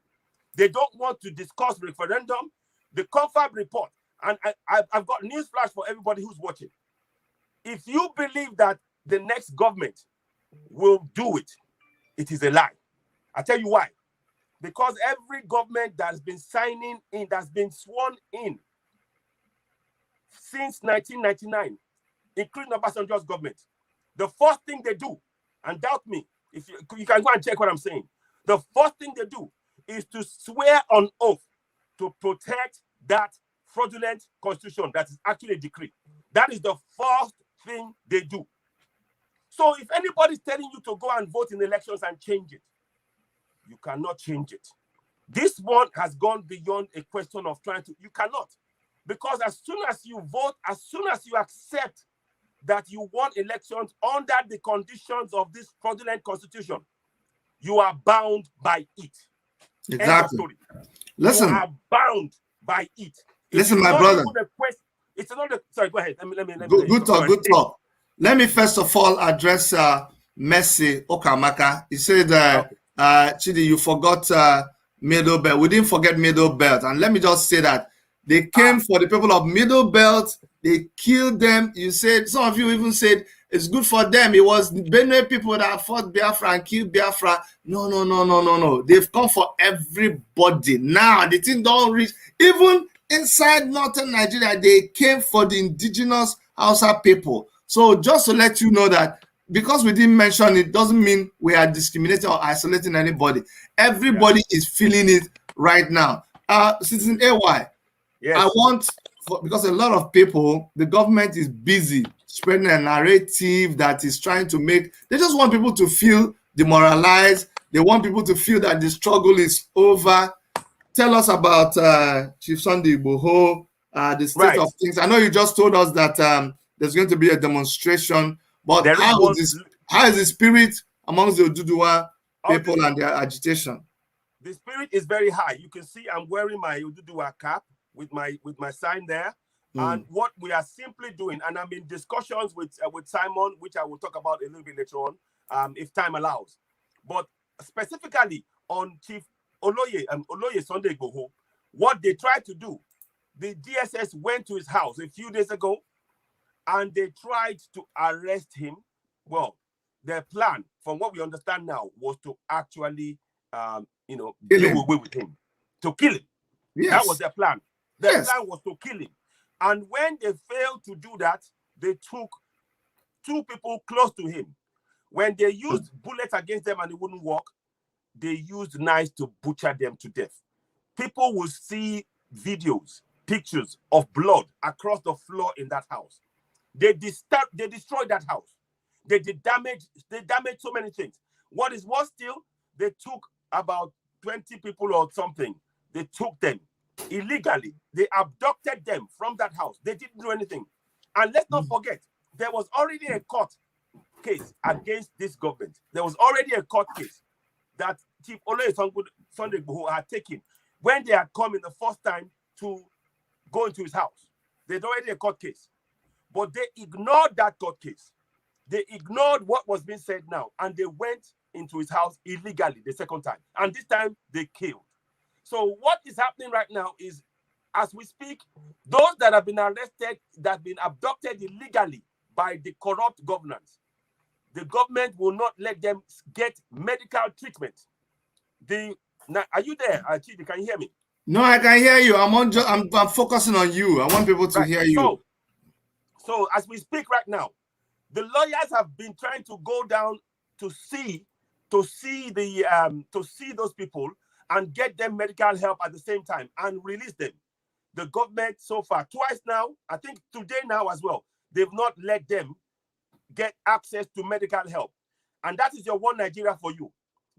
They don't want to discuss referendum. The confab report, and I've got news flash for everybody who's watching. If you believe that the next government will do it, it is a lie. I'll tell you why. Because every government that's been signing in, that's been sworn in since 1999, including Obasanjo's government, the first thing they do, and doubt me, if you can go and check what I'm saying, the first thing they do is to swear on oath to protect that fraudulent constitution that is actually a decree. That is the first thing they do. So if anybody's telling you to go and vote in elections and change it, you cannot change it. This one has gone beyond a question of trying to, you cannot. Because as soon as you vote, as soon as you accept that you won elections under the conditions of this fraudulent constitution, you are bound by it. Exactly. End of story. Listen. You are bound by it. Listen, my brother. It's another. Sorry, go ahead. Let me. Good talk. Good talk. Let me first of all address Mercy Okamaka. He said, Chidi, you forgot Middle Belt. We didn't forget Middle Belt. And let me just say that they came for the people of Middle Belt. They killed them. You said, some of you even said, it's good for them. It was Benue people that fought Biafra and killed Biafra. No. They've come for everybody. Now, the thing don't reach. Even inside northern Nigeria, they came for the indigenous Hausa people. So just to let you know that because we didn't mention it, doesn't mean we are discriminating or isolating anybody. Everybody is feeling it right now. Citizen AY, yes. I want, because a lot of people, the government is busy spreading a narrative that is trying to make, they just want people to feel demoralized. They want people to feel that the struggle is over. Tell us about Chief Sunday Igboho, the state of things. I know you just told us that there's going to be a demonstration, but how is the spirit amongst the Oduduwa people and their agitation? The spirit is very high. You can see I'm wearing my Oduduwa cap with my sign there. And what we are simply doing, and I'm in discussions with Simon, which I will talk about a little bit later on, if time allows. But specifically on Chief Oloye Sunday Igboho, what they tried to do, the DSS went to his house a few days ago, and they tried to arrest him. Well, their plan, from what we understand now, was to actually, deal with him, to kill him. Yes. That was their plan. Their plan was to kill him. And when they failed to do that, they took two people close to him. When they used bullets against them and it wouldn't work, they used knives to butcher them to death. People will see videos, pictures of blood across the floor in that house. They destroyed that house. They damaged so many things. What is worse still, they took about 20 people or something. They took them illegally. They abducted them from that house. They didn't do anything. And let's not forget, there was already a court case against this government. There was already a court case that Chief Oloye Sunday Igboho had taken when they had come in the first time to go into his house. There's already a court case. But they ignored that court case. They ignored what was being said now, and they went into his house illegally the second time. And this time, they killed. So what is happening right now is, as we speak, those that have been arrested, that have been abducted illegally by the corrupt governance, the government will not let them get medical treatment. Are you there, Chidi? Can you hear me? No, I can hear you. I'm focusing on you. I want people to hear you. So as we speak right now, the lawyers have been trying to go down to see those people and get them medical help at the same time and release them. The government so far, twice now, I think today now as well, they've not let them get access to medical help. And that is your one Nigeria for you.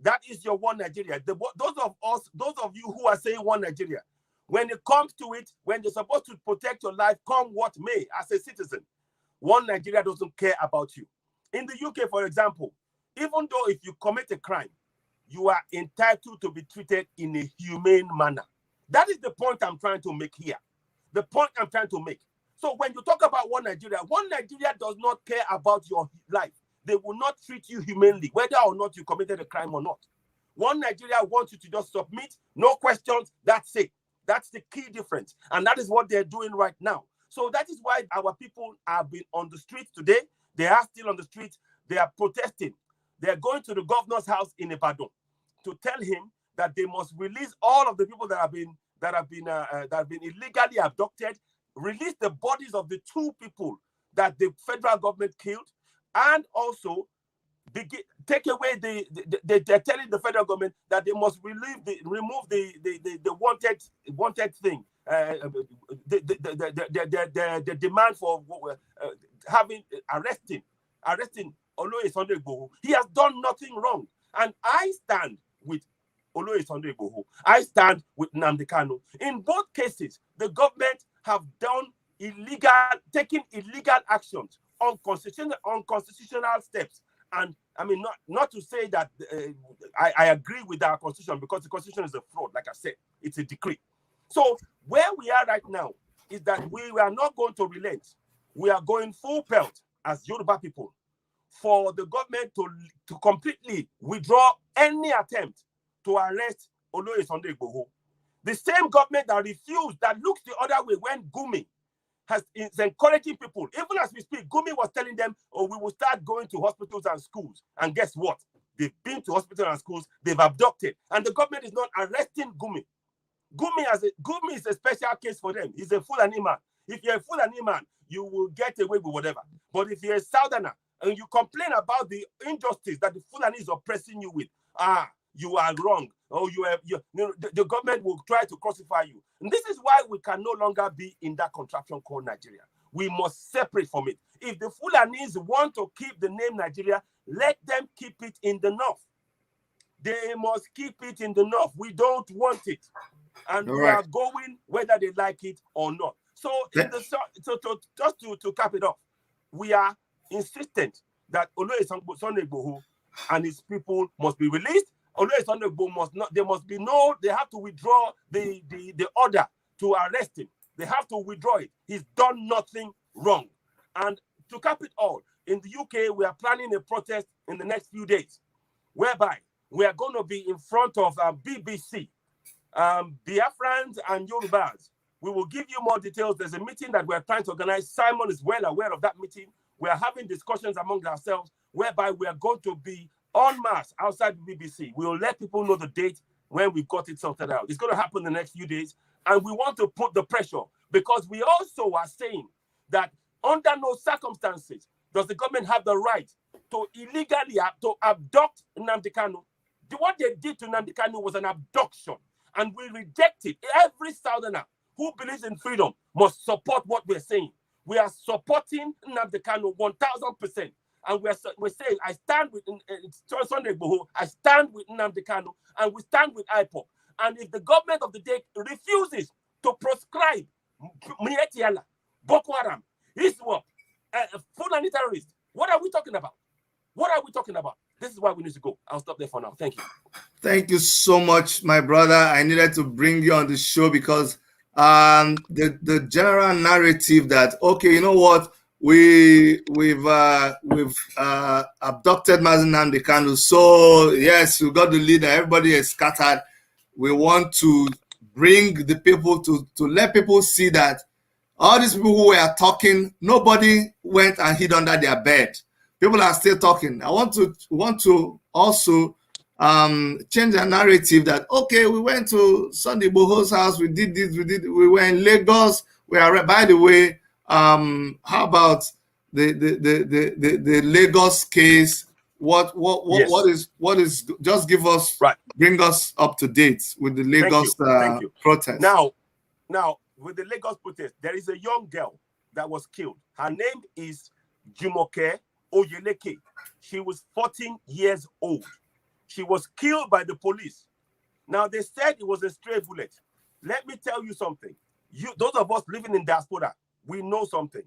That is your one Nigeria. Those of you who are saying one Nigeria, when it comes to it, when they're supposed to protect your life, come what may, as a citizen, one Nigeria doesn't care about you. In the UK, for example, even though if you commit a crime, you are entitled to be treated in a humane manner. That is the point I'm trying to make here. The point I'm trying to make. So when you talk about one Nigeria does not care about your life. They will not treat you humanely, whether or not you committed a crime or not. One Nigeria wants you to just submit, no questions, that's it. That's the key difference. And that is what they're doing right now. So that is why our people have been on the streets today. They are still on the streets. They are protesting. They are going to the governor's house in Ibadan to tell him that they must release all of the people that have been illegally abducted, release the bodies of the two people that the federal government killed, and also take away they're telling the federal government that they must remove the wanted thing, the demand for arresting Oloye Sunday Igboho. He has done nothing wrong, and I stand with Oloye Sunday Igboho. I stand with Nnamdi Kanu. In both cases, the government have taken illegal actions unconstitutional steps. And I mean, not to say that I agree with our constitution, because the constitution is a fraud. Like I said, it's a decree. So where we are right now is that we are not going to relent. We are going full pelt as Yoruba people for the government to completely withdraw any attempt to arrest Oloye Sunday Igboho. The same government that refused, that looks the other way when Gumi is encouraging people. Even as we speak, Gumi was telling them, oh, we will start going to hospitals and schools. And guess what? They've been to hospitals and schools, they've abducted. And the government is not arresting Gumi. Gumi is a special case for them. He's a Fulani man. If you're a Fulani man, you will get away with whatever. But if you're a Southerner and you complain about the injustice that the Fulani is oppressing you with, you are wrong. Oh, the government will try to crucify you. And this is why we can no longer be in that contraption called Nigeria. We must separate from it. If the Fulanis want to keep the name Nigeria, let them keep it in the north. They must keep it in the north. We don't want it. And we are going whether they like it or not. So, just to cap it off, we are insistent that Oloye Sunday Igboho and his people must be released. Oloye Sunday Igboho they have to withdraw the order to arrest him. They have to withdraw it. He's done nothing wrong. And to cap it all, in the UK, we are planning a protest in the next few days, whereby we are going to be in front of BBC, Biafrans and Yorubas. We will give you more details. There's a meeting that we're trying to organize. Simon is well aware of that meeting. We are having discussions among ourselves, whereby we are going to be en masse outside the BBC. We will let people know the date when we've got it sorted out. It's going to happen in the next few days. And we want to put the pressure, because we also are saying that under no circumstances does the government have the right to illegally abduct Nnamdi Kanu. What they did to Nnamdi Kanu was an abduction, and we reject it. Every Southerner who believes in freedom must support what we're saying. We are supporting Nnamdi Kanu 1,000%. And we're saying, I stand with Sunday Igboho, I stand with Nnamdi Kanu, and we stand with IPOB. And if the government of the day refuses to proscribe Mietiala, Boko Haram, ISWAP, Fulani terrorists, what are we talking about? What are we talking about? This is why we need to go. I'll stop there for now. Thank you. Thank you so much, my brother. I needed to bring you on the show because the general narrative that, okay, you know what, we've abducted Mazi Nnamdi Kanu, so yes, we got the leader, everybody is scattered. We want to bring the people to let people see that all these people who were talking, nobody went and hid under their bed. People are still talking. I want to also change the narrative that, okay, we went to Sunday Igboho's house, we did this, we were in Lagos. We are, by the way, how about the Lagos case? What is just give us, bring us up to date with the Lagos protest. Now with the Lagos protest, there is a young girl that was killed. Her name is Jumoke Oyeleke. She was 14 years old. She was killed by the police. Now, they said it was a stray bullet. Let me tell you something. Those of us living in diaspora, we know something.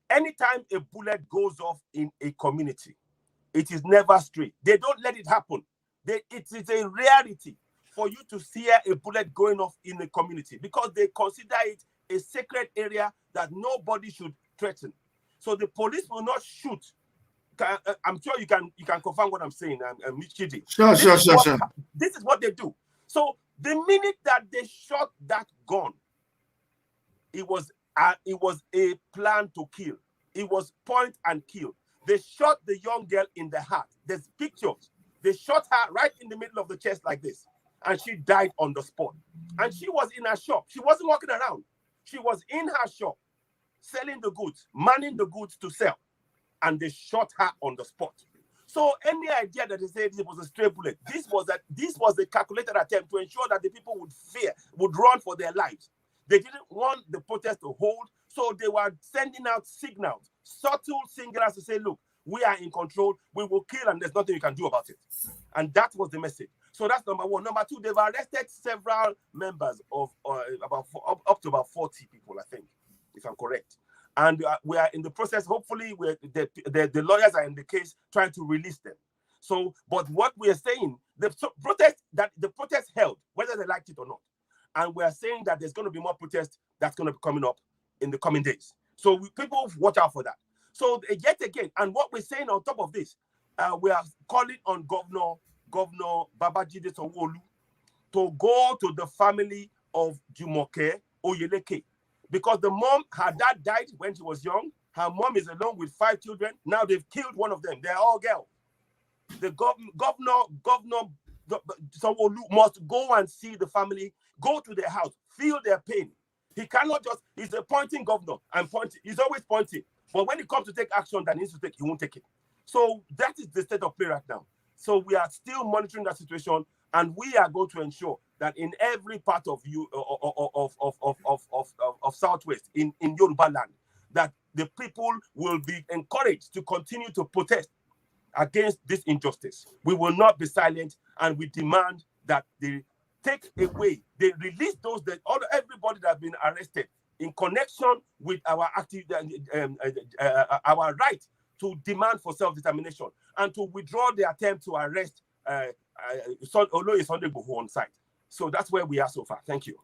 Anytime a bullet goes off in a community, it is never stray. They don't let it happen. It is a rarity for you to see a bullet going off in a community, because they consider it a sacred area that nobody should threaten. So the police will not shoot. I'm sure you can confirm what I'm saying. Chidi. Sure. This is what they do. So the minute that they shot that gun, it was a plan to kill. It was point and kill. They shot the young girl in the heart. There's pictures. They shot her right in the middle of the chest like this, and she died on the spot. And she was in her shop. She wasn't walking around. She was in her shop, selling the goods, manning the goods to sell. And they shot her on the spot. So any idea that they said it was a stray bullet, this was a calculated attempt to ensure that the people would run for their lives. They didn't want the protest to hold, so they were sending out signals, subtle signals to say, look, we are in control, we will kill, and there's nothing you can do about it. And that was the message. So that's number one. Number two, they've arrested several members of up to about 40 people, I think, if I'm correct. And we are in the process. Hopefully, the lawyers are in the case trying to release them. So, but what we are saying, the protest held, whether they liked it or not, and we are saying that there's going to be more protests that's going to be coming up in the coming days. So people watch out for that. So yet again, and what we're saying on top of this, we are calling on Governor Babajide Sanwo-Olu to go to the family of Jumoke Oyeleke, because the mom, her dad died when she was young. Her mom is alone with 5 children. Now they've killed one of them. They're all girls. The Governor Sanwo-Olu must go and see the family, go to their house, feel their pain. He cannot just, he's a pointing governor and pointing, he's always pointing. But when it comes to take action that needs to take, he won't take it. So that is the state of play right now. So we are still monitoring that situation, and we are going to ensure that in every part of Southwest, in Yoruba land, that the people will be encouraged to continue to protest against this injustice. We will not be silent, and we demand that they take away, they release those, everybody that has been arrested in connection with our our right to demand for self-determination, and to withdraw the attempt to arrest Oloye Sunday Igboho on site. So that's where we are so far. Thank you.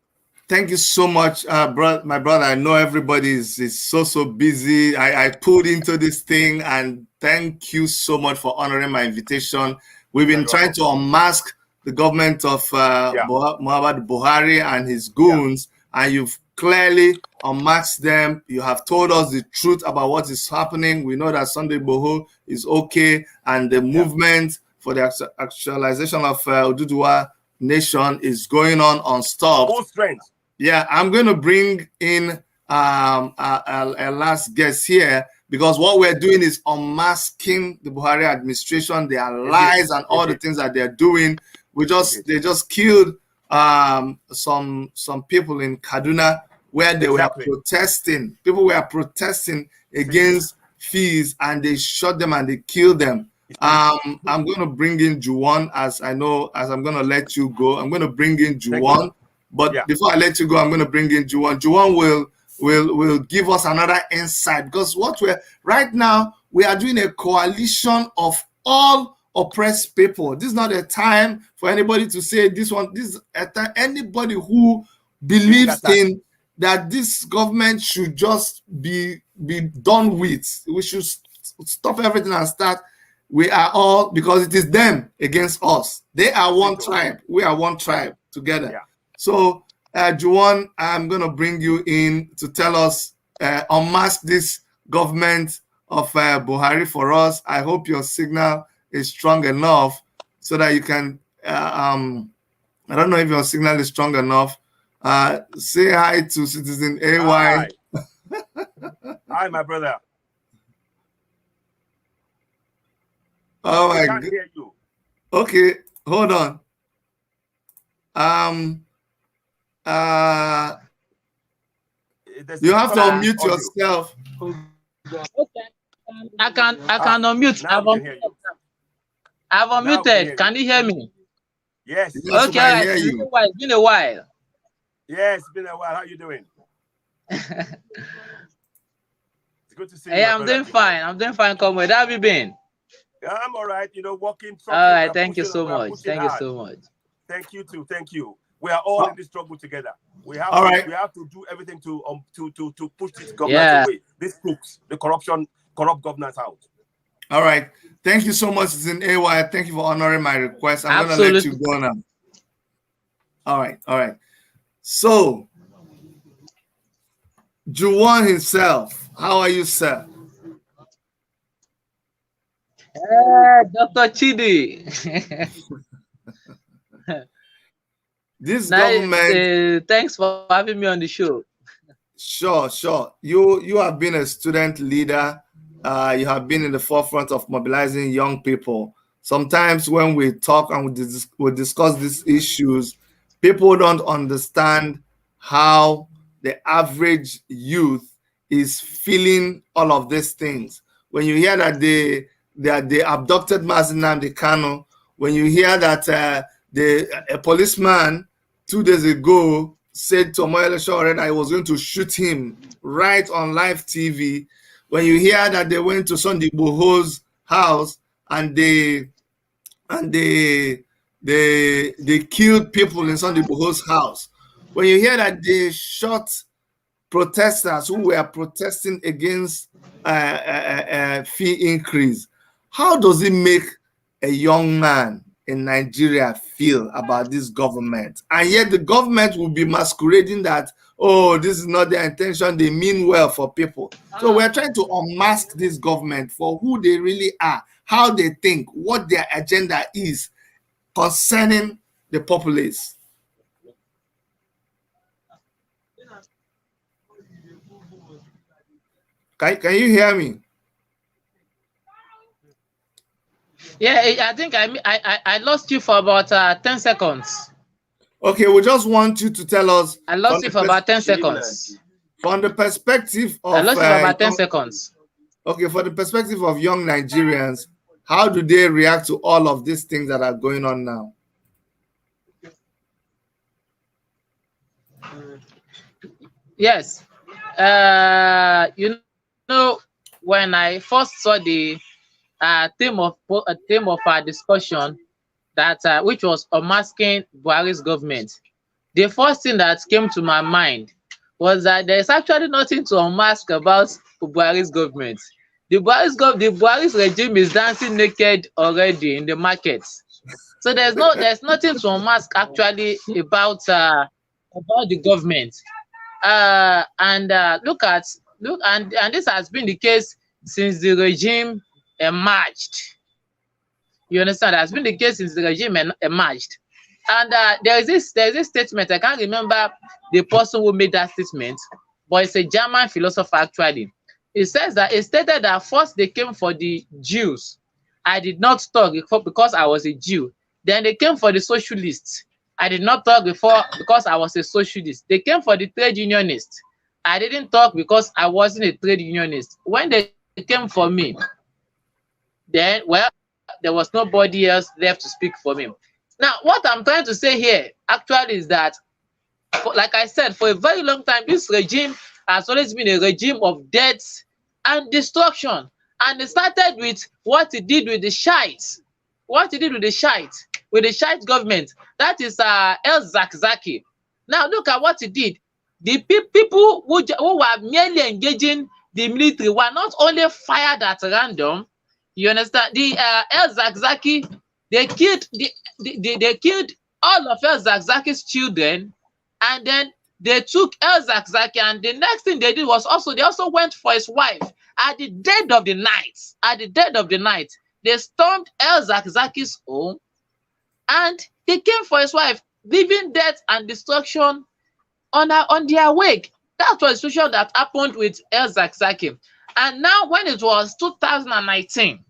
Thank you so much, my brother. I know everybody is so busy. I pulled into this thing, and thank you so much for honoring my invitation. We've been trying to unmask the government of Muhammad Buhari and his goons, and you've clearly unmasked them. You have told us the truth about what is happening. We know that Sunday Igboho is okay, and the movement for the actualization of Oduduwa nation is going on unstopped. Full strength. Yeah, I'm going to bring in a last guest here, because what we're doing is unmasking the Buhari administration, their lies and all the things that they're doing. They just killed some people in Kaduna where they were protesting. People were protesting against fees, and they shot them and they killed them. I'm going to bring in Juwon, as I'm going to let you go. I'm going to bring in Juwon. But before I let you go, I'm going to bring in Juwon. Juwon will give us another insight, because right now we are doing a coalition of all oppressed people. This is not a time for anybody to say this one. This is a time anybody who believes in that this government should just be done with. We should stop everything and start. We are all, because it is them against us. They are one tribe. We are one tribe together. Yeah. So, Juwon, I'm going to bring you in to tell us, unmask this government of Buhari for us. I hope your signal is strong enough so that you can, I don't know if your signal is strong enough. Say hi to Citizen AY. Hi, hi my brother. Oh my God. Hear you. Okay, hold on. You have to unmute yourself. Okay. I can unmute. I've unmuted. Can you hear me? Yes. Okay. It's been a while. Yes, it's been a while. How are you doing? It's good to see you. Hey, I'm doing fine. I'm doing fine, comrade. How have you been? I'm all right. Working. All right. Thank you so much. Thank you so much. Thank you too. Thank you. We are all in this struggle together. We have we have to do everything to push this governance away. This crooks, the corrupt governance out. All right. Thank you so much, Citizen AY. Thank you for honoring my request. I'm going to let you go now. All right. All right. So, Juwon himself, how are you, sir? Dr. Chidi. This government. Thanks for having me on the show. Sure. You have been a student leader. You have been in the forefront of mobilizing young people. Sometimes when we talk and we discuss these issues, people don't understand how the average youth is feeling all of these things. When you hear that they abducted Mazi Nnamdi Kanu, when you hear that a policeman 2 days ago said to Omoyele Sowore that I was going to shoot him right on live TV. When you hear that they went to Sunday Igboho's house and they killed people in Sunday Igboho's house, when you hear that they shot protesters who were protesting against fee increase, how does it make a young man in Nigeria feel about this government? And yet the government will be masquerading that, oh, this is not their intention, they mean well for people. So we're trying to unmask this government for who they really are, how they think, what their agenda is concerning the populace. Can you hear me? Yeah, I think I lost you for about 10 seconds. Okay, we just want you to tell us. I lost you for about 10 seconds. From the perspective of I lost you for about 10 seconds. Okay, for the perspective of young Nigerians, how do they react to all of these things that are going on now? Yes. You know, when I first saw the theme of our discussion, that which was unmasking Buhari's government, the first thing that came to my mind was that there's actually nothing to unmask about Buhari's government. The Buhari's regime is dancing naked already in the markets. So there's nothing to unmask actually about the government. And this has been the case since the regime emerged. You understand? That's been the case since the regime emerged. And there's this statement. I can't remember the person who made that statement, but it's a German philosopher actually. It says that it stated that first they came for the Jews. I did not talk before because I was a Jew. Then they came for the socialists. I did not talk before because I was a socialist. They came for the trade unionists. I didn't talk because I wasn't a trade unionist. When they came for me, then, well, there was nobody else left to speak for me. Now, what I'm trying to say here actually is that, like I said, for a very long time, this regime has always been a regime of death and destruction. And it started with what it did with the Shiites. What it did with the Shiites, with the Shiite government. That is El Zakzaki. Now, look at what it did. The people who were merely engaging the military were not only fired at random. You understand? The El Zakzaki, they killed all of El Zakzaki's children, and then they took El Zakzaki, and the next thing they did was they also went for his wife at the dead of the night. At the dead of the night, they stormed El Zakzaki's home, and they came for his wife, leaving death and destruction on their wake. That was the situation that happened with El Zakzaki. And now, when it was 2019,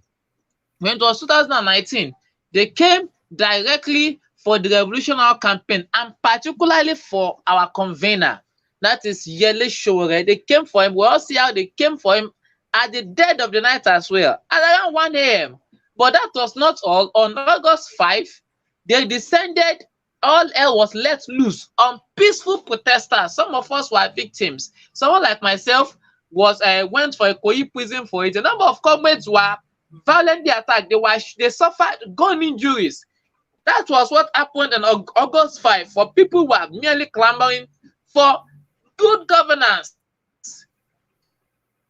they came directly for the revolutionary campaign, and particularly for our convener, that is Yele Sowore. They came for him. We all see how they came for him at the dead of the night as well, at around 1 a.m. But that was not all. On August 5, they descended. All hell was let loose on peaceful protesters. Some of us were victims. Someone like myself went for a Ikoyi prison for it. A number of comrades were violently attacked. They suffered gun injuries. That was what happened on August 5 for people who were merely clamoring for good governance.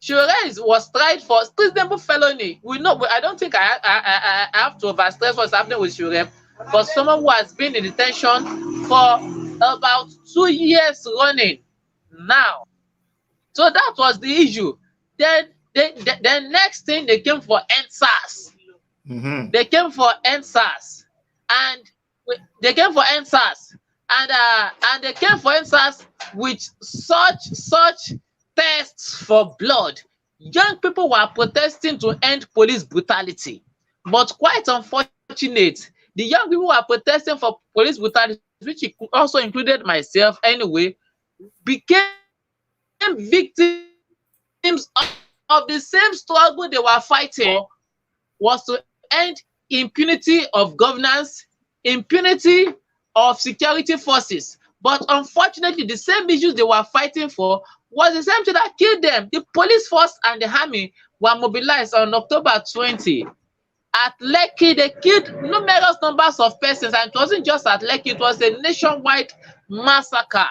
Sowore was tried for treasonable felony. We know, but I don't think I have to overstress what's happening with Sowore. For someone who has been in detention for about 2 years running now. So that was the issue. Then next thing, they came for NSAS. Mm-hmm. They came for NSAS. And they came for NSAS. And they came for NSAS with such tests for blood. Young people were protesting to end police brutality. But quite unfortunate, the young people who are protesting for police brutality, which also included myself anyway, became victims of the same struggle they were fighting, was to end impunity of governance, impunity of security forces. But unfortunately, the same issues they were fighting for was the same thing that killed them. The police force and the army were mobilized on October 20. At Lekki, they killed numerous numbers of persons, and it wasn't just at Lekki, it was a nationwide massacre.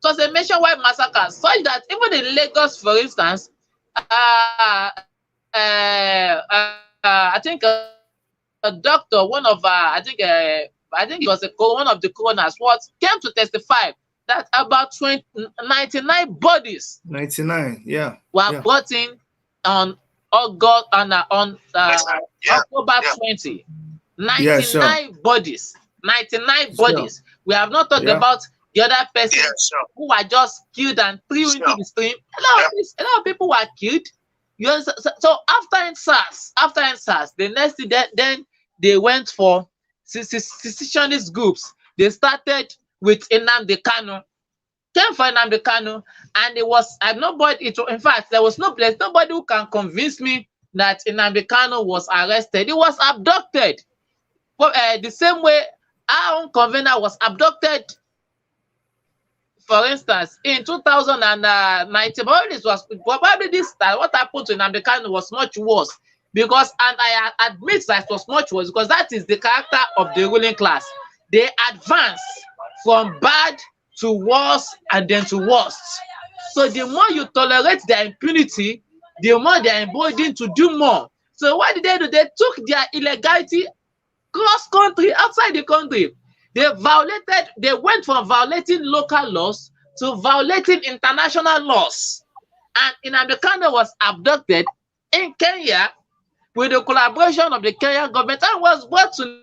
It was a nationwide massacre, such that even in Lagos, for instance, I think a doctor, one of I think it was one of the coroners, came to testify that about 99 bodies 99, yeah, were brought in on August on October 20. 99 bodies. 99 bodies. We have not talked about the other persons who were just killed and threw into the stream. A lot of people were killed. So after SARS, the next day, then they went for secessionist groups. They started with Nnamdi Kanu. Came for Nnamdi Kanu, and it was in fact, there was nobody who can convince me that Nnamdi Kanu was arrested. He was abducted. The same way our own convener was abducted, for instance, in 2019. Probably this time, what happened to Nnamdi Kanu was much worse, because, and I admit that it was much worse, because that is the character of the ruling class. They advance from bad to worse and then to worst. So the more you tolerate their impunity, the more they are emboldened to do more. So what did they do? They took their illegality cross country, outside the country. They went from violating local laws to violating international laws. And Nnamdi Kanu was abducted in Kenya with the collaboration of the Kenyan government and was brought to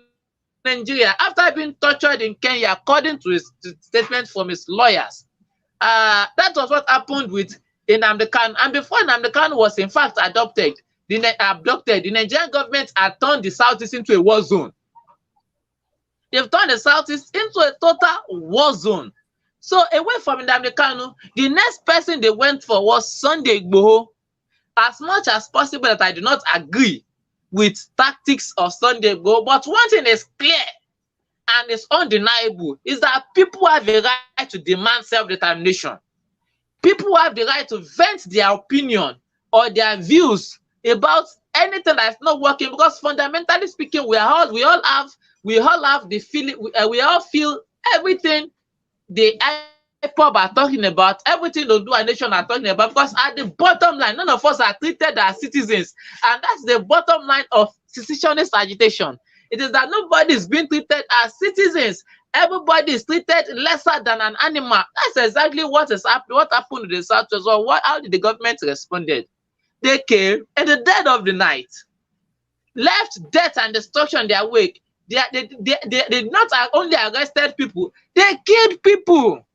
Nigeria after being tortured in Kenya, according to his statement from his lawyers. That was what happened with Nnamdi Kanu. And before Nnamdi Kanu was in fact abducted, the Nigerian government had turned the Southeast into a war zone. They've turned the Southeast into a total war zone. So away from Nnamdi Kanu, the next person they went for was Sunday Igboho. As much as possible that I do not agree with tactics of Sunday Igboho, but one thing is clear and is undeniable, is that people have a right to demand self-determination. People have the right to vent their opinion or their views about anything that's not working, because fundamentally speaking, we all have the feeling, we all feel everything the IPOB are talking about, everything the Odua Nation are talking about, because at the bottom line, none of us are treated as citizens, and that's the bottom line of secessionist agitation. It is that nobody is being treated as citizens. Everybody is treated lesser than an animal. That's exactly what happened to the South as well. How did the government responded? They came in the dead of the night, left death and destruction in their wake. They not only arrested people, they killed people.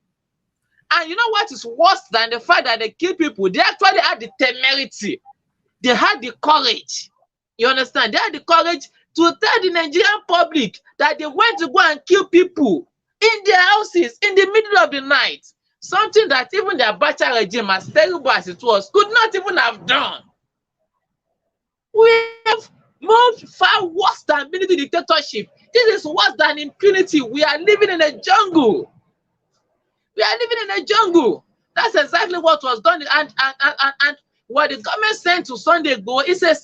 And you know what is worse than the fact that they killed people? They actually had the temerity. They had the courage. You understand? They had the courage to tell the Nigerian public that they went to go and kill people in their houses in the middle of the night. Something that even the Abacha regime, as terrible as it was, could not even have done. We have moved far worse than military dictatorship. This is worse than impunity. We are living in a jungle. We are living in a jungle. That's exactly what was done. And what the government sent to Sunday Igboho is a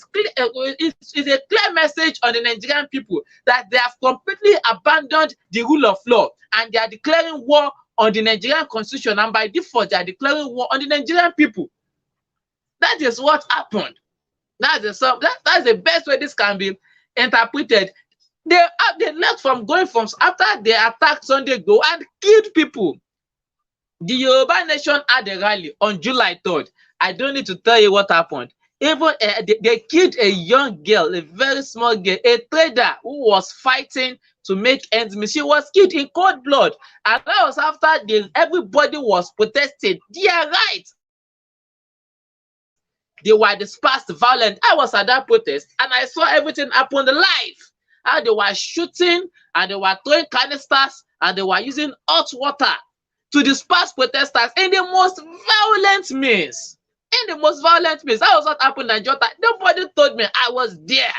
clear message on the Nigerian people that they have completely abandoned the rule of law, and they are declaring war on the Nigerian constitution, and by default they are declaring war on the Nigerian people. That is what happened. That's the best way this can be interpreted. They left from after they attacked Sunday Igboho and killed people. The Yoruba Nation had a rally on July 3rd. I don't need to tell you what happened. Even they killed a young girl, a very small girl, a trader who was fighting to make ends meet. She was killed in cold blood, and that was after everybody was protesting their rights. They were dispersed violent. I was at that protest, and I saw everything happen live. How they were shooting, and they were throwing canisters, and they were using hot water to disperse protesters in the most violent means. That was what happened in Jota. Nobody told me. I was there.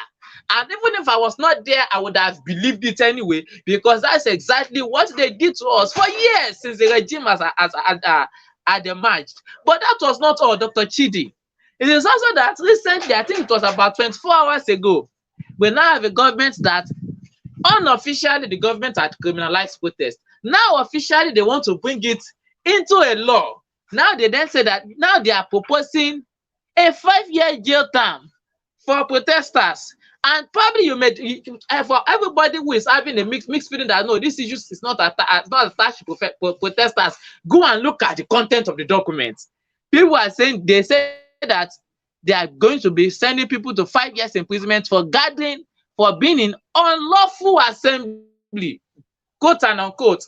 And even if I was not there, I would have believed it anyway, because that's exactly what they did to us for years since the regime had emerged. But that was not all, Dr. Chidi. It is also that recently, I think it was about 24 hours ago, we now have a government that unofficially the government had criminalized protest. Now officially they want to bring it into a law. Now they then say that now they are proposing a 5-year jail term for protesters. And probably for everybody who is having a mixed feeling that no, this issue is not attached to protesters, go and look at the content of the document. People are saying, they say that they are going to be sending people to 5 years imprisonment for gathering, for being in unlawful assembly, quote and unquote.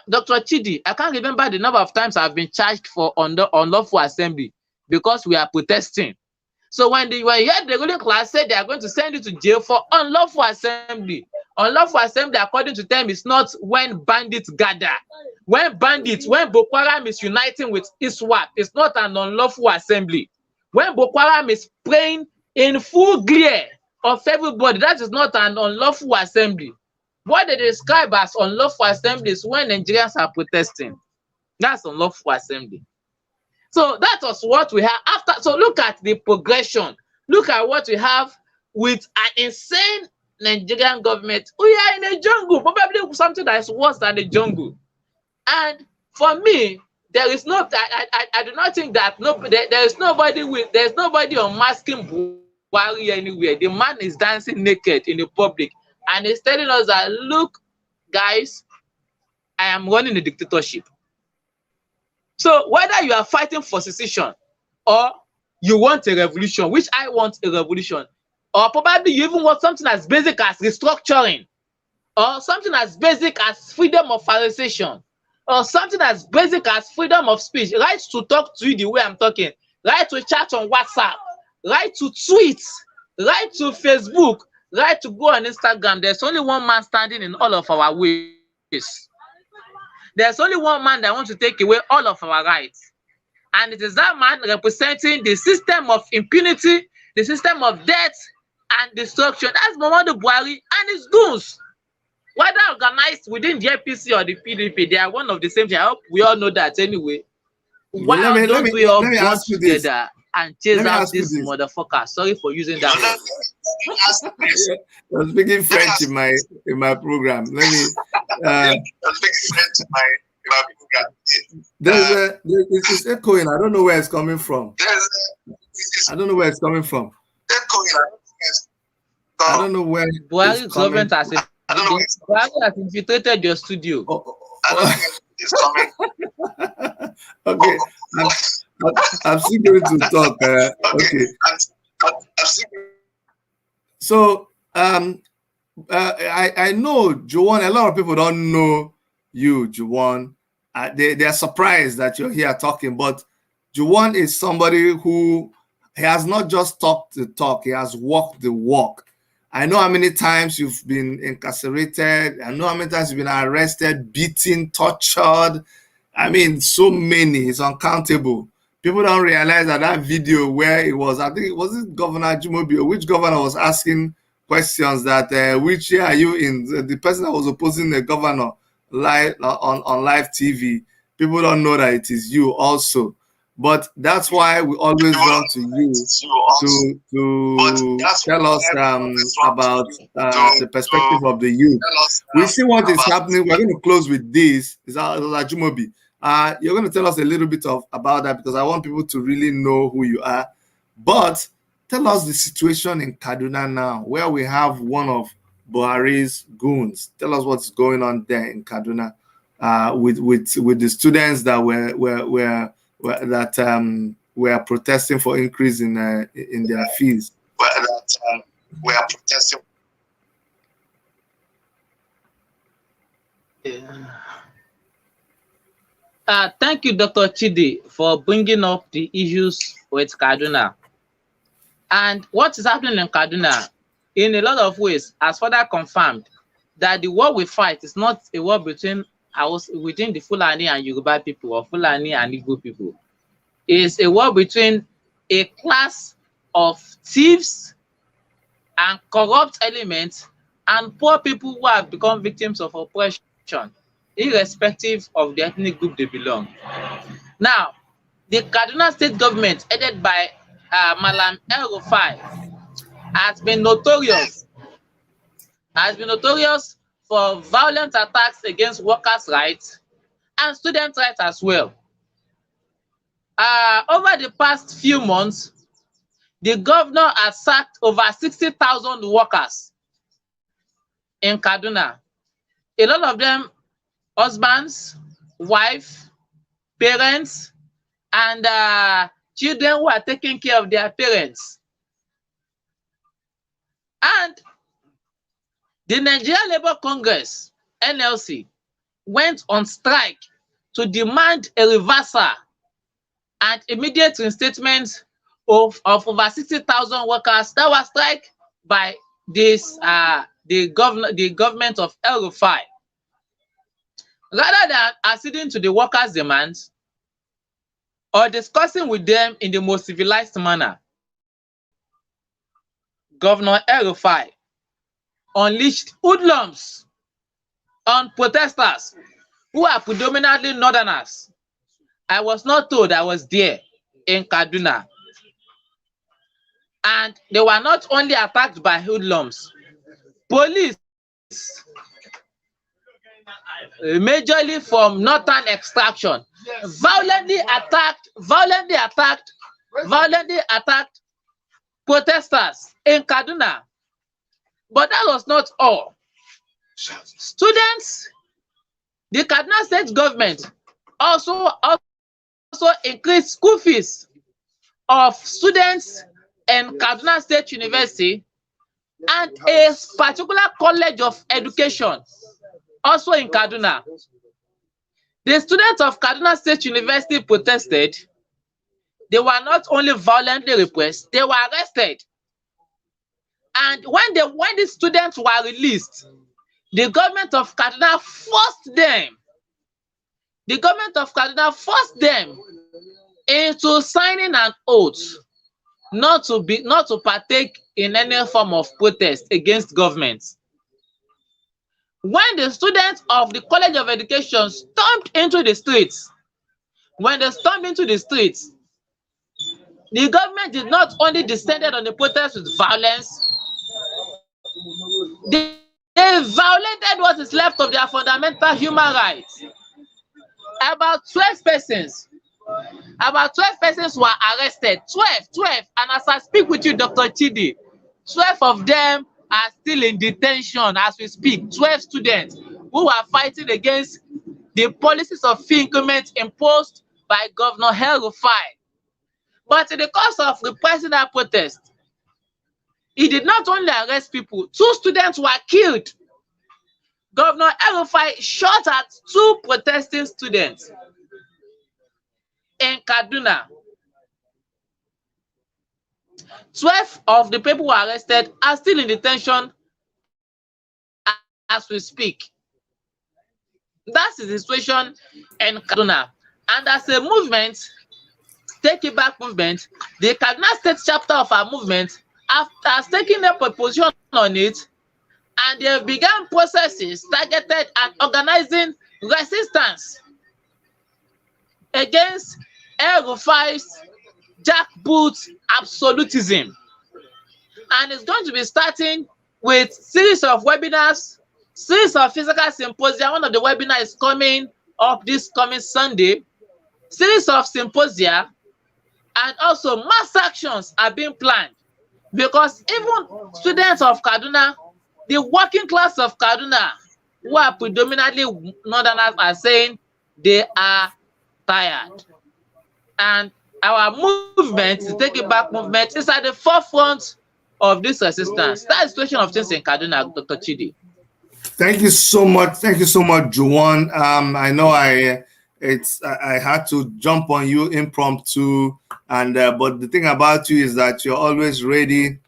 Dr. Chidi, I can't remember the number of times I've been charged for unlawful assembly because we are protesting. So when you hear the ruling class say they are going to send you to jail for unlawful assembly, unlawful assembly, according to them, is not when bandits gather. When Boko Haram is uniting with ISWAP, it's not an unlawful assembly. When Boko Haram is praying in full glare of everybody, that is not an unlawful assembly. What they describe as unlawful assembly is when Nigerians are protesting. That's unlawful assembly. So that was what we have after. So look at the progression. Look at what we have with an insane Nigerian government. We are in a jungle, probably something that is worse than a jungle. And for me, there is no. I do not think that there's nobody unmasking Buhari anywhere. The man is dancing naked in the public, and he's telling us that, look, guys, I am running a dictatorship. So whether you are fighting for secession or you want a revolution, which I want a revolution, or probably you even want something as basic as restructuring, or something as basic as freedom of association, or something as basic as freedom of speech, right to talk to you the way I'm talking, right to chat on WhatsApp, right to tweet, right to Facebook, right to go on Instagram. There's only one man standing in all of our ways. There's only one man that wants to take away all of our rights. And it is that man representing the system of impunity, the system of death and destruction. That's Muhammadu Buhari and his goons. Whether organized within the APC or the PDP, they are one of the same thing. I hope we all know that anyway. Why don't we all work together and chase out this motherfucker? Sorry for using that word. I'm speaking French in my program. Let me. It's echoing. I don't know where it's coming from. I don't know where it's coming from. I don't know where. Buhari's government has infiltrated your studio. It's coming. Okay, I'm still going to talk. Okay. So I know Juwon. A lot of people don't know you, Juwon. They are surprised that you're here talking, but Juwon is somebody who has not just talked the talk; he has walked the walk. I know how many times you've been incarcerated. I know how many times you've been arrested, beaten, tortured. I mean, so many. It's uncountable. People don't realize that video where it was, I think it was Governor Jumobi, or which governor was asking questions that which year are you in? The person that was opposing the governor live on live TV. People don't know that it is you also. But that's why we always run to you to tell us about the perspective of the youth. We see what is happening. We're going to close with this. Is Ajumobi. You're going to tell us a little bit about that because I want people to really know who you are. But tell us the situation in Kaduna now, where we have one of Buhari's goons. Tell us what's going on there in Kaduna with the students that were protesting for increase in their fees. We are protesting. Thank you, Dr. Chidi, for bringing up the issues with Kaduna. And what is happening in Kaduna, in a lot of ways, has further confirmed that the war we fight is not a war between the Fulani and Yoruba people or Fulani and Igbo people. It's a war between a class of thieves and corrupt elements and poor people who have become victims of oppression, irrespective of the ethnic group they belong. Now, the Kaduna State government, headed by Malam El-Rufai, has been notorious for violent attacks against workers' rights and student rights as well. Over the past few months, the governor has sacked over 60,000 workers in Kaduna. A lot of them husbands, wives, parents, and children who are taking care of their parents. And the Nigerian Labour Congress, NLC, went on strike to demand a reversal and immediate reinstatement of over 60,000 workers that were struck by this the government of El-Rufai. Rather than acceding to the workers' demands or discussing with them in the most civilized manner, Governor El-Rufai unleashed hoodlums on protesters who are predominantly northerners. I was not told, I was there in Kaduna. And they were not only attacked by hoodlums, police, majorly from northern extraction, violently attacked protesters in Kaduna. But that was not all. Students, the Kaduna State government also increased school fees of students in Kaduna State University and a particular college of education also in Kaduna. The students of Kaduna State University protested. They were not only violently repressed, they were arrested. And when the students were released, the government of Kaduna forced them. The government of Kaduna forced them into signing an oath not to partake in any form of protest against government. When the students of the College of Education stormed into the streets, the government did not only descended on the protest with violence, they violated what is left of their fundamental human rights. About 12 persons were arrested. 12. And as I speak with you, Dr. Chidi, 12 of them are still in detention as we speak. 12 students who are fighting against the policies of fee increment imposed by Governor El-Rufai. But in the course of repressing that protest, he did not only arrest people, 2 students were killed. Governor El-Rufai shot at 2 protesting students in Kaduna. 12 of the people who were arrested are still in detention as we speak. That's the situation in Kaduna. And as a movement, Take It Back movement, the Kaduna State chapter of our movement has taken up a position on it, and they have begun processes targeted at organizing resistance against El-Rufai's jackboot absolutism. And it's going to be starting with series of webinars, series of physical symposia. One of the webinars is coming up this coming Sunday. Series of symposia, and also mass actions are being planned, because even students of Kaduna, the working class of Kaduna, who are predominantly northerners, are saying they are tired. And our movement, the Take It Back movement, is at the forefront of this resistance. That's the situation of things in Kaduna, Dr. Chidi. Thank you so much. Thank you so much, Juwan. I know I had to jump on you impromptu, and but the thing about you is that you're always ready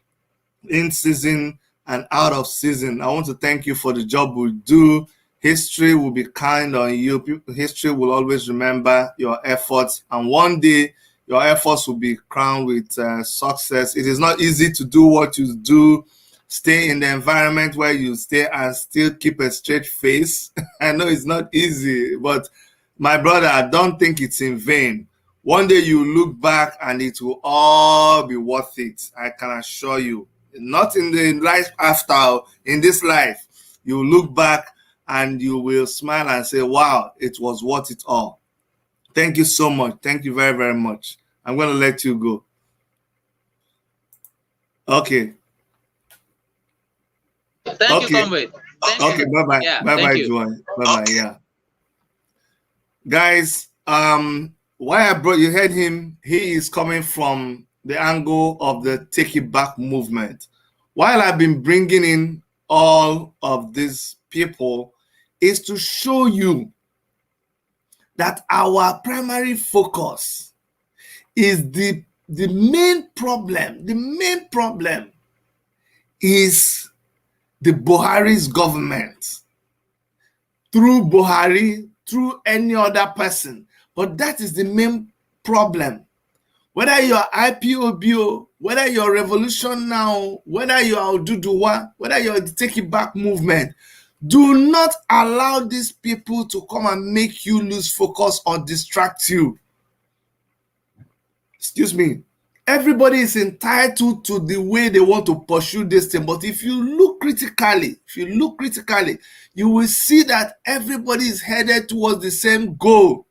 in season and out of season. I want to thank you for the job we do. History will be kind on you. History will always remember your efforts, and one day your efforts will be crowned with success. It is not easy to do what you do, stay in the environment where you stay and still keep a straight face. I know it's not easy, but my brother, I don't think it's in vain. One day you look back and it will all be worth it. I can assure you. Not in the life after, in this life, you look back and you will smile and say, wow, it was worth it all. Thank you so much. Thank you very, very much. I'm going to let you go. Okay. Thank you, comrade. Okay, bye-bye. Yeah, bye-bye, Joanne. Bye-bye, yeah. Guys, why I brought, you heard him, he is coming from the angle of the Take It Back movement. While I've been bringing in all of these people is to show you that our primary focus is the main problem. The main problem is the Buhari's government. Through Buhari, through any other person. But that is the main problem. Whether you're IPOBO, whether you're Revolution Now, whether you're Oduduwa, whether you're the Take It Back movement, do not allow these people to come and make you lose focus or distract you. Excuse me. Everybody is entitled to the way they want to pursue this thing. But if you look critically, you will see that everybody is headed towards the same goal.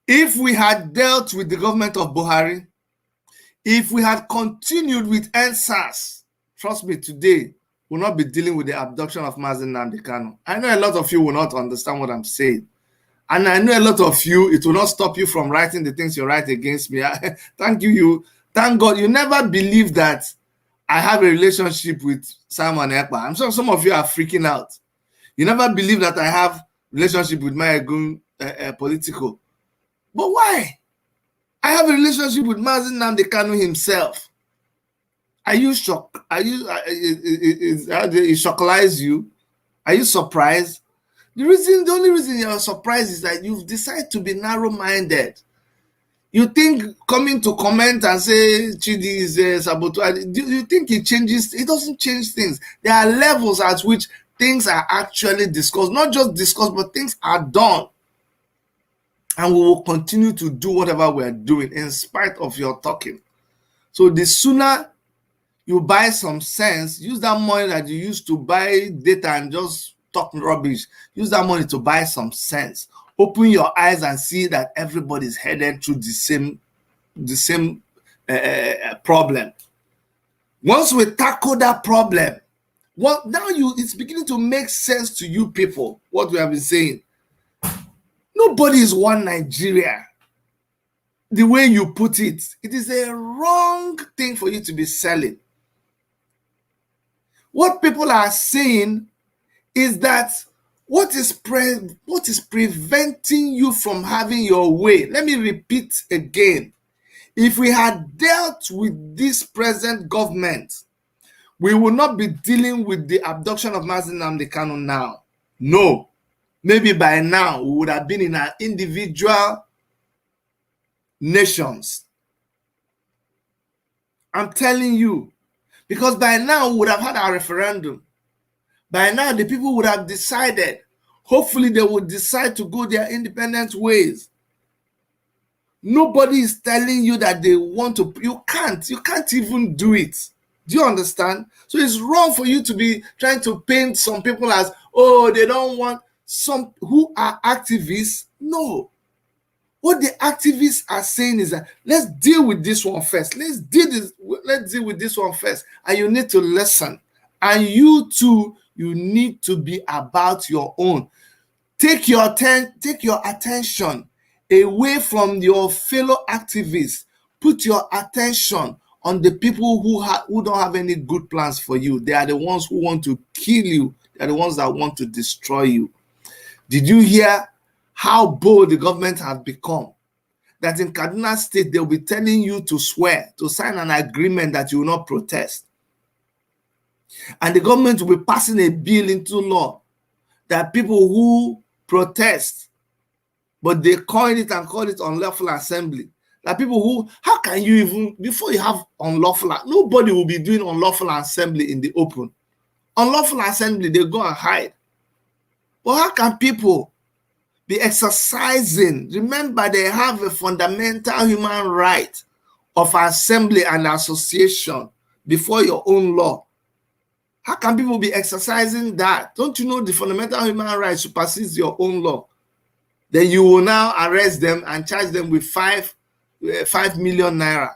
If we had dealt with the government of Buhari, if we had continued with NSAS, trust me, today we'll not be dealing with the abduction of Mazi Nnamdi Kanu. I know a lot of you will not understand what I'm saying. And I know a lot of you, it will not stop you from writing the things you write against me. Thank God. You never believe that I have a relationship with Simon Ekpa. I'm sure some of you are freaking out. You never believe that I have relationship with Mayegun Politico. But why? I have a relationship with Mazi Nnamdi Kanu himself. Are you shocked? It shocklize you? Are you surprised? The only reason you're surprised is that you've decided to be narrow-minded. You think coming to comment and say Chidi is a saboteur, do you think it changes? It doesn't change things. There are levels at which things are actually discussed. Not just discussed, but things are done. And we will continue to do whatever we're doing in spite of your talking. So the sooner you buy some sense, use that money that you used to buy data and just talk rubbish. Use that money to buy some sense. Open your eyes and see that everybody's headed through the same problem. Once we tackle that problem, now it's beginning to make sense to you people, what we have been saying. Nobody is one Nigeria. The way you put it, it is a wrong thing for you to be selling. What people are saying is that what is preventing you from having your way? Let me repeat again. If we had dealt with this present government, we would not be dealing with the abduction of Mazi Nnamdi Kanu now. No. Maybe by now we would have been in our individual nations. I'm telling you. Because by now we would have had our referendum. By now, the people would have decided. Hopefully, they would decide to go their independent ways. Nobody is telling you that they want to. You can't even do it. Do you understand? So it's wrong for you to be trying to paint some people as, oh, they don't want some who are activists. No. What the activists are saying is that let's deal with this one first. Let's deal with this one first. And you need to listen. And you too, you need to be about your own. Take your attention away from your fellow activists. Put your attention on the people who don't have any good plans for you. They are the ones who want to kill you. They are the ones that want to destroy you. Did you hear how bold the government has become? That in Kaduna State, they'll be telling you to swear, to sign an agreement that you will not protest. And the government will be passing a bill into law that people who protest, but they coin it and call it unlawful assembly, That people who, how can you even, before you have unlawful, nobody will be doing unlawful assembly in the open. Unlawful assembly, they go and hide. But how can people be exercising? Remember, they have a fundamental human right of assembly and association before your own law. How can people be exercising that? Don't you know the fundamental human right supersedes your own law? Then you will now arrest them and charge them with 5 million naira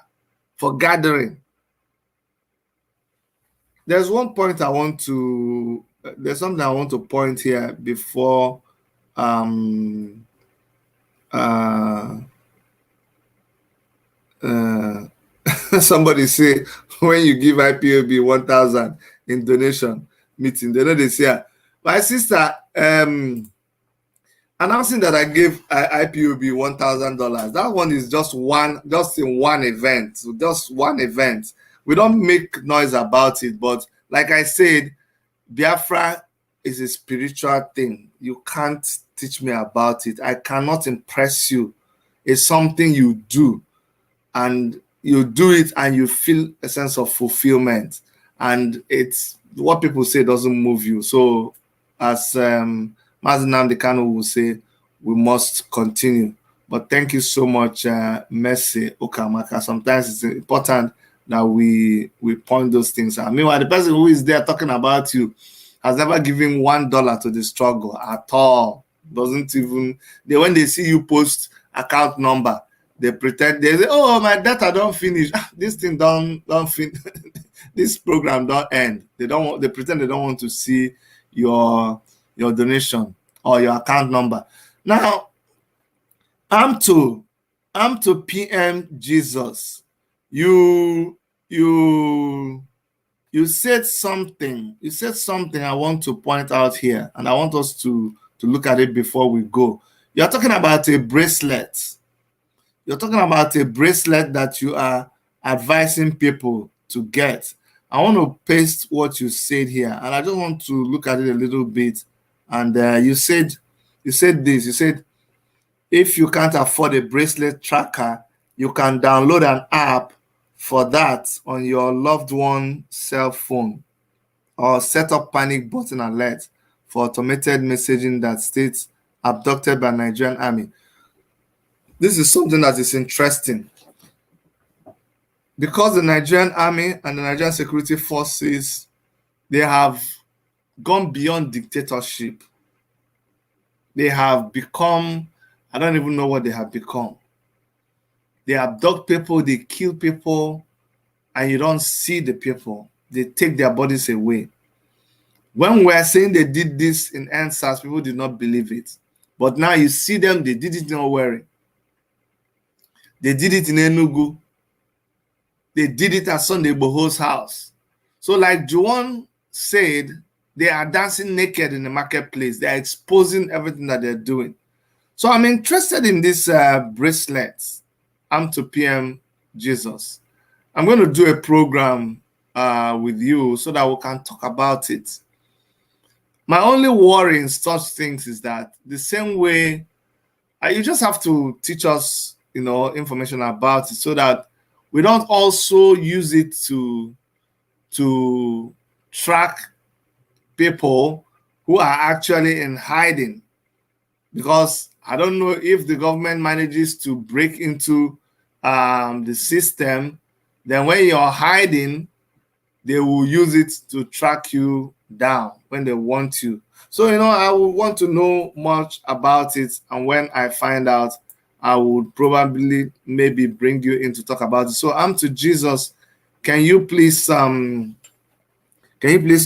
for gathering. There's one point I want to, there's something I want to point here before somebody say, when you give IPOB 1,000 in donation meeting, they know they say, my sister, announcing that I gave IPOB $1,000. That one is just in one event. So just one event. We don't make noise about it. But like I said, Biafra is a spiritual thing. You can't teach me about it. I cannot impress you. It's something you do. And you do it and you feel a sense of fulfillment. And it's what people say doesn't move you. So as Mazi Nnamdi Kanu will say, we must continue. But thank you so much, Mercy Okamaka. Sometimes it's important that we point those things out. Meanwhile, the person who is there talking about you has never given $1 to the struggle at all. Doesn't even, when they see you post account number, they pretend, they say, oh, my data don't finish. This thing don't finish. This program don't end. They pretend they don't want to see your donation or your account number. Now, I'm to PM Jesus. You said something. You said something I want to point out here, and I want us to look at it before we go. You're talking about a bracelet. You're talking about a bracelet that you are advising people to get. I want to paste what you said here, and I just want to look at it a little bit. And you said this. You said, if you can't afford a bracelet tracker, you can download an app for that on your loved one's cell phone, or set up panic button alert for automated messaging that states abducted by Nigerian army. This is something that is interesting, because the Nigerian army and the Nigerian security forces, they have gone beyond dictatorship. They have become, I don't even know what they have become. They abduct people, they kill people, and you don't see the people. They take their bodies away. When we're saying they did this in NSAS, people did not believe it. But now you see them, they did it in Owerri. They did it in Enugu. They did it at Sunday Boho's house. So like Juwan said, they are dancing naked in the marketplace. They are exposing everything that they're doing. So I'm interested in this bracelets. I'm to PM Jesus. I'm going to do a program with you so that we can talk about it. My only worry in such things is that the same way, you just have to teach us, information about it so that we don't also use it to track people who are actually in hiding. Because I don't know if the government manages to break into the system, then when you're hiding, they will use it to track you down when they want you. So, I would want to know much about it. And when I find out, I would probably maybe bring you in to talk about it. So I'm to Jesus. Can you please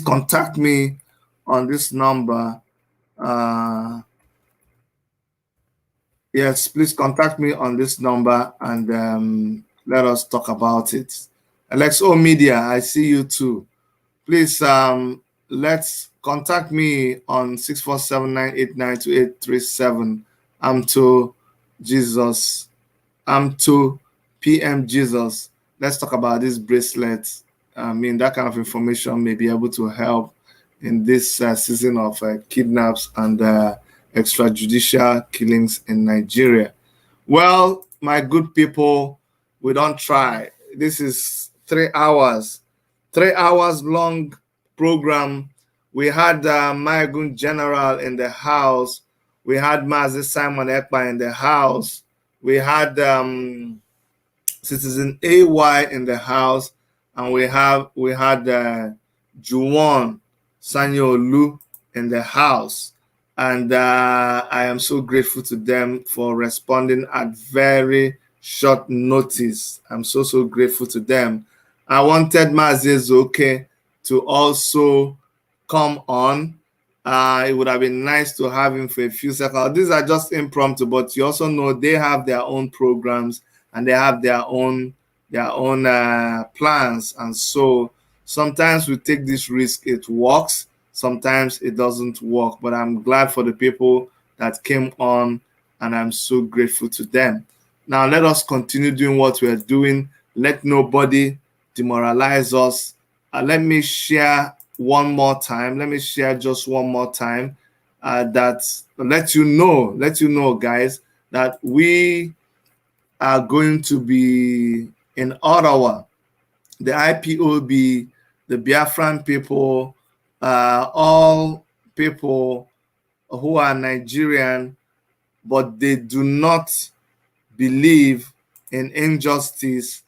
contact me on this number? Yes, please contact me on this number and let us talk about it. Alex O Media, I see you too. Please let's contact me on 647-989-2837. I'm to Jesus. I'm to PM Jesus. Let's talk about this bracelet. That kind of information may be able to help in this season of kidnaps and extrajudicial killings in Nigeria. Well, my good people, we don't try. This is 3 hours, 3 hours long program. We had Mayagun General in the house. We had Mazi Simon Ekpa in the house. We had Citizen AY in the house, and we had Juwon Sanyo-Olu in the house, and I am so grateful to them for responding at very short notice. I'm so grateful to them. I wanted Mazi Zoke to also come on. It would have been nice to have him for a few seconds. These are just impromptu, but you also know they have their own programs and they have their own plans, and so sometimes we take this risk. It works, sometimes it doesn't work, but I'm glad for the people that came on, and I'm so grateful to them. Now let us continue doing what we're doing. Let nobody demoralize us. Let me share one more time. Let me share just one more time that let you know, guys, that we are going to be in Ottawa. The IPOB, the Biafran people, all people who are Nigerian, but they do not believe in injustice.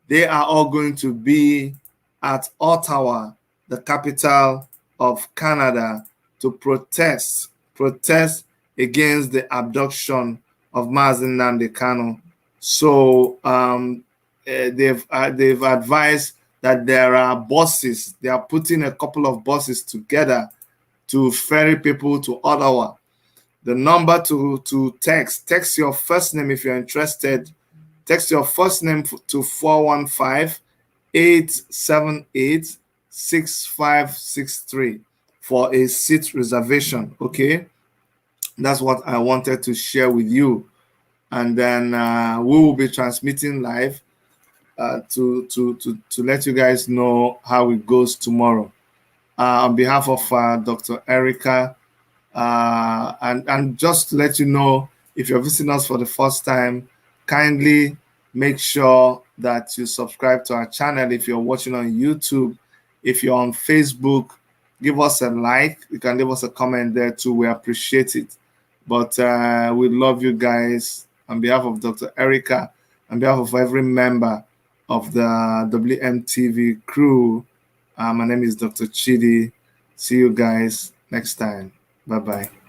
They are all going to be at Ottawa, the capital of Canada, to protest against the abduction of Mazi Nnamdi Kanu. So they've advised that there are buses. They are putting a couple of buses together to ferry people to Ottawa. The number to text your first name if you're interested. Text your first name to 415-878-6563 for a seat reservation. Okay, that's what I wanted to share with you. And then we will be transmitting live to let you guys know how it goes tomorrow. On behalf of Dr. Erica, and just to let you know, if you're visiting us for the first time, kindly make sure that you subscribe to our channel. If you're watching on YouTube, if you're on Facebook, give us a like. You can leave us a comment there too. We appreciate it. But we love you guys. On behalf of Dr. Erica, on behalf of every member of the WMTV crew, my name is Dr. Chidi. See you guys next time. Bye-bye.